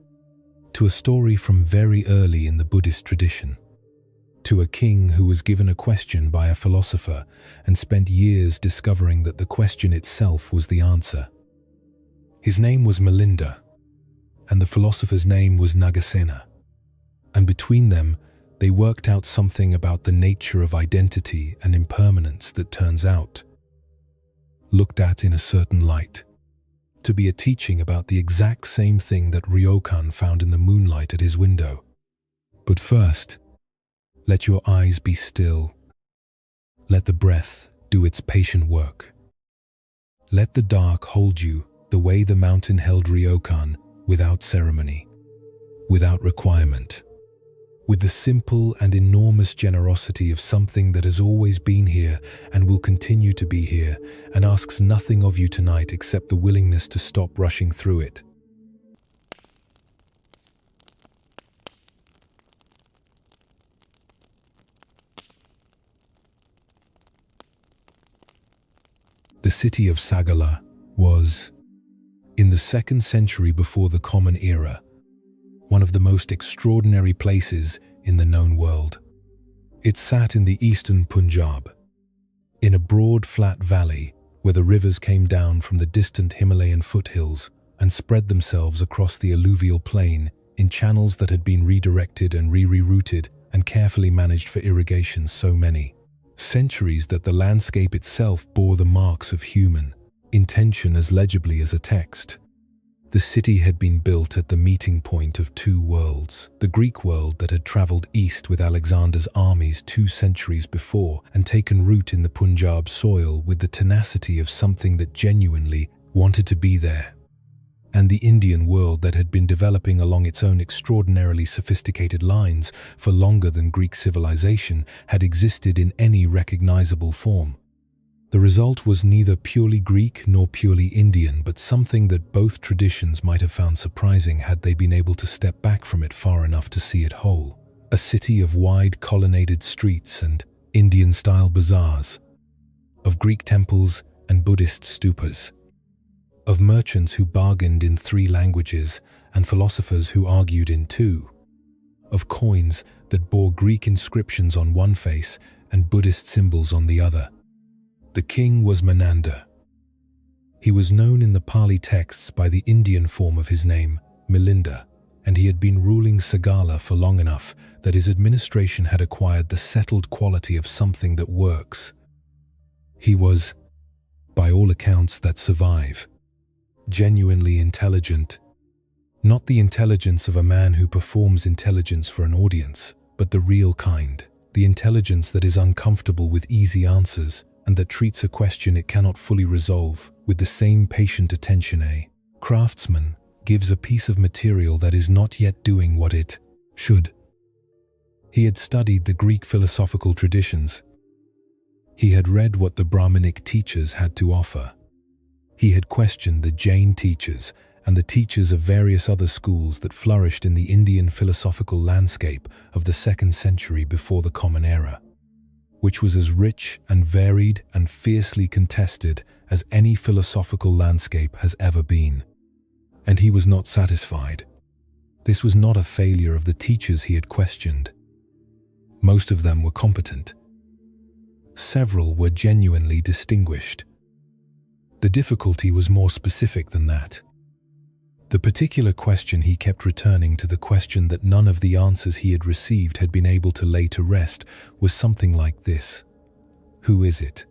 to a story from very early in the Buddhist tradition, to a king who was given a question by a philosopher and spent years discovering that the question itself was the answer. His name was Milinda, and the philosopher's name was Nagasena, and between them they worked out something about the nature of identity and impermanence that turns out, looked at in a certain light, to be a teaching about the exact same thing that Ryōkan found in the moonlight at his window. But first, let your eyes be still. Let the breath do its patient work. Let the dark hold you the way the mountain held Ryōkan, without ceremony, without requirement, with the simple and enormous generosity of something that has always been here and will continue to be here and asks nothing of you tonight except the willingness to stop rushing through it. The city of Sagala was, in the 2nd century before the Common Era, one of the most extraordinary places in the known world. It sat in the eastern Punjab, in a broad flat valley where the rivers came down from the distant Himalayan foothills and spread themselves across the alluvial plain in channels that had been redirected and rerouted and carefully managed for irrigation so many centuries that the landscape itself bore the marks of human intention as legibly as a text. The city had been built at the meeting point of two worlds, the Greek world that had traveled east with Alexander's armies 2 centuries before and taken root in the Punjab soil with the tenacity of something that genuinely wanted to be there, and the Indian world that had been developing along its own extraordinarily sophisticated lines for longer than Greek civilization had existed in any recognizable form. The result was neither purely Greek nor purely Indian, but something that both traditions might have found surprising had they been able to step back from it far enough to see it whole. A city of wide colonnaded streets and Indian-style bazaars, of Greek temples and Buddhist stupas, of merchants who bargained in 3 languages and philosophers who argued in 2, of coins that bore Greek inscriptions on one face and Buddhist symbols on the other. The king was Menander. He was known in the Pali texts by the Indian form of his name, Milinda, and he had been ruling Sagala for long enough that his administration had acquired the settled quality of something that works. He was, by all accounts that survive, genuinely intelligent, not the intelligence of a man who performs intelligence for an audience, but the real kind, the intelligence that is uncomfortable with easy answers and that treats a question it cannot fully resolve with the same patient attention a craftsman gives a piece of material that is not yet doing what it should. He had studied the Greek philosophical traditions. He had read what the Brahminic teachers had to offer. He had questioned the Jain teachers and the teachers of various other schools that flourished in the Indian philosophical landscape of the 2nd century before the Common Era, which was as rich and varied and fiercely contested as any philosophical landscape has ever been. And he was not satisfied. This was not a failure of the teachers he had questioned. Most of them were competent. Several were genuinely distinguished. The difficulty was more specific than that. The particular question he kept returning to, the question that none of the answers he had received had been able to lay to rest, was something like this: who is it?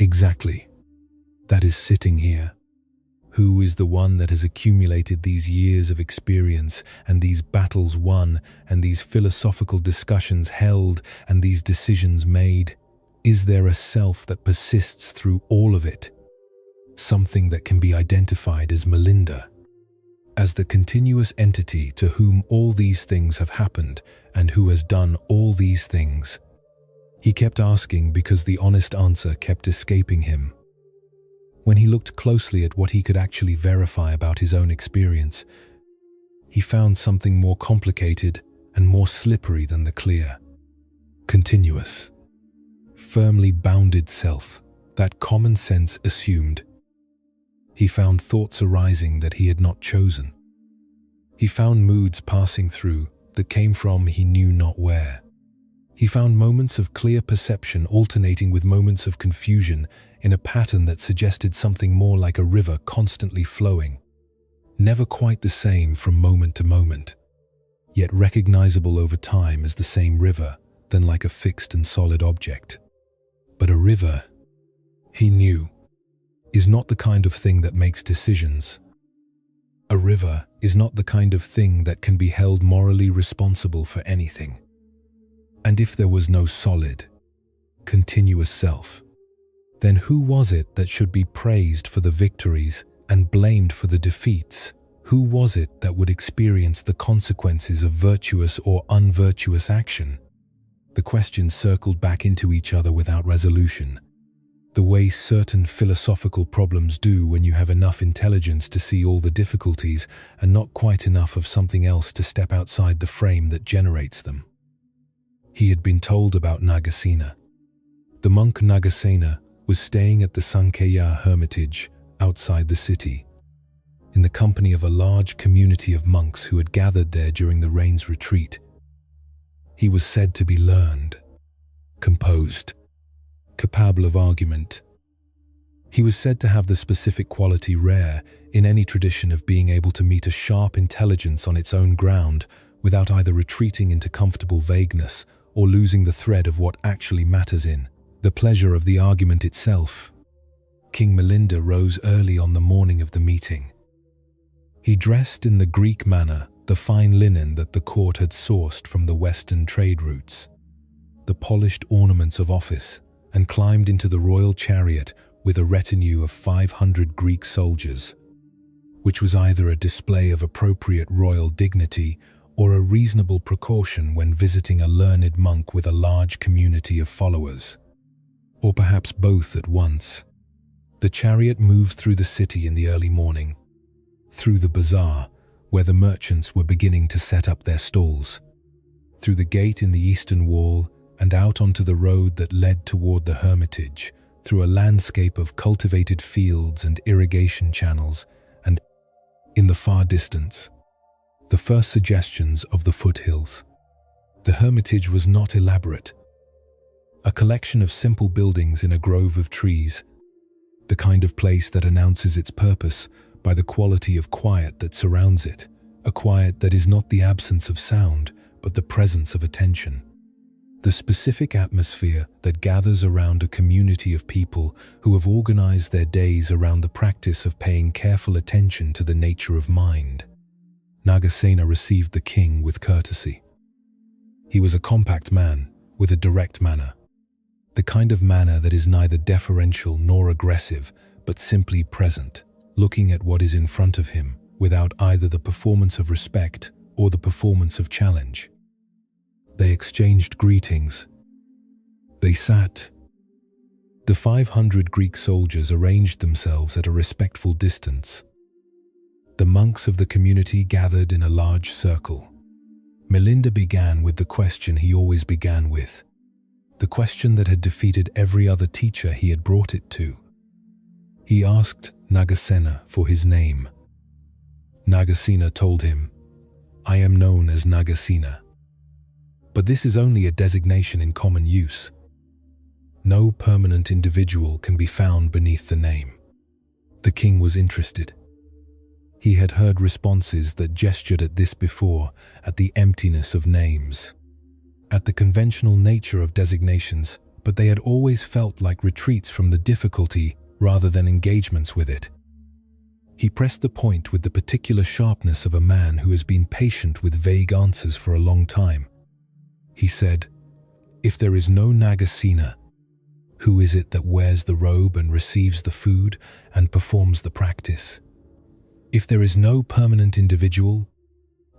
Exactly. That is sitting here. Who is the one that has accumulated these years of experience, and these battles won, and these philosophical discussions held, and these decisions made? Is there a self that persists through all of it? Something that can be identified as Milinda, as the continuous entity to whom all these things have happened and who has done all these things? He kept asking because the honest answer kept escaping him. When he looked closely at what he could actually verify about his own experience, he found something more complicated and more slippery than the clear, continuous, firmly bounded self that common sense assumed. He found thoughts arising that he had not chosen. He found moods passing through that came from he knew not where. He found moments of clear perception alternating with moments of confusion in a pattern that suggested something more like a river constantly flowing, never quite the same from moment to moment, yet recognizable over time as the same river than like a fixed and solid object. But a river, he knew, is not the kind of thing that makes decisions. A river is not the kind of thing that can be held morally responsible for anything. And if there was no solid, continuous self, then who was it that should be praised for the victories and blamed for the defeats? Who was it that would experience the consequences of virtuous or unvirtuous action? The questions circled back into each other without resolution, the way certain philosophical problems do when you have enough intelligence to see all the difficulties and not quite enough of something else to step outside the frame that generates them. He had been told about Nagasena. The monk Nagasena was staying at the Seongcheol hermitage outside the city, in the company of a large community of monks who had gathered there during the rain's retreat. He was said to be learned, composed, capable of argument. He was said to have the specific quality rare in any tradition of being able to meet a sharp intelligence on its own ground without either retreating into comfortable vagueness or losing the thread of what actually matters in the pleasure of the argument itself. King Milinda rose early on the morning of the meeting. He dressed in the Greek manner the fine linen that the court had sourced from the western trade routes, the polished ornaments of office, and climbed into the royal chariot with a retinue of 500 Greek soldiers, which was either a display of appropriate royal dignity or a reasonable precaution when visiting a learned monk with a large community of followers, or perhaps both at once. The chariot moved through the city in the early morning, through the bazaar, where the merchants were beginning to set up their stalls, through the gate in the eastern wall, and out onto the road that led toward the hermitage, through a landscape of cultivated fields and irrigation channels, and, in the far distance, the first suggestions of the foothills. The hermitage was not elaborate. A collection of simple buildings in a grove of trees, the kind of place that announces its purpose by the quality of quiet that surrounds it, a quiet that is not the absence of sound, but the presence of attention. The specific atmosphere that gathers around a community of people who have organized their days around the practice of paying careful attention to the nature of mind. Nagasena received the king with courtesy. He was a compact man with a direct manner, the kind of manner that is neither deferential nor aggressive, but simply present, looking at what is in front of him without either the performance of respect or the performance of challenge. They exchanged greetings. They sat. The 500 Greek soldiers arranged themselves at a respectful distance. The monks of the community gathered in a large circle. Milinda began with the question he always began with, the question that had defeated every other teacher he had brought it to. He asked Nagasena for his name. Nagasena told him, "I am known as Nagasena." But this is only a designation in common use. No permanent individual can be found beneath the name. The king was interested. He had heard responses that gestured at this before, at the emptiness of names, at the conventional nature of designations, but they had always felt like retreats from the difficulty rather than engagements with it. He pressed the point with the particular sharpness of a man who has been patient with vague answers for a long time. He said, "If there is no Nagasena, who is it that wears the robe and receives the food and performs the practice? If there is no permanent individual,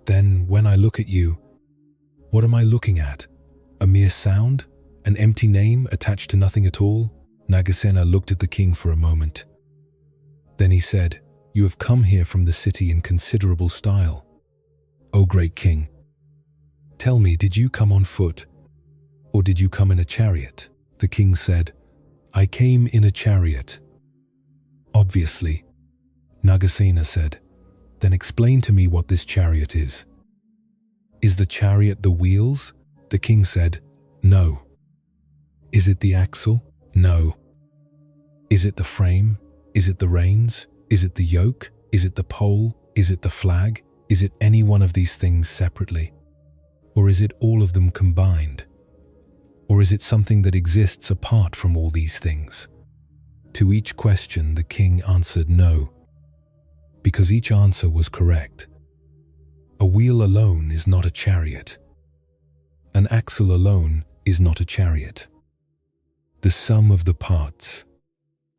then when I look at you, what am I looking at? A mere sound? An empty name attached to nothing at all?" Nagasena looked at the king for a moment. Then he said, "You have come here from the city in considerable style. O great king, tell me, did you come on foot, or did you come in a chariot?" The king said, "I came in a chariot." "Obviously," Nagasena said. "Then explain to me what this chariot is." "Is the chariot the wheels?" The king said, "No." "Is it the axle?" "No." "Is it the frame? Is it the reins? Is it the yoke? Is it the pole? Is it the flag? Is it any one of these things separately? Or is it all of them combined? Or is it something that exists apart from all these things?" To each question, the king answered no, because each answer was correct. A wheel alone is not a chariot. An axle alone is not a chariot. The sum of the parts,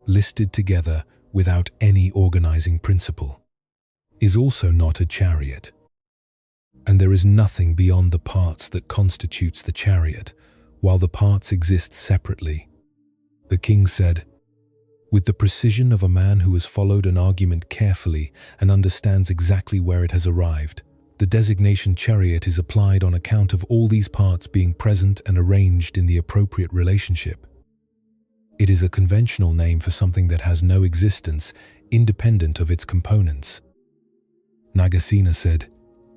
listed together without any organizing principle, is also not a chariot. And there is nothing beyond the parts that constitutes the chariot, while the parts exist separately. The king said, with the precision of a man who has followed an argument carefully and understands exactly where it has arrived, the designation chariot is applied on account of all these parts being present and arranged in the appropriate relationship. It is a conventional name for something that has no existence independent of its components. Nagasena said,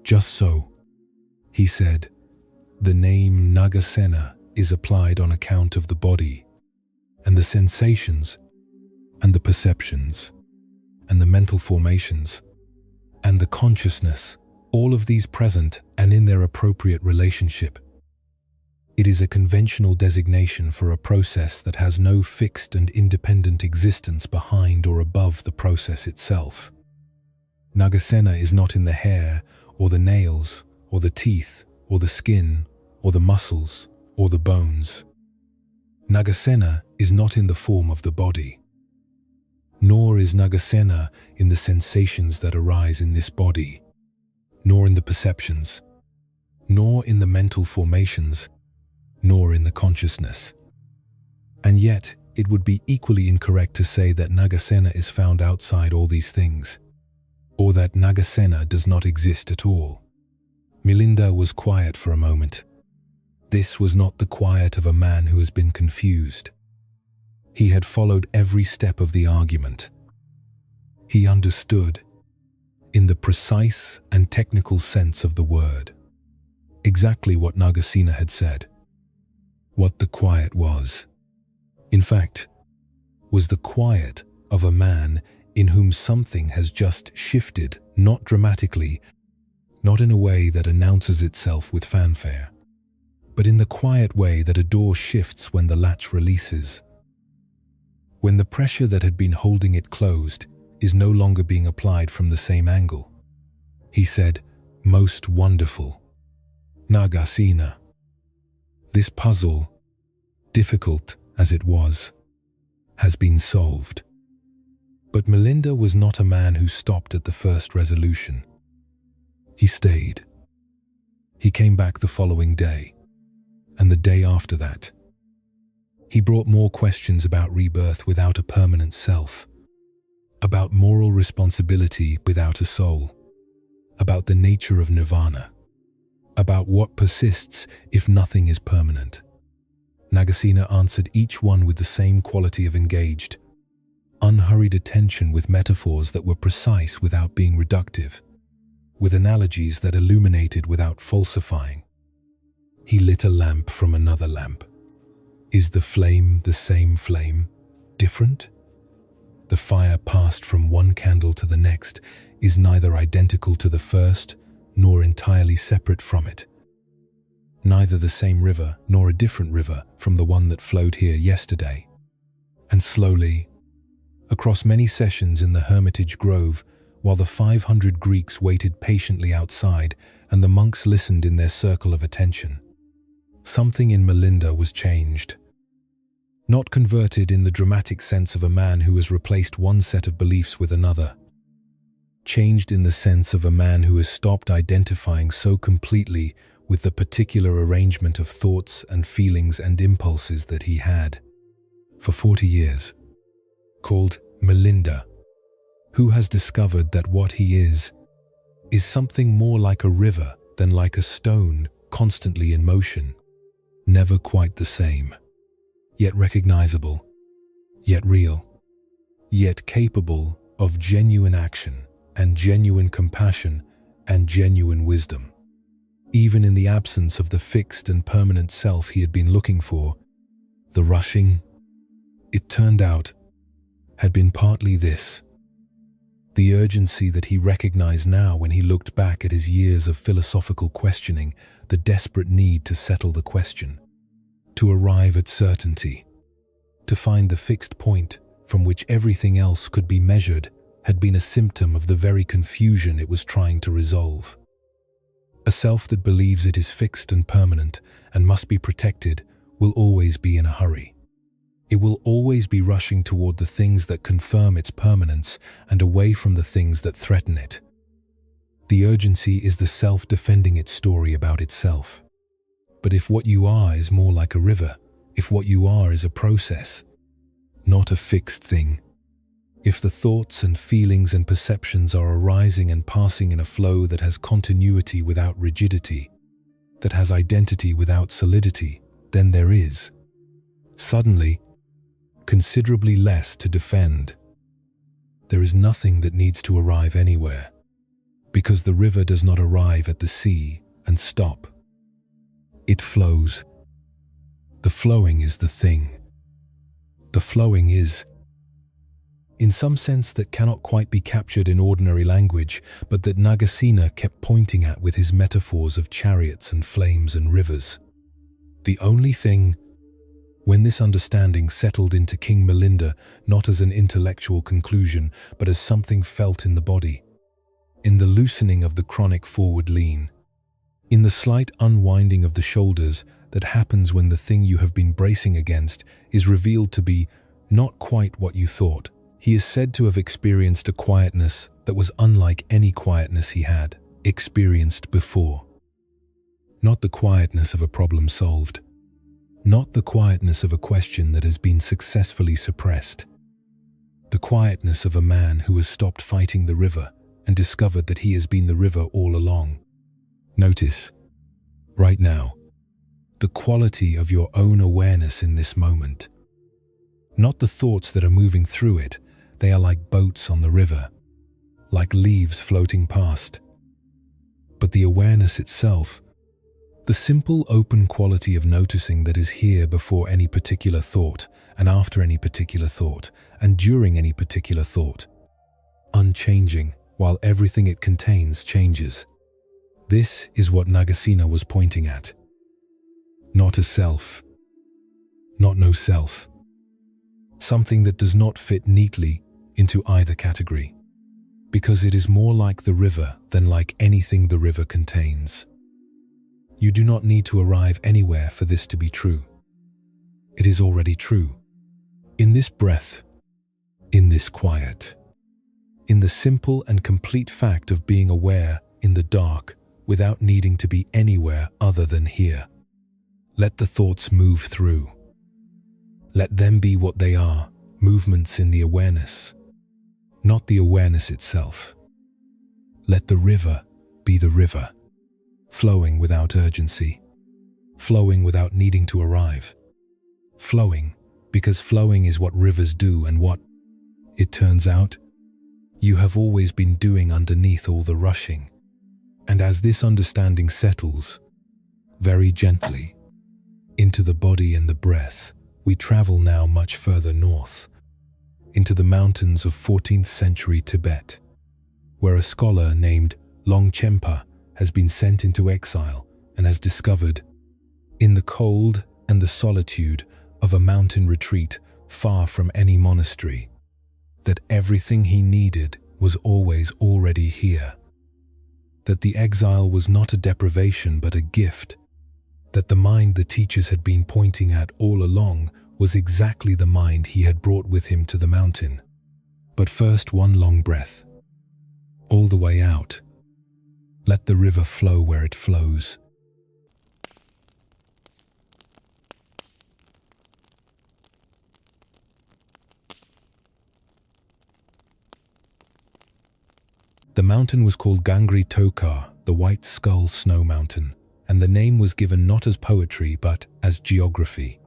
"Just so." He said, "The name Nagasena is applied on account of the body, and the sensations, and the perceptions, and the mental formations, and the consciousness, all of these present and in their appropriate relationship. It is a conventional designation for a process that has no fixed and independent existence behind or above the process itself. Nagasena is not in the hair, or the nails, or the teeth, or the skin, or the muscles, or the bones. Nagasena is not in the form of the body. Nor is Nagasena in the sensations that arise in this body, nor in the perceptions, nor in the mental formations, nor in the consciousness. And yet, it would be equally incorrect to say that Nagasena is found outside all these things, or that Nagasena does not exist at all. Milinda was quiet for a moment. This was not the quiet of a man who has been confused. He had followed every step of the argument. He understood, in the precise and technical sense of the word, exactly what Nagasena had said. What the quiet was, in fact, was the quiet of a man in whom something has just shifted, not dramatically, not in a way that announces itself with fanfare, but in the quiet way that a door shifts when the latch releases, when the pressure that had been holding it closed is no longer being applied from the same angle. He said, "Most wonderful, Nagasena. This puzzle, difficult as it was, has been solved." But Milinda was not a man who stopped at the first resolution. He stayed. He came back the following day, and the day after that. He brought more questions about rebirth without a permanent self, about moral responsibility without a soul, about the nature of nirvana, about what persists if nothing is permanent. Nagasena answered each one with the same quality of engaged, unhurried attention, with metaphors that were precise without being reductive, with analogies that illuminated without falsifying. He lit a lamp from another lamp. Is the flame the same flame? Different? The fire passed from one candle to the next is neither identical to the first nor entirely separate from it. Neither the same river nor a different river from the one that flowed here yesterday. And slowly, across many sessions in the hermitage grove, while the 500 Greeks waited patiently outside and the monks listened in their circle of attention, something in Milinda was changed. Not converted in the dramatic sense of a man who has replaced one set of beliefs with another. Changed in the sense of a man who has stopped identifying so completely with the particular arrangement of thoughts and feelings and impulses that he had for 40 years. Called Milinda, who has discovered that what he is something more like a river than like a stone constantly in motion, never quite the same, yet recognizable, yet real, yet capable of genuine action and genuine compassion and genuine wisdom. Even in the absence of the fixed and permanent self he had been looking for, the rushing, it turned out, had been partly this: the urgency that he recognized now when he looked back at his years of philosophical questioning, the desperate need to settle the question, to arrive at certainty, to find the fixed point from which everything else could be measured, had been a symptom of the very confusion it was trying to resolve. A self that believes it is fixed and permanent and must be protected will always be in a hurry. It will always be rushing toward the things that confirm its permanence and away from the things that threaten it. The urgency is the self defending its story about itself. But if what you are is more like a river, if what you are is a process, not a fixed thing, if the thoughts and feelings and perceptions are arising and passing in a flow that has continuity without rigidity, that has identity without solidity, then there is, suddenly, considerably less to defend. There is nothing that needs to arrive anywhere, because the river does not arrive at the sea and stop. It flows. The flowing is the thing. The flowing is, in some sense that cannot quite be captured in ordinary language, but that Nagasena kept pointing at with his metaphors of chariots and flames and rivers. The only thing, when this understanding settled into King Milinda, not as an intellectual conclusion, but as something felt in the body, in the loosening of the chronic forward lean, in the slight unwinding of the shoulders that happens when the thing you have been bracing against is revealed to be not quite what you thought, he is said to have experienced a quietness that was unlike any quietness he had experienced before. Not the quietness of a problem solved, not the quietness of a question that has been successfully suppressed. The quietness of a man who has stopped fighting the river and discovered that he has been the river all along. Notice, right now, the quality of your own awareness in this moment. Not the thoughts that are moving through it, they are like boats on the river, like leaves floating past. But the awareness itself, the simple open quality of noticing that is here before any particular thought, and after any particular thought, and during any particular thought, unchanging while everything it contains changes. This is what Nagasena was pointing at. Not a self, not no self. Something that does not fit neatly into either category, because it is more like the river than like anything the river contains. You do not need to arrive anywhere for this to be true. It is already true. In this breath, in this quiet, in the simple and complete fact of being aware in the dark without needing to be anywhere other than here. Let the thoughts move through. Let them be what they are, movements in the awareness. not the awareness itself. Let the river be the river, flowing without urgency, flowing without needing to arrive, flowing because flowing is what rivers do and what, it turns out, you have always been doing underneath all the rushing. And as this understanding settles, very gently, into the body and the breath, we travel now much further north, into the mountains of 14th century Tibet, where a scholar named Longchenpa has been sent into exile and has discovered, in the cold and the solitude of a mountain retreat far from any monastery, that everything he needed was always already here, that the exile was not a deprivation but a gift, that the mind the teachers had been pointing at all along was exactly the mind he had brought with him to the mountain. But first, one long breath. All the way out. Let the river flow where it flows. The mountain was called Gangri Tokar, the White Skull Snow Mountain, and the name was given not as poetry but as geography.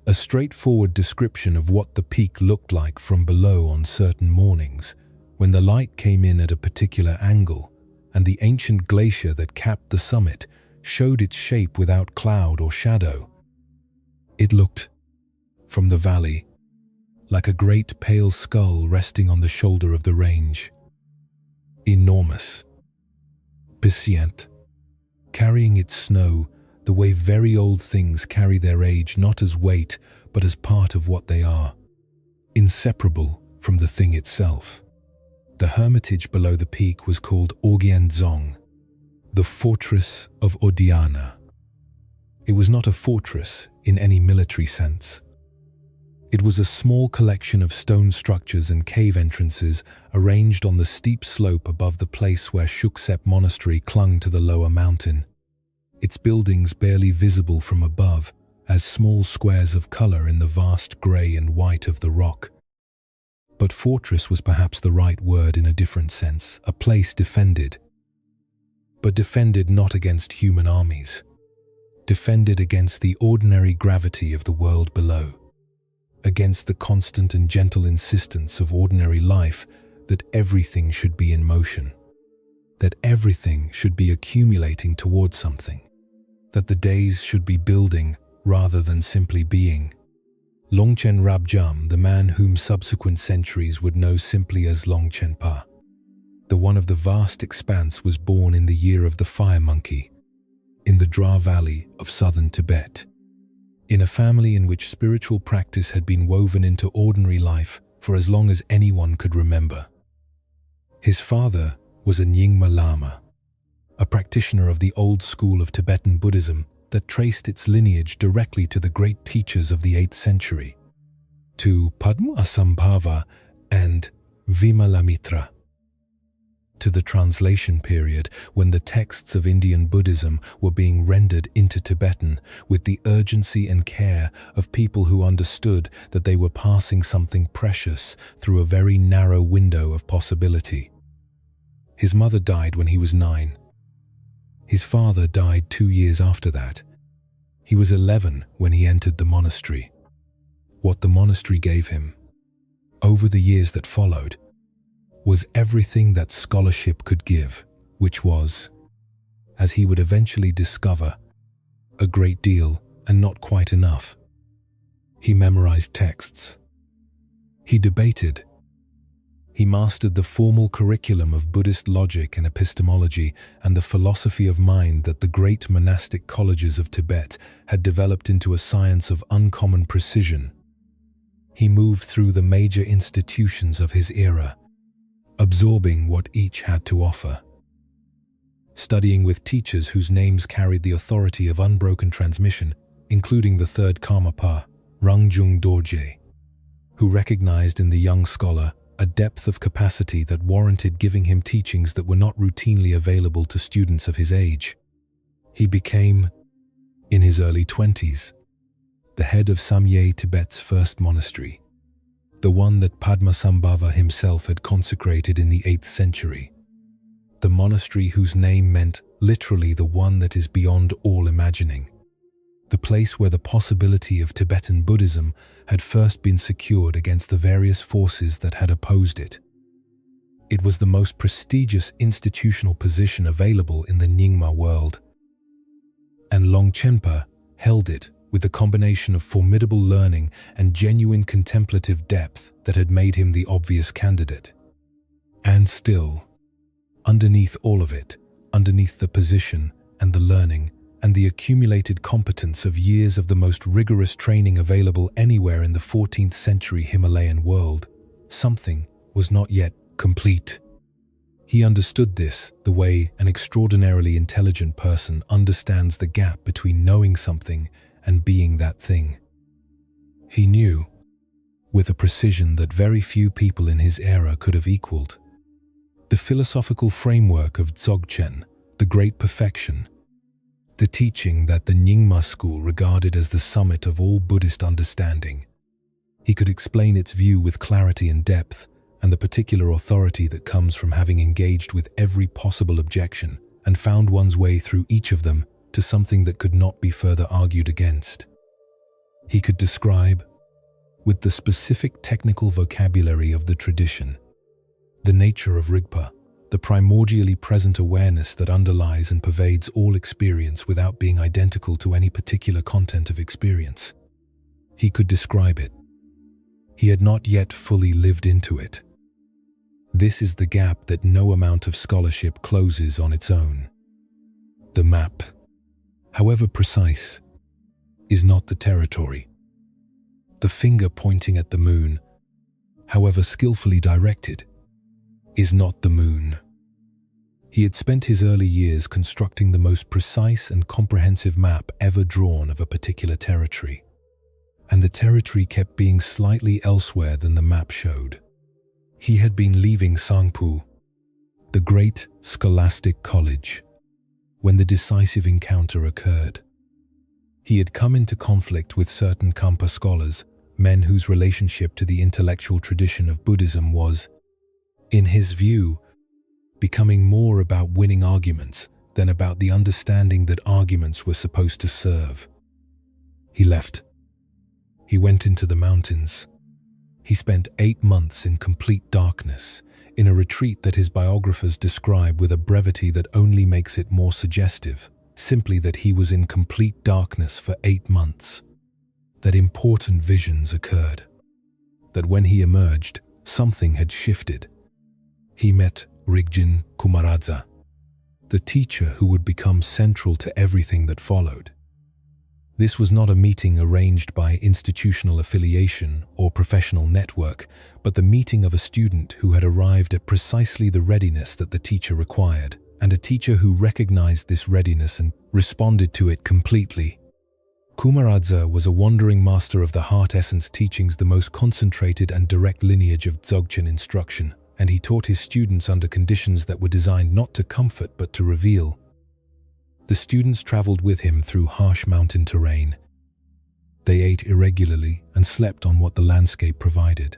A straightforward description of what the peak looked like from below on certain mornings, when the light came in at a particular angle, and the ancient glacier that capped the summit showed its shape without cloud or shadow. It looked, from the valley, like a great pale skull resting on the shoulder of the range. Enormous, prescient, carrying its snow the way very old things carry their age, not as weight but as part of what they are, inseparable from the thing itself. The hermitage below the peak was called Orgyen-dzong, the fortress of Odiana. It was not a fortress in any military sense. It was a small collection of stone structures and cave entrances arranged on the steep slope above the place where Shuksep Monastery clung to the lower mountain, its buildings barely visible from above as small squares of color in the vast grey and white of the rock. But fortress was perhaps the right word in a different sense, a place defended. But defended not against human armies, defended against the ordinary gravity of the world below, against the constant and gentle insistence of ordinary life that everything should be in motion, that everything should be accumulating toward something, that the days should be building rather than simply being. Longchen Rabjam, the man whom subsequent centuries would know simply as Longchenpa, the one of the vast expanse, was born in the year of the fire monkey, in the Dra Valley of southern Tibet, in a family in which spiritual practice had been woven into ordinary life for as long as anyone could remember. His father was a Nyingma Lama, a practitioner of the old school of Tibetan Buddhism that traced its lineage directly to the great teachers of the 8th century, to Padma-Asambhava and Vimalamitra, to the translation period when the texts of Indian Buddhism were being rendered into Tibetan with the urgency and care of people who understood that they were passing something precious through a very narrow window of possibility. His mother died when he was 9. His father died 2 years after that. He was 11 when he entered the monastery. What the monastery gave him, over the years that followed, was everything that scholarship could give, which was, as he would eventually discover, a great deal and not quite enough. He memorized texts. He debated. He mastered the formal curriculum of Buddhist logic and epistemology and the philosophy of mind that the great monastic colleges of Tibet had developed into a science of uncommon precision. He moved through the major institutions of his era, absorbing what each had to offer, studying with teachers whose names carried the authority of unbroken transmission, including the third Karmapa, Rangjung Dorje, who recognized in the young scholar a depth of capacity that warranted giving him teachings that were not routinely available to students of his age. He became, in his early 20s, the head of Samye Tibet's first monastery, the one that Padmasambhava himself had consecrated in the 8th century. The monastery whose name meant literally the one that is beyond all imagining. The place where the possibility of Tibetan Buddhism had first been secured against the various forces that had opposed it. It was the most prestigious institutional position available in the Nyingma world, and Longchenpa held it with the combination of formidable learning and genuine contemplative depth that had made him the obvious candidate. And still, underneath all of it, underneath the position and the learning and the accumulated competence of years of the most rigorous training available anywhere in the 14th century Himalayan world, something was not yet complete. He understood this the way an extraordinarily intelligent person understands the gap between knowing something and being that thing. He knew, with a precision that very few people in his era could have equaled, the philosophical framework of Dzogchen, the great perfection, the teaching that the Nyingma school regarded as the summit of all Buddhist understanding. He could explain its view with clarity and depth, and the particular authority that comes from having engaged with every possible objection and found one's way through each of them to something that could not be further argued against. He could describe, with the specific technical vocabulary of the tradition, the nature of Rigpa, the primordially present awareness that underlies and pervades all experience without being identical to any particular content of experience. He could describe it. He had not yet fully lived into it. This is the gap that no amount of scholarship closes on its own. The map, however precise, is not the territory. The finger pointing at the moon, however skillfully directed, is not the moon. He had spent his early years constructing the most precise and comprehensive map ever drawn of a particular territory, and the territory kept being slightly elsewhere than the map showed. He had been leaving Sangpu, the great scholastic college, when the decisive encounter occurred. He had come into conflict with certain Kampa scholars, men whose relationship to the intellectual tradition of Buddhism was, in his view, becoming more about winning arguments than about the understanding that arguments were supposed to serve. He left. He went into the mountains. He spent 8 months in complete darkness, in a retreat that his biographers describe with a brevity that only makes it more suggestive, simply that he was in complete darkness for 8 months. That important visions occurred. That when he emerged, something had shifted. He met Rinzin Kumaradza, the teacher who would become central to everything that followed. This was not a meeting arranged by institutional affiliation or professional network, but the meeting of a student who had arrived at precisely the readiness that the teacher required, and a teacher who recognized this readiness and responded to it completely. Kumaradza was a wandering master of the heart essence teachings, the most concentrated and direct lineage of Dzogchen instruction, and he taught his students under conditions that were designed not to comfort but to reveal. The students traveled with him through harsh mountain terrain. They ate irregularly and slept on what the landscape provided.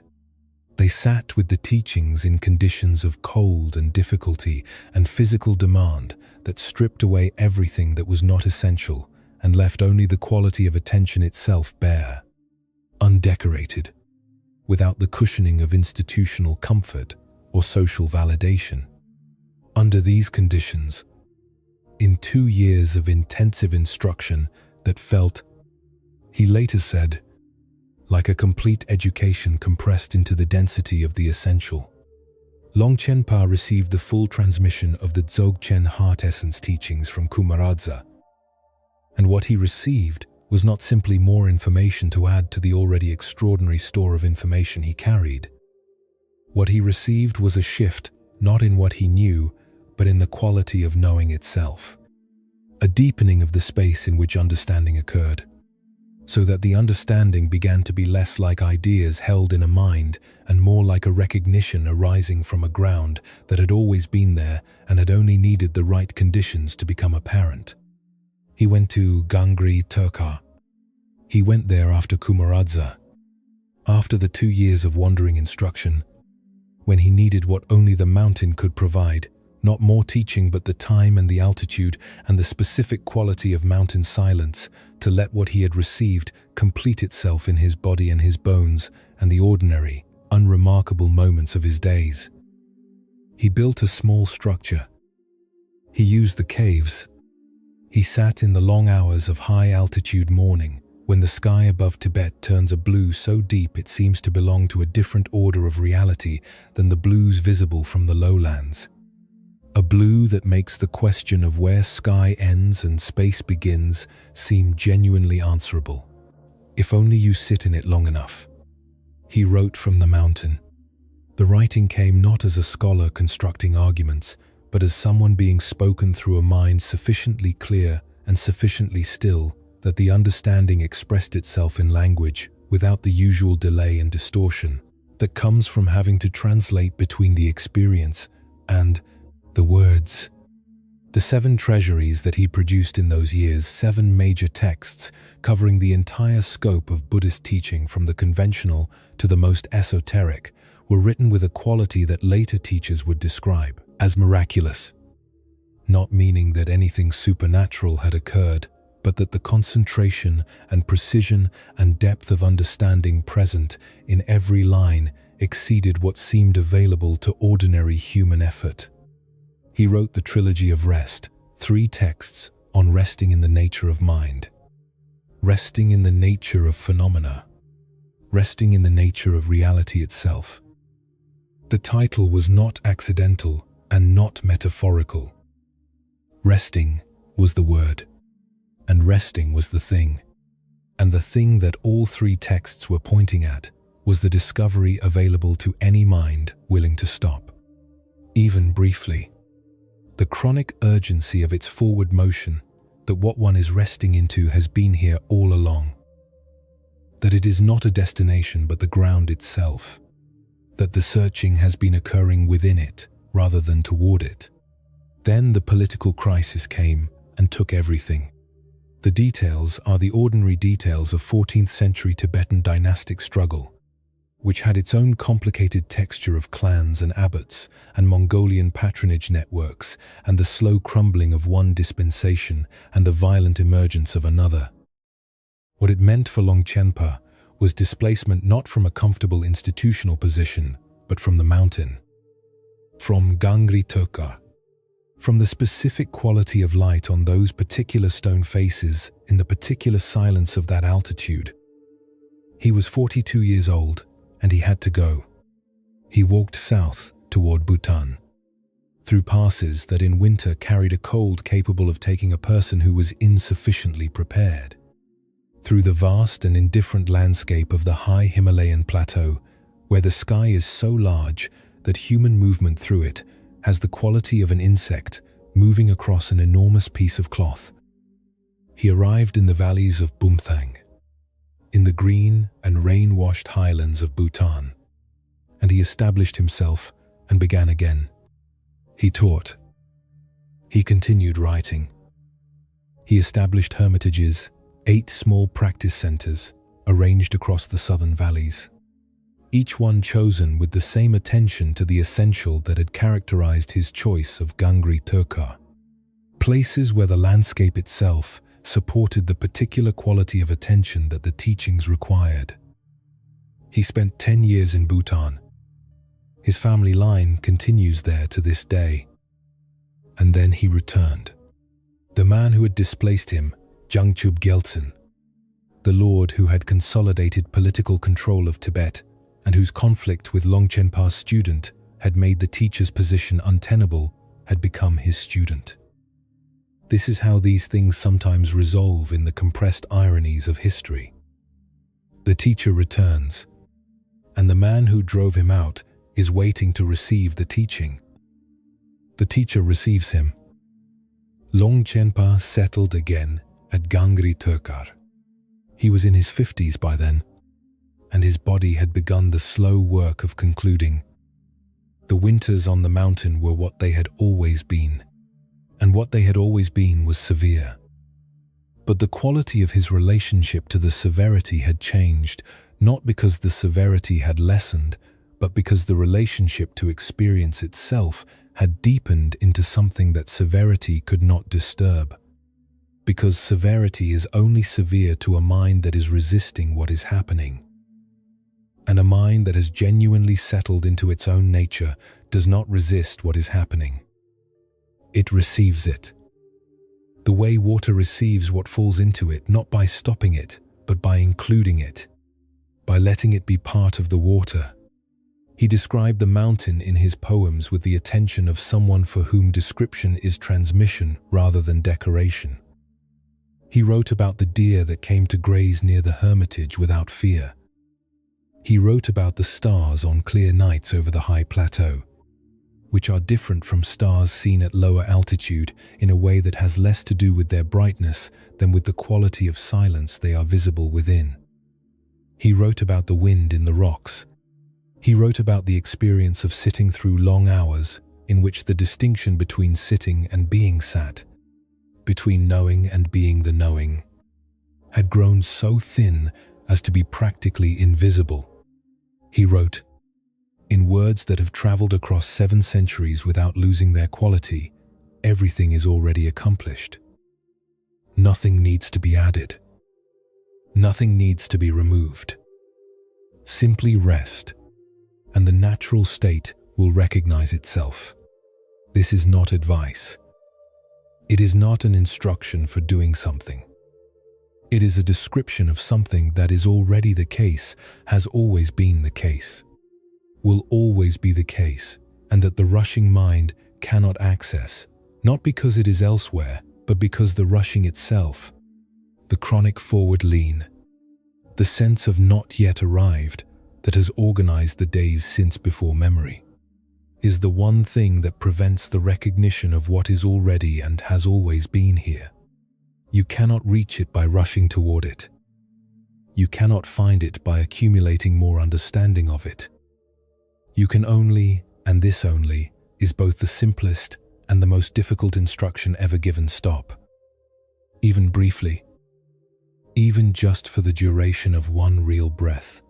They sat with the teachings in conditions of cold and difficulty and physical demand that stripped away everything that was not essential and left only the quality of attention itself bare, undecorated, without the cushioning of institutional comfort or social validation. Under these conditions, in 2 years of intensive instruction that felt, he later said, like a complete education compressed into the density of the essential, Longchenpa received the full transmission of the Dzogchen heart essence teachings from Kumaradza. And what he received was not simply more information to add to the already extraordinary store of information he carried. What he received was a shift, not in what he knew, but in the quality of knowing itself. A deepening of the space in which understanding occurred, so that the understanding began to be less like ideas held in a mind and more like a recognition arising from a ground that had always been there and had only needed the right conditions to become apparent. He went to Gangri Turka. He went there after Kumaradza. After the 2 years of wandering instruction, when he needed what only the mountain could provide, not more teaching but the time and the altitude and the specific quality of mountain silence to let what he had received complete itself in his body and his bones and the ordinary, unremarkable moments of his days. He built a small structure. He used the caves. He sat in the long hours of high-altitude morning, when the sky above Tibet turns a blue so deep it seems to belong to a different order of reality than the blues visible from the lowlands. A blue that makes the question of where sky ends and space begins seem genuinely answerable, if only you sit in it long enough. He wrote from the mountain. The writing came not as a scholar constructing arguments, but as someone being spoken through a mind sufficiently clear and sufficiently still that the understanding expressed itself in language without the usual delay and distortion that comes from having to translate between the experience and the words. The 7 treasuries that he produced in those years, 7 major texts covering the entire scope of Buddhist teaching from the conventional to the most esoteric, were written with a quality that later teachers would describe as miraculous. Not meaning that anything supernatural had occurred, but that the concentration and precision and depth of understanding present in every line exceeded what seemed available to ordinary human effort. He wrote the Trilogy of Rest, 3 texts on resting in the nature of mind, resting in the nature of phenomena, resting in the nature of reality itself. The title was not accidental and not metaphorical. Resting was the word, and resting was the thing. And the thing that all 3 texts were pointing at was the discovery available to any mind willing to stop, even briefly. The chronic urgency of its forward motion, that what one is resting into has been here all along. That it is not a destination but the ground itself. That the searching has been occurring within it rather than toward it. Then the political crisis came and took everything. The details are the ordinary details of 14th century Tibetan dynastic struggle, which had its own complicated texture of clans and abbots and Mongolian patronage networks and the slow crumbling of one dispensation and the violent emergence of another. What it meant for Longchenpa was displacement not from a comfortable institutional position, but from the mountain. From Gangri Töka, from the specific quality of light on those particular stone faces in the particular silence of that altitude. He was 42 years old, and he had to go. He walked south toward Bhutan, through passes that in winter carried a cold capable of taking a person who was insufficiently prepared, through the vast and indifferent landscape of the high Himalayan plateau, where the sky is so large that human movement through it has the quality of an insect moving across an enormous piece of cloth. He arrived in the valleys of Bumthang, in the green and rain-washed highlands of Bhutan, and he established himself and began again. He taught. He continued writing. He established hermitages, 8 small practice centers arranged across the southern valleys, each one chosen with the same attention to the essential that had characterized his choice of Gangri Töka, places where the landscape itself supported the particular quality of attention that the teachings required. He spent 10 years in Bhutan. His family line continues there to this day. And then he returned. The man who had displaced him, Jangchub Gyaltsen, the lord who had consolidated political control of Tibet and whose conflict with Longchenpa's student had made the teacher's position untenable, had become his student. This is how these things sometimes resolve in the compressed ironies of history. The teacher returns, and the man who drove him out is waiting to receive the teaching. The teacher receives him. Longchenpa settled again at Gangri Tökar. He was in his 50s by then, and his body had begun the slow work of concluding. The winters on the mountain were what they had always been, and what they had always been was severe. But the quality of his relationship to the severity had changed, not because the severity had lessened, but because the relationship to experience itself had deepened into something that severity could not disturb. Because severity is only severe to a mind that is resisting what is happening. And a mind that has genuinely settled into its own nature does not resist what is happening. It receives it. The way water receives what falls into it, not by stopping it, but by including it, by letting it be part of the water. He described the mountain in his poems with the attention of someone for whom description is transmission rather than decoration. He wrote about the deer that came to graze near the hermitage without fear. He wrote about the stars on clear nights over the high plateau, which are different from stars seen at lower altitude in a way that has less to do with their brightness than with the quality of silence they are visible within. He wrote about the wind in the rocks. He wrote about the experience of sitting through long hours in which the distinction between sitting and being sat, between knowing and being the knowing, had grown so thin as to be practically invisible. He wrote, "In words that have traveled across 7 centuries without losing their quality, everything is already accomplished. Nothing needs to be added. Nothing needs to be removed. Simply rest, and the natural state will recognize itself. This is not advice. It is not an instruction for doing something. It is a description of something that is already the case, has always been the case, will always be the case, and that the rushing mind cannot access, not because it is elsewhere, but because the rushing itself, the chronic forward lean, the sense of not yet arrived that has organized the days since before memory, is the one thing that prevents the recognition of what is already and has always been here. You cannot reach it by rushing toward it. You cannot find it by accumulating more understanding of it. You can only, and this only, is both the simplest and the most difficult instruction ever given, stop. Even briefly. Even just for the duration of one real breath.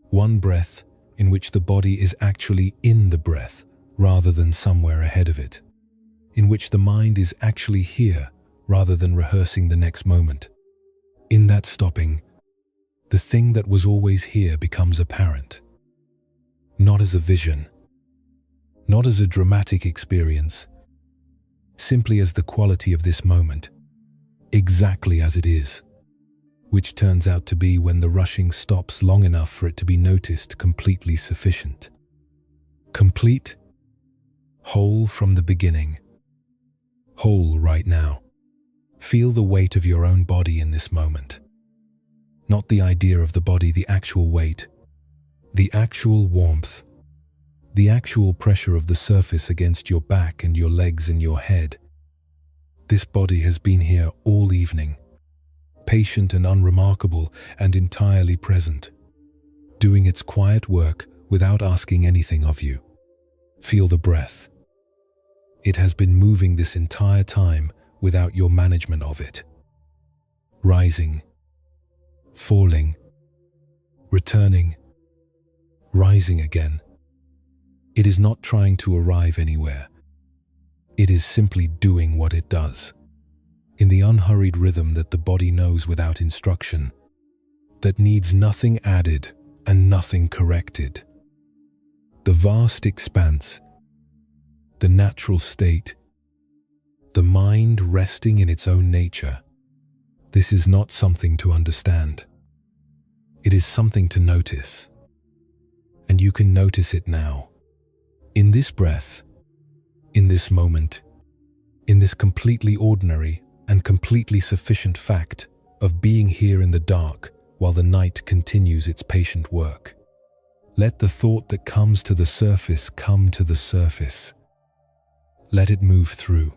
One breath in which the body is actually in the breath rather than somewhere ahead of it. In which the mind is actually here rather than rehearsing the next moment. In that stopping, the thing that was always here becomes apparent. Not as a vision, not as a dramatic experience, simply as the quality of this moment, exactly as it is, which turns out to be, when the rushing stops long enough for it to be noticed, completely sufficient. Complete, whole from the beginning, whole right now. Feel the weight of your own body in this moment. Not the idea of the body, the actual weight, the actual warmth, the actual pressure of the surface against your back and your legs and your head. This body has been here all evening, patient and unremarkable and entirely present, doing its quiet work without asking anything of you. Feel the breath. It has been moving this entire time without your management of it. Rising, falling, returning, rising again. It is not trying to arrive anywhere. It is simply doing what it does, in the unhurried rhythm that the body knows without instruction, that needs nothing added and nothing corrected. The vast expanse, the natural state, the mind resting in its own nature. This is not something to understand. It is something to notice. And you can notice it now. In this breath, in this moment, in this completely ordinary and completely sufficient fact of being here in the dark while the night continues its patient work. Let the thought that comes to the surface come to the surface. Let it move through.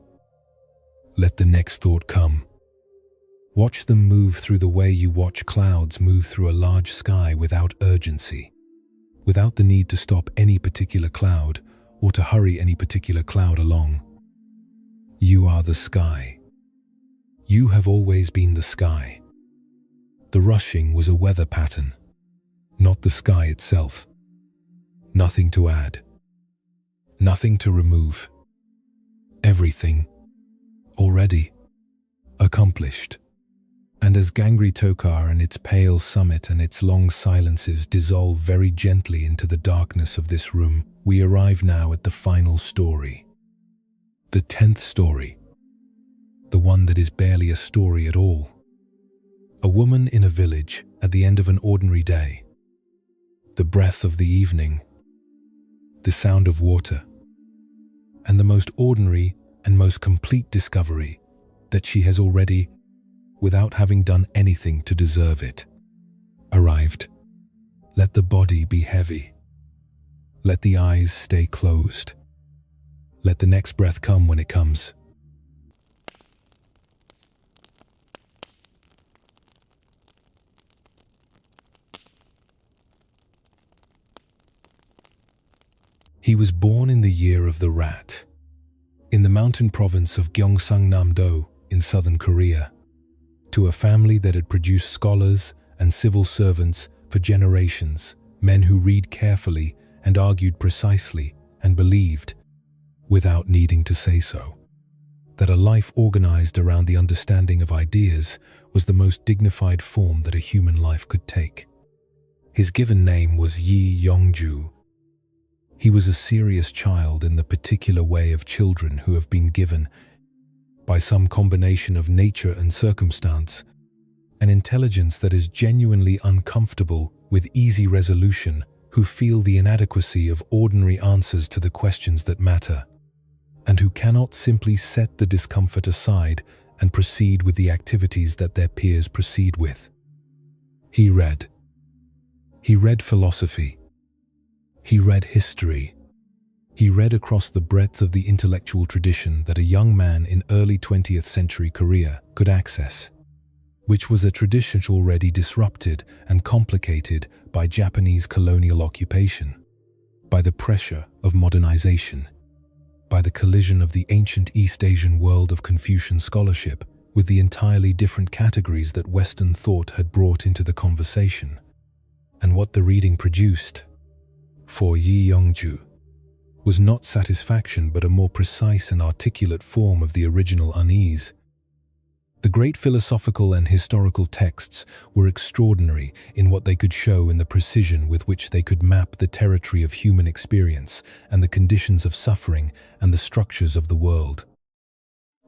Let the next thought come. Watch them move through the way you watch clouds move through a large sky without urgency, without the need to stop any particular cloud or to hurry any particular cloud along. You are the sky. You have always been the sky. The rushing was a weather pattern. not the sky itself. Nothing to add, nothing to remove. Everything already accomplished. And as Gangri Tokar and its pale summit and its long silences dissolve very gently into the darkness of this room, we arrive now at the final story. The 10th story. The one that is barely a story at all. A woman in a village at the end of an ordinary day. The breath of the evening. The sound of water. And the most ordinary and most complete discovery that she has already, without having done anything to deserve it, arrived. Let the body be heavy. Let the eyes stay closed. Let the next breath come when it comes. He was born in the year of the rat, in the mountain province of Gyeongsangnam-do in southern Korea, to a family that had produced scholars and civil servants for generations, men who read carefully and argued precisely and believed, without needing to say so, that a life organized around the understanding of ideas was the most dignified form that a human life could take. His given name was Yi Yongju. He was a serious child in the particular way of children who have been given, by some combination of nature and circumstance, an intelligence that is genuinely uncomfortable with easy resolution, who feel the inadequacy of ordinary answers to the questions that matter, and who cannot simply set the discomfort aside and proceed with the activities that their peers proceed with. He read. He read philosophy. He read history. He read across the breadth of the intellectual tradition that a young man in early 20th century Korea could access, which was a tradition already disrupted and complicated by Japanese colonial occupation, by the pressure of modernization, by the collision of the ancient East Asian world of Confucian scholarship with the entirely different categories that Western thought had brought into the conversation. And what the reading produced, for Yi Yongju, was not satisfaction but a more precise and articulate form of the original unease. The great philosophical and historical texts were extraordinary in what they could show in the precision with which they could map the territory of human experience and the conditions of suffering and the structures of the world.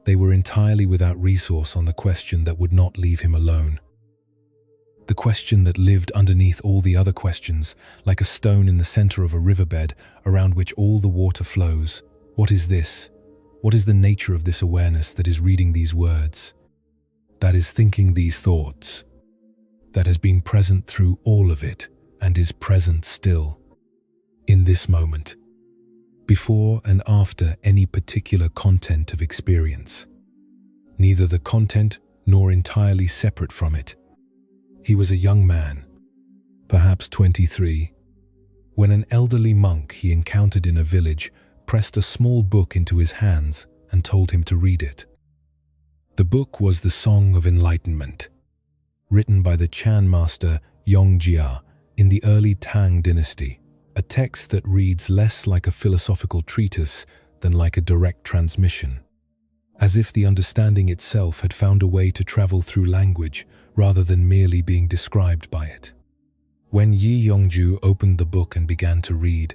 They were entirely without resource on the question that would not leave him alone. The question that lived underneath all the other questions, like a stone in the center of a riverbed around which all the water flows. What is this? What is the nature of this awareness that is reading these words? That is thinking these thoughts? That has been present through all of it and is present still, in this moment, before and after any particular content of experience. Neither the content nor entirely separate from it. He was a young man, perhaps 23, when an elderly monk he encountered in a village pressed a small book into his hands and told him to read it. The book was the Song of Enlightenment, written by the Chan master Yongjia in the early Tang dynasty, a text that reads less like a philosophical treatise than like a direct transmission, as if the understanding itself had found a way to travel through language rather than merely being described by it. When Yi Yongju opened the book and began to read,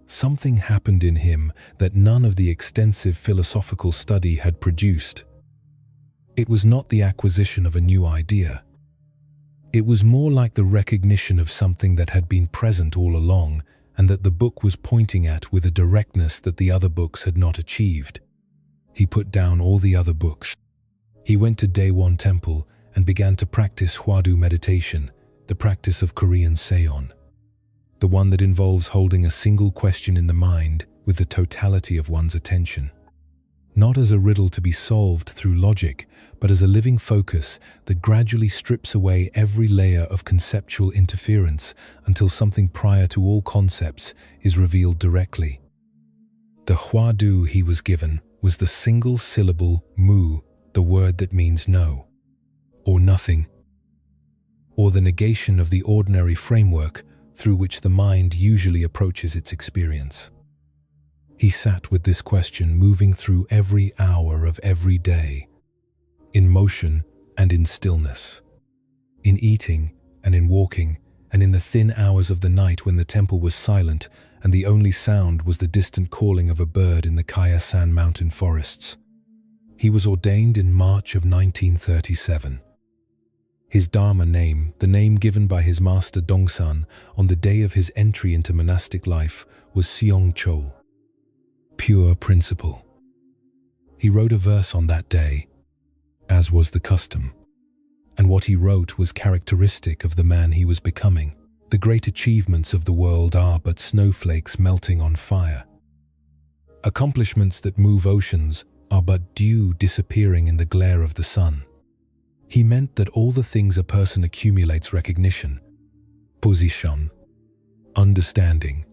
something happened in him that none of the extensive philosophical study had produced. It was not the acquisition of a new idea. It was more like the recognition of something that had been present all along and that the book was pointing at with a directness that the other books had not achieved. He put down all the other books. He went to Daewon Temple and began to practice Hwadu meditation, the practice of Korean Seon, the one that involves holding a single question in the mind with the totality of one's attention, not as a riddle to be solved through logic, but as a living focus that gradually strips away every layer of conceptual interference until something prior to all concepts is revealed directly. The Hwadu he was given was the single syllable mu, the word that means no, or nothing, or the negation of the ordinary framework through which the mind usually approaches its experience. He sat with this question moving through every hour of every day, in motion and in stillness, in eating and in walking, and in the thin hours of the night when the temple was silent and the only sound was the distant calling of a bird in the Kyasan mountain forests. He was ordained in March of 1937. His Dharma name, the name given by his master Dongsan on the day of his entry into monastic life, was Seongcheol, pure principle. He wrote a verse on that day, as was the custom, and what he wrote was characteristic of the man he was becoming. The great achievements of the world are but snowflakes melting on fire. Accomplishments that move oceans are but dew disappearing in the glare of the sun. He meant that all the things a person accumulates, recognition, position, understanding,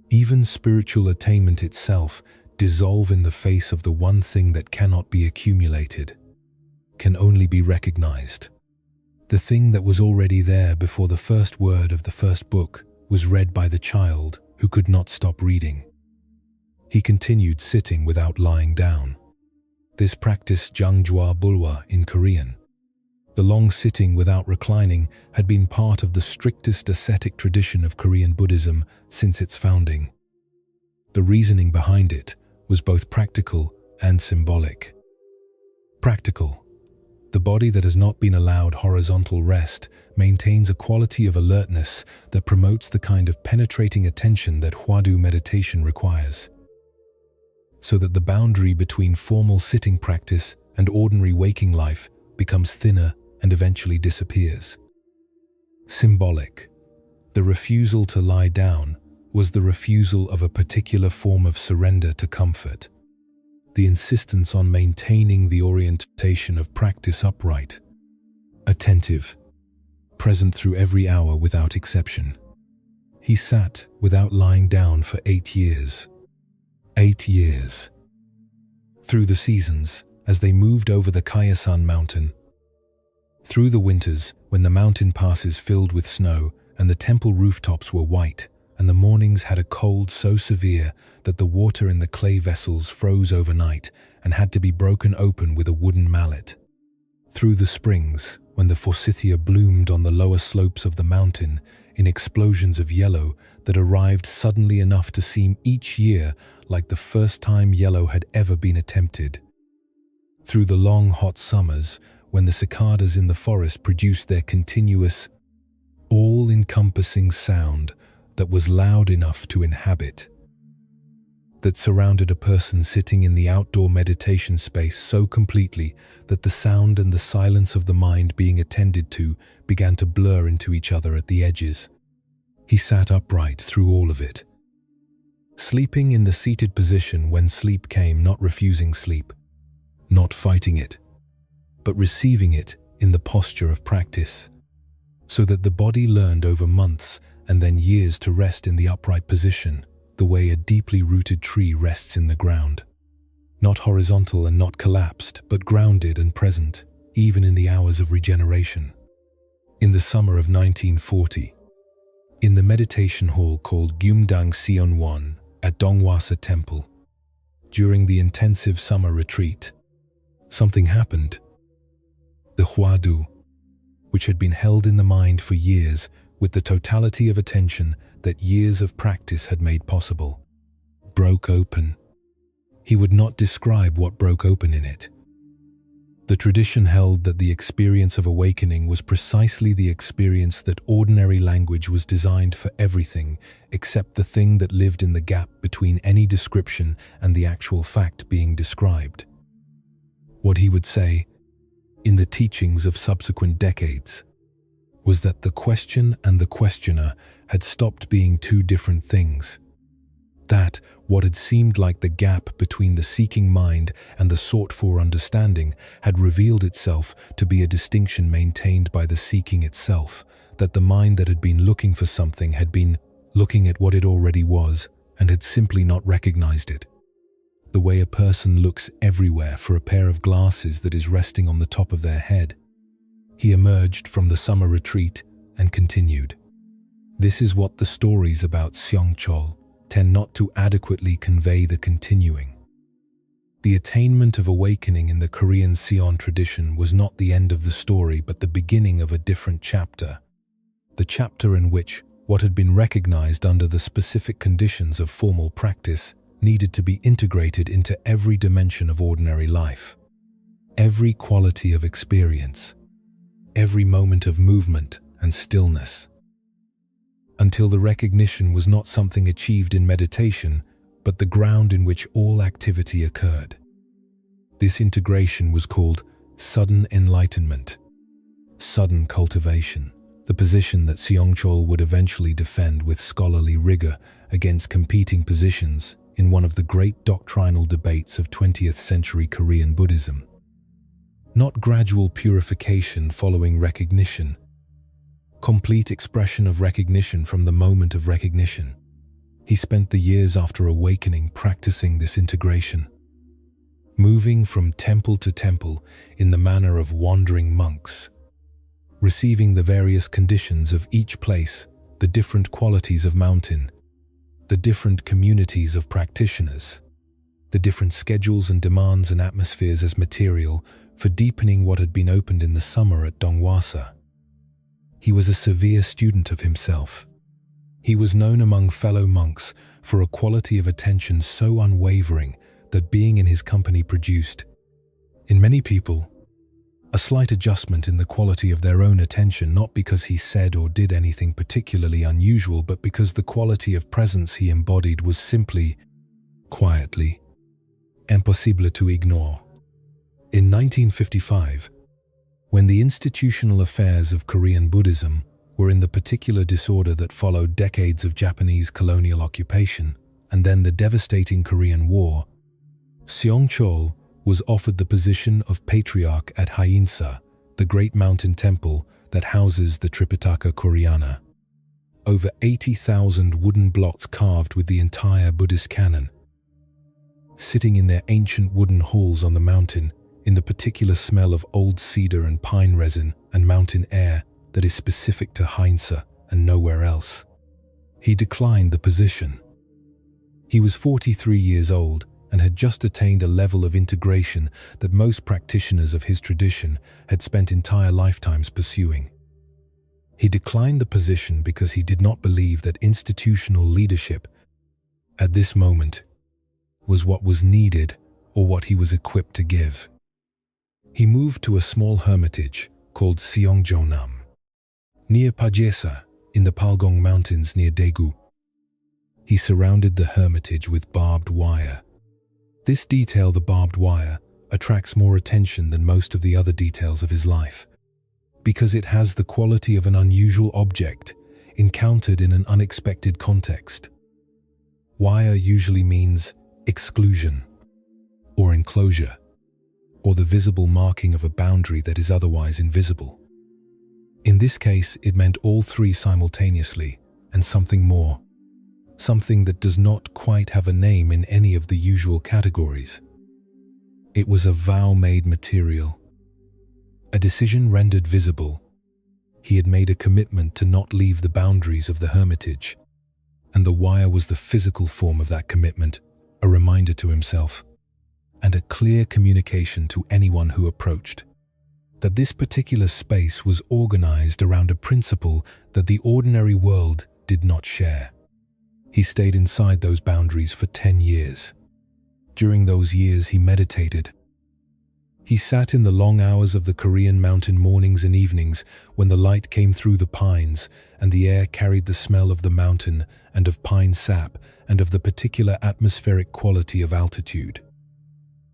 even spiritual attainment itself, dissolve in the face of the one thing that cannot be accumulated, can only be recognized. The thing that was already there before the first word of the first book was read by the child who could not stop reading. He continued sitting without lying down. This practice Jangjwa Bulwa in Korean. The long sitting without reclining had been part of the strictest ascetic tradition of Korean Buddhism since its founding. The reasoning behind it was both practical and symbolic. Practical. The body that has not been allowed horizontal rest maintains a quality of alertness that promotes the kind of penetrating attention that Hwadu meditation requires, so that the boundary between formal sitting practice and ordinary waking life becomes thinner and eventually disappears. Symbolic. The refusal to lie down was the refusal of a particular form of surrender to comfort. The insistence on maintaining the orientation of practice upright, attentive, present through every hour without exception. He sat without lying down for 8 years. 8 years. Through the seasons, as they moved over the Kyasan mountain, through the winters when the mountain passes filled with snow and the temple rooftops were white, and the mornings had a cold so severe that the water in the clay vessels froze overnight and had to be broken open with a wooden mallet. Through the springs, when the forsythia bloomed on the lower slopes of the mountain in explosions of yellow that arrived suddenly enough to seem each year like the first time yellow had ever been attempted. Through the long hot summers, when the cicadas in the forest produced their continuous, all-encompassing sound that was loud enough to inhabit, that surrounded a person sitting in the outdoor meditation space so completely that the sound and the silence of the mind being attended to began to blur into each other at the edges. He sat upright through all of it, sleeping in the seated position when sleep came, not refusing sleep, not fighting it, but receiving it in the posture of practice, so that the body learned over months and then years to rest in the upright position, the way a deeply rooted tree rests in the ground. Not horizontal and not collapsed, but grounded and present, even in the hours of regeneration. In the summer of 1940, in the meditation hall called Gyumdang Seon 1 at Dongwasa Temple, during the intensive summer retreat, something happened. The Hwadu, which had been held in the mind for years with the totality of attention that years of practice had made possible, broke open. He would not describe what broke open in it. The tradition held that the experience of awakening was precisely the experience that ordinary language was designed for everything except the thing that lived in the gap between any description and the actual fact being described. What he would say, in the teachings of subsequent decades, was that the question and the questioner had stopped being two different things. That what had seemed like the gap between the seeking mind and the sought-for understanding had revealed itself to be a distinction maintained by the seeking itself, that the mind that had been looking for something had been looking at what it already was and had simply not recognized it. The way a person looks everywhere for a pair of glasses that is resting on the top of their head. He emerged from the summer retreat and continued. This is what the stories about Seongcheol tend not to adequately convey the continuing. The attainment of awakening in the Korean Seon tradition was not the end of the story but the beginning of a different chapter. The chapter in which what had been recognized under the specific conditions of formal practice needed to be integrated into every dimension of ordinary life. Every quality of experience, every moment of movement and stillness. Until the recognition was not something achieved in meditation, but the ground in which all activity occurred. This integration was called sudden enlightenment, sudden cultivation, the position that Seongcheol would eventually defend with scholarly rigor against competing positions in one of the great doctrinal debates of 20th century Korean Buddhism. Not gradual purification following recognition, complete expression of recognition from the moment of recognition. He spent the years after awakening practicing this integration, moving from temple to temple in the manner of wandering monks, receiving the various conditions of each place, the different qualities of mountain, the different communities of practitioners, the different schedules and demands and atmospheres as material for deepening what had been opened in the summer at Dongwasa. He was a severe student of himself. He was known among fellow monks for a quality of attention so unwavering that being in his company produced, in many people, a slight adjustment in the quality of their own attention, not because he said or did anything particularly unusual, but because the quality of presence he embodied was simply, quietly, impossible to ignore. In 1955, when the institutional affairs of Korean Buddhism were in the particular disorder that followed decades of Japanese colonial occupation and then the devastating Korean War, Seongcheol was offered the position of patriarch at Haeinsa, the great mountain temple that houses the Tripitaka Koreana. Over 80,000 wooden blocks carved with the entire Buddhist canon, sitting in their ancient wooden halls on the mountain, in the particular smell of old cedar and pine resin and mountain air that is specific to Haeinsa and nowhere else. He declined the position. He was 43 years old and had just attained a level of integration that most practitioners of his tradition had spent entire lifetimes pursuing. He declined the position because he did not believe that institutional leadership, at this moment, was what was needed or what he was equipped to give. He moved to a small hermitage called Seongjeonam, near Pajesa, in the Palgong Mountains near Daegu. He surrounded the hermitage with barbed wire. This detail, the barbed wire, attracts more attention than most of the other details of his life, because it has the quality of an unusual object encountered in an unexpected context. Wire usually means exclusion, or enclosure, or the visible marking of a boundary that is otherwise invisible. In this case, it meant all three simultaneously, and something more. Something that does not quite have a name in any of the usual categories. It was a vow-made material, a decision rendered visible. He had made a commitment to not leave the boundaries of the hermitage, and the wire was the physical form of that commitment, a reminder to himself, and a clear communication to anyone who approached, that this particular space was organized around a principle that the ordinary world did not share. He stayed inside those boundaries for 10 years. During those years, he meditated. He sat in the long hours of the Korean mountain mornings and evenings when the light came through the pines and the air carried the smell of the mountain and of pine sap and of the particular atmospheric quality of altitude.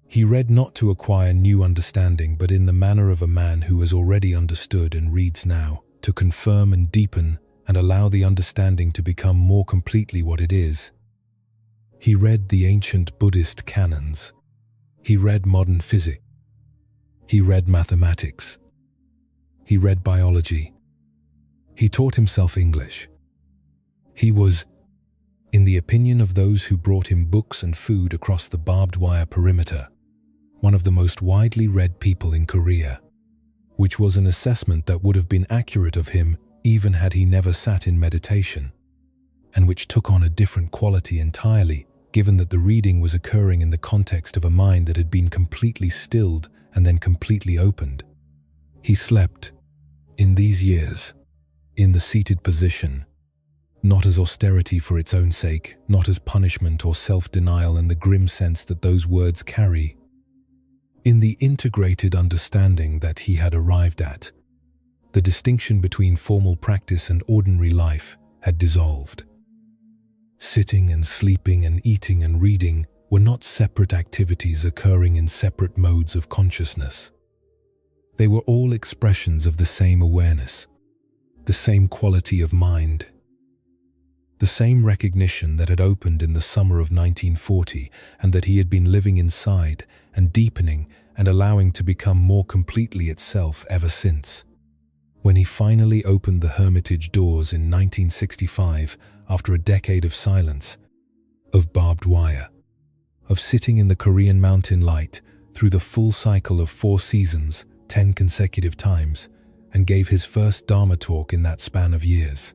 He read not to acquire new understanding, but in the manner of a man who has already understood and reads now, to confirm and deepen and allow the understanding to become more completely what it is. He read the ancient Buddhist canons. He read modern physics. He read mathematics. He read biology. He taught himself English. He was, in the opinion of those who brought him books and food across the barbed wire perimeter, one of the most widely read people in Korea. which was an assessment that would have been accurate of him even had he never sat in meditation, and which took on a different quality entirely, given that the reading was occurring in the context of a mind that had been completely stilled and then completely opened. He slept, in these years, in the seated position, not as austerity for its own sake, not as punishment or self-denial in the grim sense that those words carry. In the integrated understanding that he had arrived at, the distinction between formal practice and ordinary life had dissolved. Sitting and sleeping and eating and reading were not separate activities occurring in separate modes of consciousness. They were all expressions of the same awareness, the same quality of mind, the same recognition that had opened in the summer of 1940 and that he had been living inside and deepening and allowing to become more completely itself ever since. When he finally opened the hermitage doors in 1965 after a decade of silence, of barbed wire, of sitting in the Korean mountain light through the full cycle of 4 seasons, 10 consecutive times, and gave his first Dharma talk in that span of years.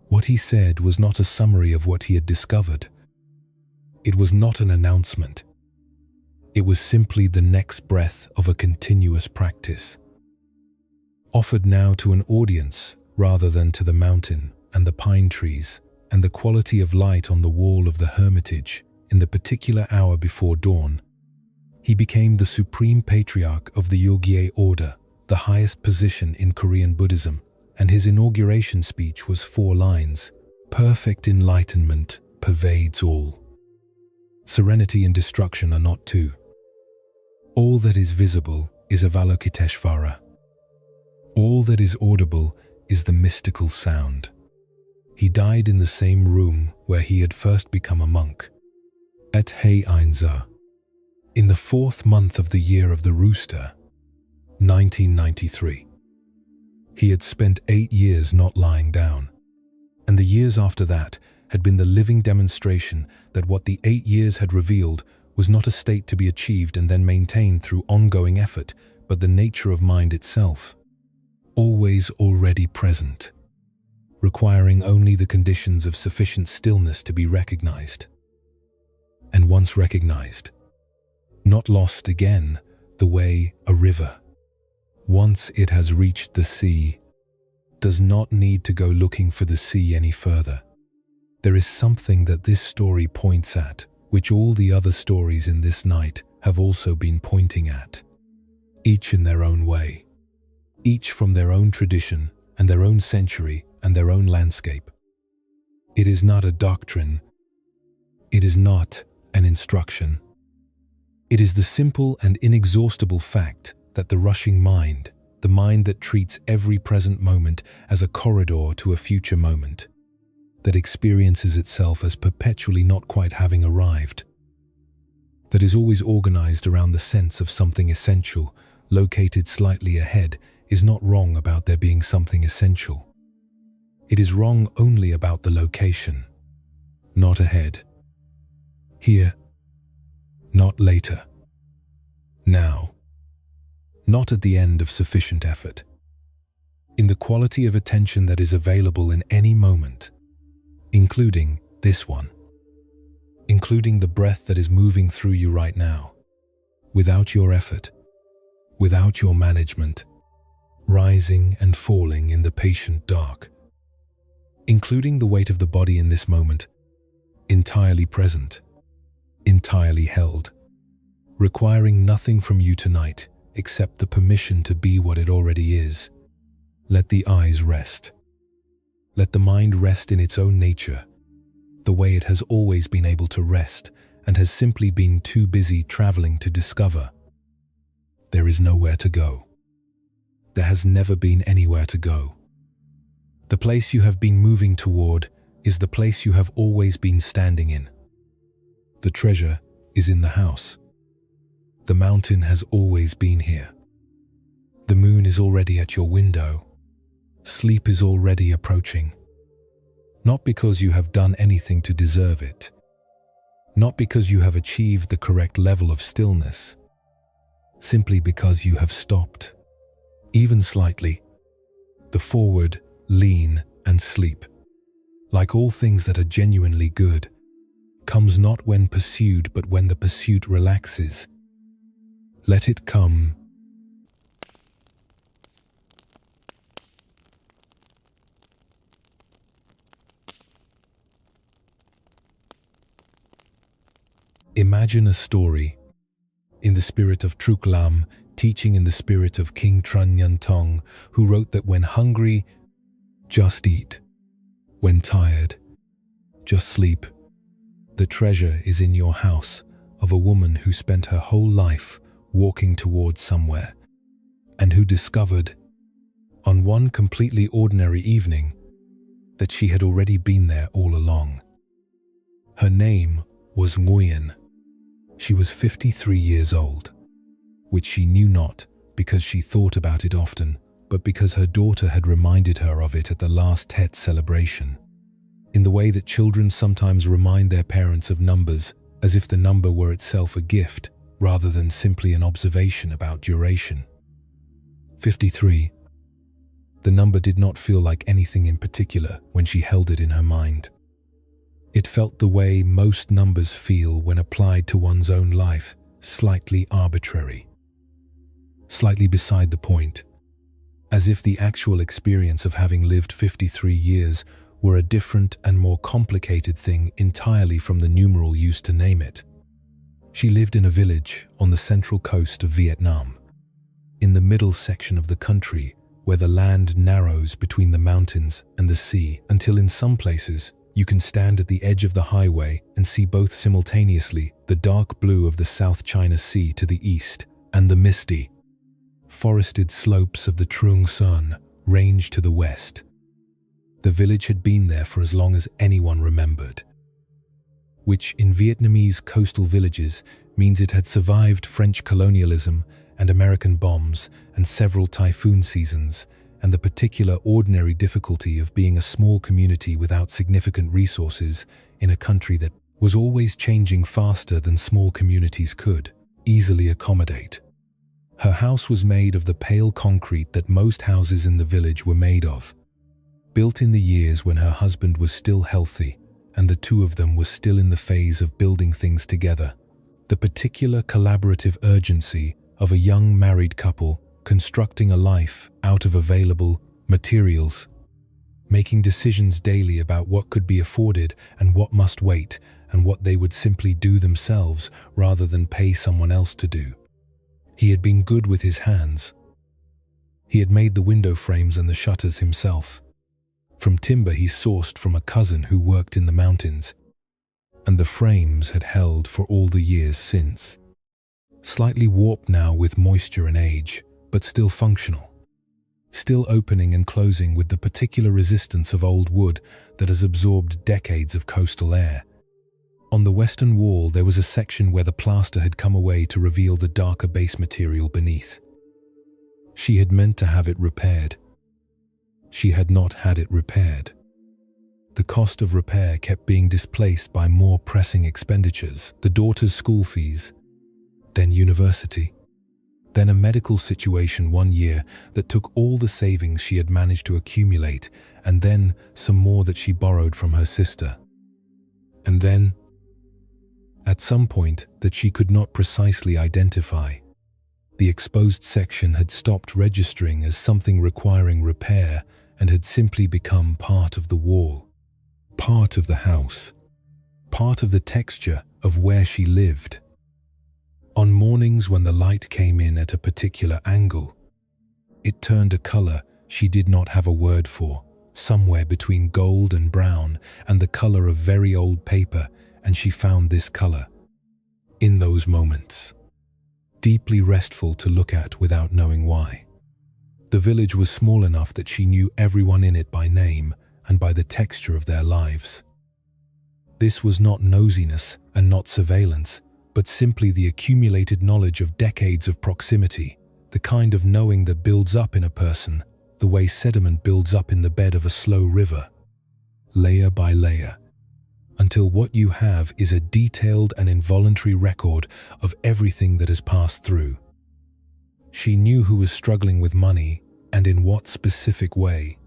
What he said was not a summary of what he had discovered. It was not an announcement. It was simply the next breath of a continuous practice, offered now to an audience rather than to the mountain and the pine trees and the quality of light on the wall of the hermitage in the particular hour before dawn. He became the supreme patriarch of the Yogye order, the highest position in Korean Buddhism, and his inauguration speech was 4 lines: "Perfect enlightenment pervades all. Serenity and destruction are not two. All that is visible is Avalokiteshvara. All that is audible is the mystical sound." He died in the same room where he had first become a monk, at Hei-Einza, in the 4th month of the year of the rooster, 1993. He had spent 8 years not lying down, and the years after that had been the living demonstration that what the 8 years had revealed was not a state to be achieved and then maintained through ongoing effort, but the nature of mind itself, always already present, requiring only the conditions of sufficient stillness to be recognized. And once recognized, not lost again the way a river, once it has reached the sea, does not need to go looking for the sea any further. There is something that this story points at, which all the other stories in this night have also been pointing at, each in their own way, each from their own tradition and their own century and their own landscape. It is not a doctrine. It is not an instruction. It is the simple and inexhaustible fact that the rushing mind, the mind that treats every present moment as a corridor to a future moment, that experiences itself as perpetually not quite having arrived, that is always organized around the sense of something essential, located slightly ahead, is not wrong about there being something essential. It is wrong only about the location, not ahead. Here, not later. Now. Not at the end of sufficient effort. In the quality of attention that is available in any moment, including this one, including the breath that is moving through you right now, without your effort, without your management, rising and falling in the patient dark, including the weight of the body in this moment, entirely present, entirely held, requiring nothing from you tonight except the permission to be what it already is. Let the eyes rest. Let the mind rest in its own nature, the way it has always been able to rest and has simply been too busy traveling to discover. There is nowhere to go. There has never been anywhere to go. The place you have been moving toward is the place you have always been standing in. The treasure is in the house. The mountain has always been here. The moon is already at your window. Sleep is already approaching. Not because you have done anything to deserve it. Not because you have achieved the correct level of stillness. Simply because you have stopped. even slightly. The forward, lean, and sleep, like all things that are genuinely good, comes not when pursued but when the pursuit relaxes. Let it come. Imagine a story. In the spirit of Truk Lam, teaching in the spirit of King Trần Nhân Tông, who wrote that when hungry, just eat. When tired, just sleep. The treasure is in your house of a woman who spent her whole life walking towards somewhere, and who discovered, on one completely ordinary evening, that she had already been there all along. Her name was Nguyên. She was 53 years old, which she knew not because she thought about it often, but because her daughter had reminded her of it at the last Tet celebration. In the way that children sometimes remind their parents of numbers, as if the number were itself a gift, rather than simply an observation about duration. 53. The number did not feel like anything in particular when she held it in her mind. It felt the way most numbers feel when applied to one's own life, slightly arbitrary, slightly beside the point, as if the actual experience of having lived 53 years were a different and more complicated thing entirely from the numeral used to name it. She lived in a village on the central coast of Vietnam, in the middle section of the country where the land narrows between the mountains and the sea until in some places you can stand at the edge of the highway and see both simultaneously the dark blue of the South China Sea to the east and the misty, forested slopes of the Trung Sơn range to the west. The village had been there for as long as anyone remembered, which in Vietnamese coastal villages means it had survived French colonialism and American bombs and several typhoon seasons, and the particular ordinary difficulty of being a small community without significant resources in a country that was always changing faster than small communities could easily accommodate. Her house was made of the pale concrete that most houses in the village were made of, built in the years when her husband was still healthy and the two of them were still in the phase of building things together. The particular collaborative urgency of a young married couple constructing a life out of available materials, making decisions daily about what could be afforded and what must wait, and what they would simply do themselves rather than pay someone else to do. He had been good with his hands. He had made the window frames and the shutters himself. From timber he sourced from a cousin who worked in the mountains, and the frames had held for all the years since. Slightly warped now with moisture and age, but still functional. Still opening and closing with the particular resistance of old wood that has absorbed decades of coastal air. On the western wall there was a section where the plaster had come away to reveal the darker base material beneath. She had meant to have it repaired. She had not had it repaired. The cost of repair kept being displaced by more pressing expenditures, the daughter's school fees, then university, then a medical situation one year that took all the savings she had managed to accumulate, and then some more that she borrowed from her sister. And then, at some point that she could not precisely identify, the exposed section had stopped registering as something requiring repair and had simply become part of the wall, part of the house, part of the texture of where she lived. On mornings when the light came in at a particular angle, it turned a color she did not have a word for, somewhere between gold and brown and the color of very old paper, and she found this color in those moments deeply restful to look at without knowing why. The village was small enough that she knew everyone in it by name and by the texture of their lives. This was not nosiness and not surveillance, but simply the accumulated knowledge of decades of proximity, the kind of knowing that builds up in a person, the way sediment builds up in the bed of a slow river, layer by layer, until what you have is a detailed and involuntary record of everything that has passed through. She knew who was struggling with money and in what specific way.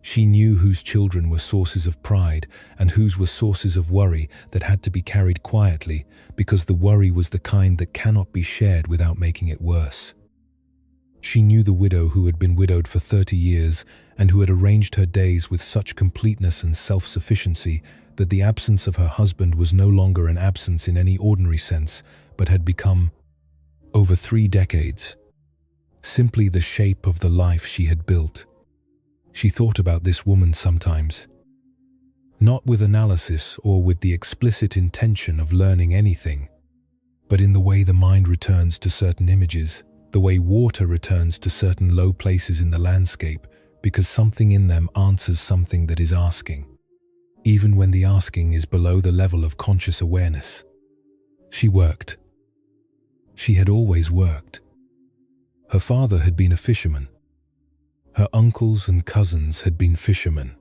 She knew whose children were sources of pride and whose were sources of worry that had to be carried quietly, because the worry was the kind that cannot be shared without making it worse. She knew the widow who had been widowed for 30 years and who had arranged her days with such completeness and self-sufficiency that the absence of her husband was no longer an absence in any ordinary sense, but had become, over 3 decades, simply the shape of the life she had built. She thought about this woman sometimes, not with analysis or with the explicit intention of learning anything, but in the way the mind returns to certain images, the way water returns to certain low places in the landscape, because something in them answers something that is asking, even when the asking is below the level of conscious awareness. She worked. She had always worked. Her father had been a fisherman. Her uncles and cousins had been fishermen.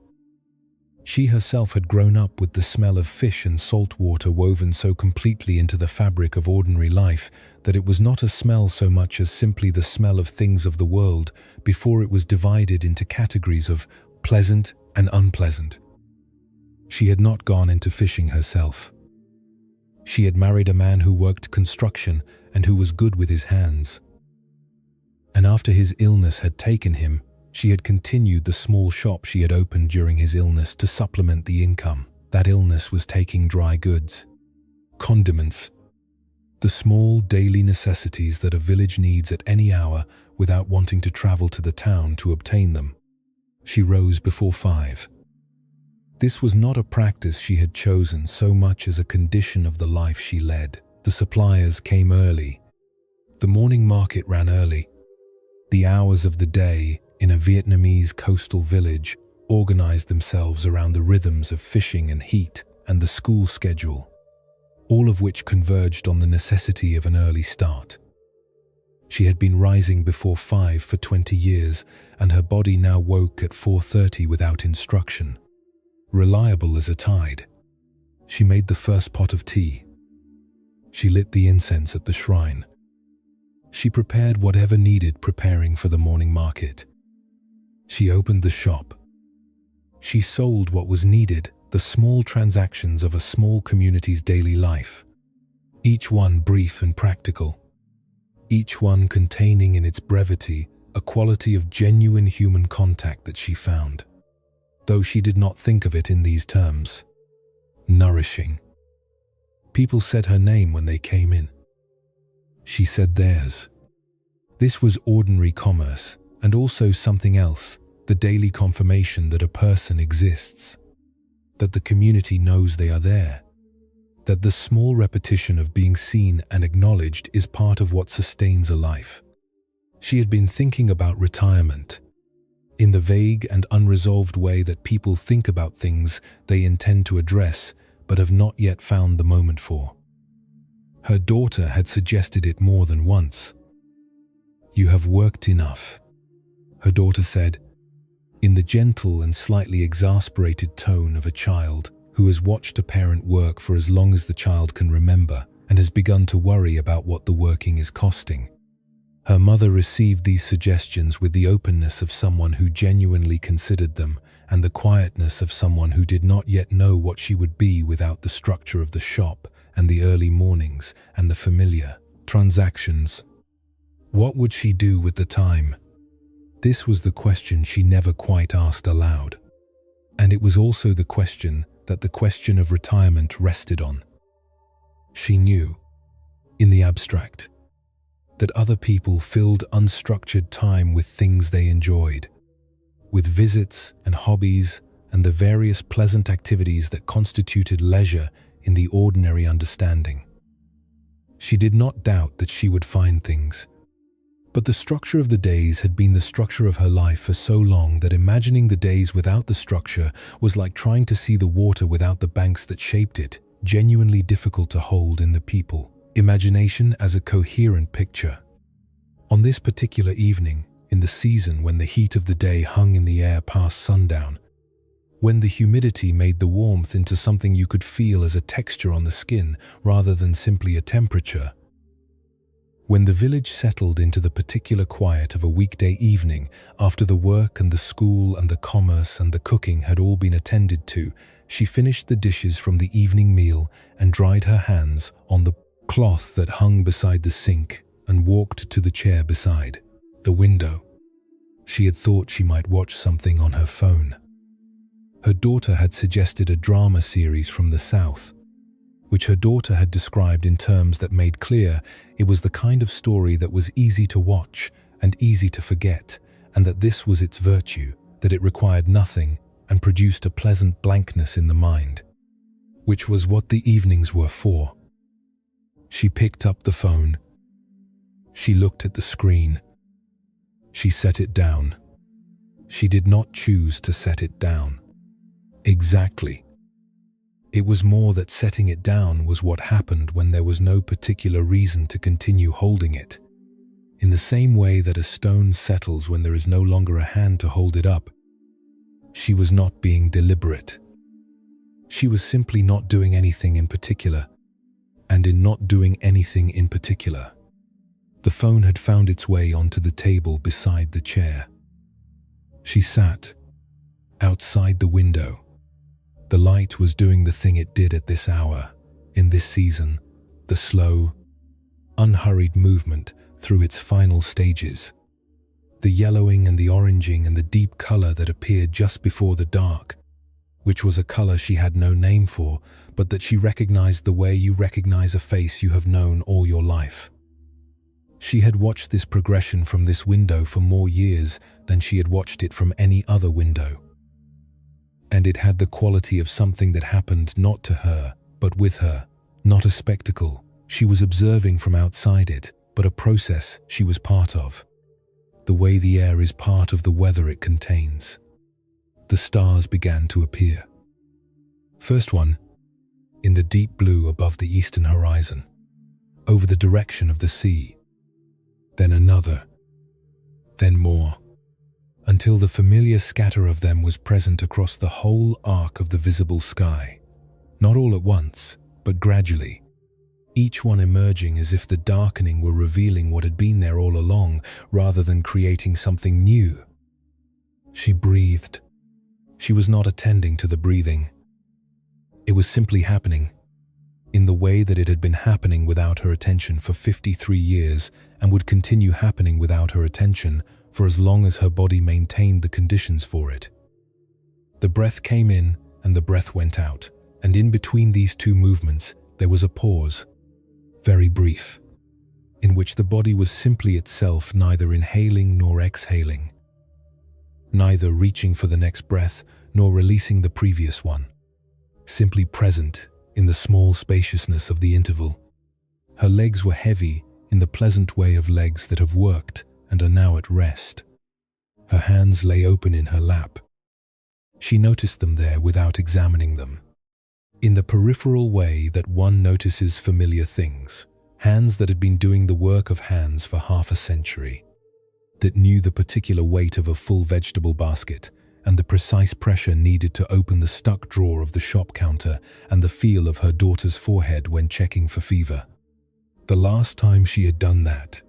She herself had grown up with the smell of fish and salt water woven so completely into the fabric of ordinary life that it was not a smell so much as simply the smell of things of the world before it was divided into categories of pleasant and unpleasant. She had not gone into fishing herself. She had married a man who worked construction and who was good with his hands. And after his illness had taken him, she had continued the small shop she had opened during his illness to supplement the income. That illness was taking dry goods, condiments, the small daily necessities that a village needs at any hour without wanting to travel to the town to obtain them. She rose before 5. This was not a practice she had chosen so much as a condition of the life she led. The suppliers came early. The morning market ran early. The hours of the day in a Vietnamese coastal village organized themselves around the rhythms of fishing and heat and the school schedule, all of which converged on the necessity of an early start. She had been rising before 5 for 20 years, and her body now woke at 4:30 without instruction. Reliable as a tide, she made the first pot of tea. She lit the incense at the shrine. She prepared whatever needed preparing for the morning market. She opened the shop. She sold what was needed, the small transactions of a small community's daily life, each one brief and practical, each one containing in its brevity a quality of genuine human contact that she found, though she did not think of it in these terms. Nourishing. People said her name when they came in. She said theirs. This was ordinary commerce, and also something else, the daily confirmation that a person exists, that the community knows they are there, that the small repetition of being seen and acknowledged is part of what sustains a life. She had been thinking about retirement, in the vague and unresolved way that people think about things they intend to address but have not yet found the moment for. Her daughter had suggested it more than once. "You have worked enough," her daughter said, in the gentle and slightly exasperated tone of a child who has watched a parent work for as long as the child can remember and has begun to worry about what the working is costing. Her mother received these suggestions with the openness of someone who genuinely considered them and the quietness of someone who did not yet know what she would be without the structure of the shop and the early mornings and the familiar transactions. What would she do with the time? This was the question she never quite asked aloud. And it was also the question that the question of retirement rested on. She knew, in the abstract, that other people filled unstructured time with things they enjoyed, with visits and hobbies and the various pleasant activities that constituted leisure in the ordinary understanding. She did not doubt that she would find things, but the structure of the days had been the structure of her life for so long that imagining the days without the structure was like trying to see the water without the banks that shaped it, genuinely difficult to hold in the people. Imagination as a coherent picture. On this particular evening, in the season when the heat of the day hung in the air past sundown, when the humidity made the warmth into something you could feel as a texture on the skin rather than simply a temperature, When the village settled into the particular quiet of a weekday evening, after the work and the school and the commerce and the cooking had all been attended to, she finished the dishes from the evening meal and dried her hands on the cloth that hung beside the sink and walked to the chair beside the window. She had thought she might watch something on her phone. Her daughter had suggested a drama series from the South, which her daughter had described in terms that made clear it was the kind of story that was easy to watch and easy to forget, and that this was its virtue, that it required nothing and produced a pleasant blankness in the mind, which was what the evenings were for. She picked up the phone. She looked at the screen. She set it down. She did not choose to set it down. Exactly. It was more that setting it down was what happened when there was no particular reason to continue holding it. In the same way that a stone settles when there is no longer a hand to hold it up, she was not being deliberate. She was simply not doing anything in particular, and in not doing anything in particular, the phone had found its way onto the table beside the chair. She sat outside the window. The light was doing the thing it did at this hour, in this season, the slow, unhurried movement through its final stages. The yellowing and the oranging and the deep color that appeared just before the dark, which was a color she had no name for, but that she recognized the way you recognize a face you have known all your life. She had watched this progression from this window for more years than she had watched it from any other window. And it had the quality of something that happened not to her, but with her, not a spectacle she was observing from outside it, but a process she was part of. The way the air is part of the weather it contains. The stars began to appear. First one, in the deep blue above the eastern horizon, over the direction of the sea. Then another, then more, until the familiar scatter of them was present across the whole arc of the visible sky. Not all at once, but gradually, each one emerging as if the darkening were revealing what had been there all along, rather than creating something new. She breathed. She was not attending to the breathing. It was simply happening, in the way that it had been happening without her attention for 53 years and would continue happening without her attention for as long as her body maintained the conditions for it. The breath came in and the breath went out, and in between these two movements there was a pause, very brief, in which the body was simply itself, neither inhaling nor exhaling, neither reaching for the next breath nor releasing the previous one, simply present in the small spaciousness of the interval. Her legs were heavy in the pleasant way of legs that have worked and are now at rest. Her hands lay open in her lap. She noticed them there without examining them. In the peripheral way that one notices familiar things, hands that had been doing the work of hands for half a century, that knew the particular weight of a full vegetable basket and the precise pressure needed to open the stuck drawer of the shop counter and the feel of her daughter's forehead when checking for fever. The last time she had done that,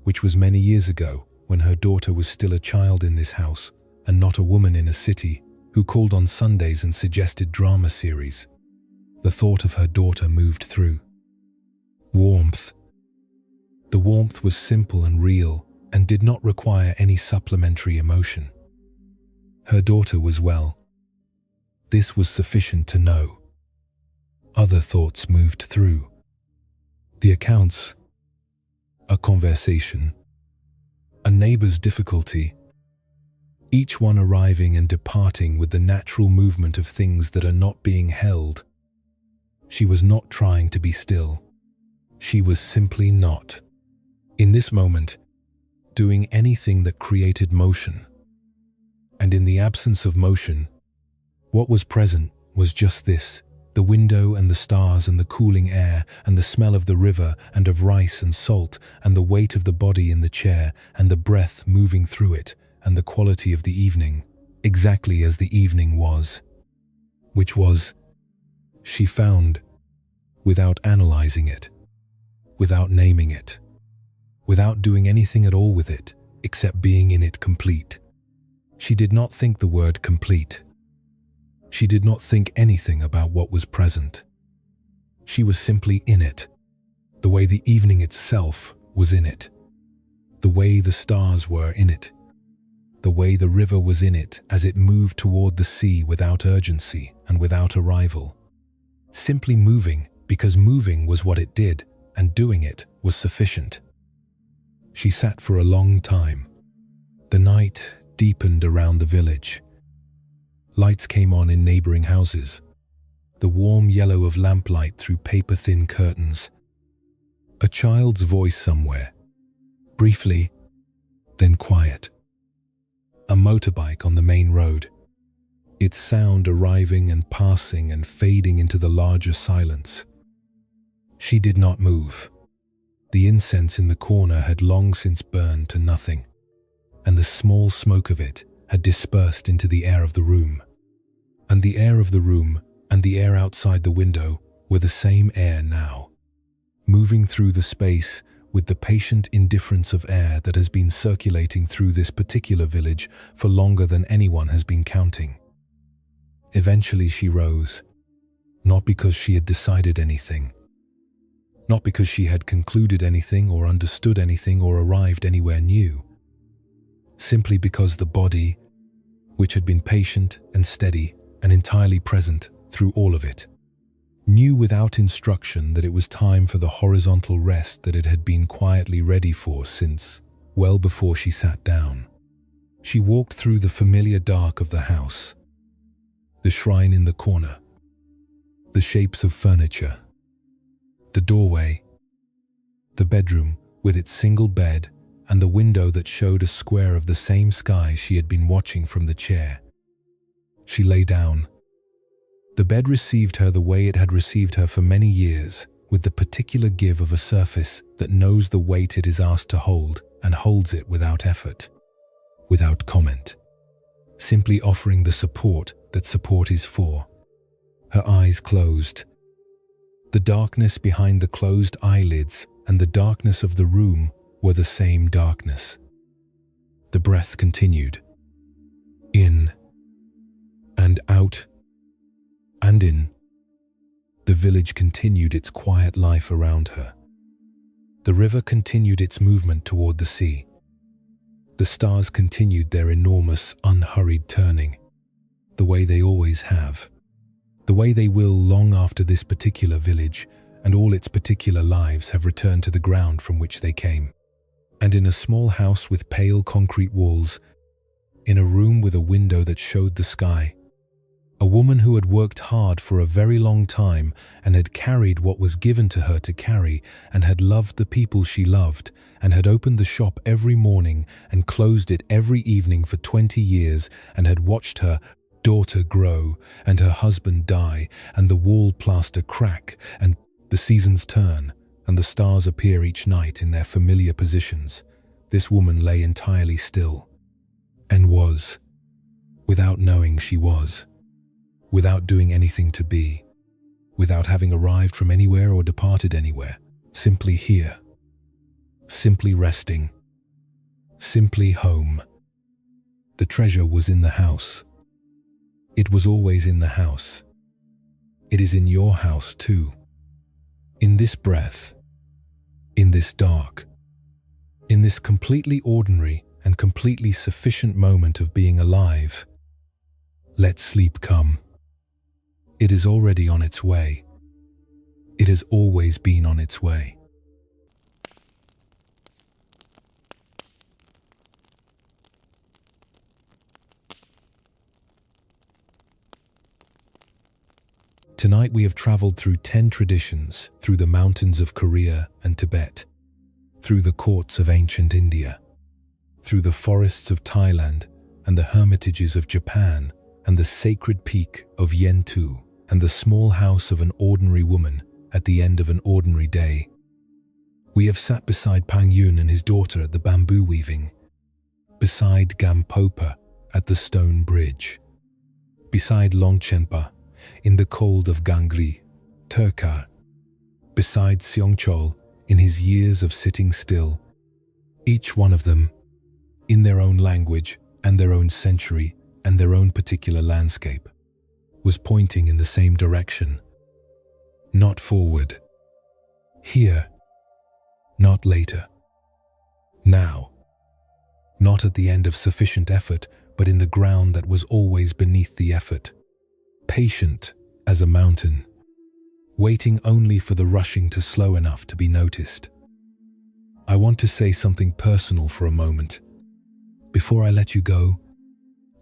which was many years ago, when her daughter was still a child in this house and not a woman in a city, who called on Sundays and suggested drama series. The thought of her daughter moved through. Warmth. The warmth was simple and real and did not require any supplementary emotion. Her daughter was well. This was sufficient to know. Other thoughts moved through. The accounts, a conversation, a neighbor's difficulty, each one arriving and departing with the natural movement of things that are not being held. She was not trying to be still. She was simply not, in this moment, doing anything that created motion. And in the absence of motion, what was present was just this: the window and the stars and the cooling air and the smell of the river and of rice and salt and the weight of the body in the chair and the breath moving through it and the quality of the evening, exactly as the evening was, which was, she found, without analyzing it, without naming it, without doing anything at all with it, except being in it complete. She did not think the word complete. She did not think anything about what was present. She was simply in it, the way the evening itself was in it, the way the stars were in it, the way the river was in it as it moved toward the sea without urgency and without arrival. Simply moving because moving was what it did and doing it was sufficient. She sat for a long time. The night deepened around the village. Lights came on in neighboring houses, the warm yellow of lamplight through paper-thin curtains. A child's voice somewhere, briefly, then quiet. A motorbike on the main road, its sound arriving and passing and fading into the larger silence. She did not move. The incense in the corner had long since burned to nothing, and the small smoke of it had dispersed into the air of the room. And the air of the room and the air outside the window were the same air now, moving through the space with the patient indifference of air that has been circulating through this particular village for longer than anyone has been counting. Eventually she rose, not because she had decided anything, not because she had concluded anything or understood anything or arrived anywhere new, simply because the body, which had been patient and steady and entirely present through all of it, knew without instruction that it was time for the horizontal rest that it had been quietly ready for since, well before she sat down. She walked through the familiar dark of the house, the shrine in the corner, the shapes of furniture, the doorway, the bedroom with its single bed and the window that showed a square of the same sky she had been watching from the chair. She lay down. The bed received her the way it had received her for many years, with the particular give of a surface that knows the weight it is asked to hold and holds it without effort, without comment, simply offering the support that support is for. Her eyes closed. The darkness behind the closed eyelids and the darkness of the room were the same darkness. The breath continued. In and out and in. The village continued its quiet life around her. The river continued its movement toward the sea. The stars continued their enormous, unhurried turning, the way they always have, the way they will long after this particular village and all its particular lives have returned to the ground from which they came. And in a small house with pale concrete walls, in a room with a window that showed the sky, a woman who had worked hard for a very long time and had carried what was given to her to carry and had loved the people she loved and had opened the shop every morning and closed it every evening for 20 years and had watched her daughter grow and her husband die and the wall plaster crack and the seasons turn and the stars appear each night in their familiar positions. This woman lay entirely still and was, without knowing she was, without doing anything to be, without having arrived from anywhere or departed anywhere, simply here, simply resting, simply home. The treasure was in the house. It was always in the house. It is in your house too. In this breath, in this dark, in this completely ordinary and completely sufficient moment of being alive, let sleep come. It is already on its way. It has always been on its way. Tonight we have traveled through 10 traditions, through the mountains of Korea and Tibet, through the courts of ancient India, through the forests of Thailand and the hermitages of Japan and the sacred peak of Yentu and the small house of an ordinary woman at the end of an ordinary day. We have sat beside Pang Yun and his daughter at the bamboo weaving, beside Gampopa at the stone bridge, beside Longchenpa in the cold of Gangri, Turkar, beside Seongcheol in his years of sitting still, each one of them, in their own language and their own century and their own particular landscape, was pointing in the same direction. Not forward. Here. Not later. Now. Not at the end of sufficient effort, but in the ground that was always beneath the effort. Patient as a mountain, waiting only for the rushing to slow enough to be noticed. I want to say something personal for a moment. Before I let you go,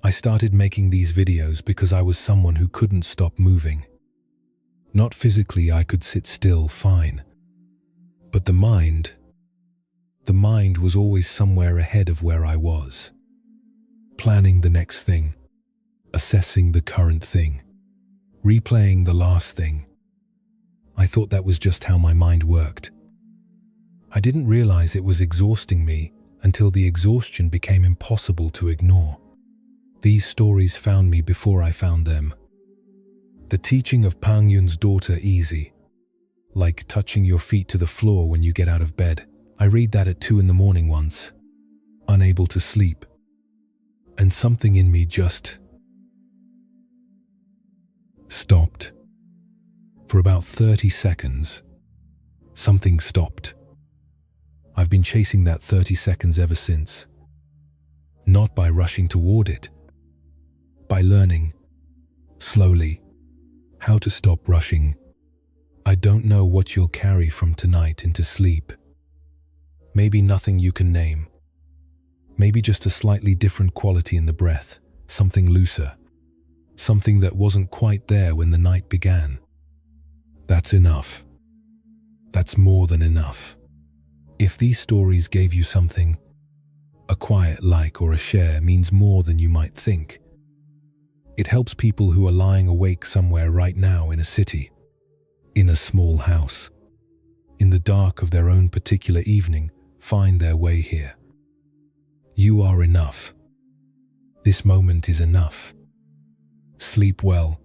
I started making these videos because I was someone who couldn't stop moving. Not physically, I could sit still fine. But the mind was always somewhere ahead of where I was. Planning the next thing, assessing the current thing, replaying the last thing. I thought that was just how my mind worked. I didn't realize it was exhausting me until the exhaustion became impossible to ignore. These stories found me before I found them. The teaching of Pang Yun's daughter easy, like touching your feet to the floor when you get out of bed. I read that at 2 a.m. once, unable to sleep, and something in me just stopped. For about 30 seconds, something stopped. I've been chasing that 30 seconds ever since. Not by rushing toward it, by learning, slowly, how to stop rushing. I don't know what you'll carry from tonight into sleep. Maybe nothing you can name. Maybe just a slightly different quality in the breath, something looser, something that wasn't quite there when the night began. That's enough. That's more than enough. If these stories gave you something, a quiet like or a share means more than you might think. It helps people who are lying awake somewhere right now in a city, in a small house, in the dark of their own particular evening, find their way here. You are enough. This moment is enough. Sleep well.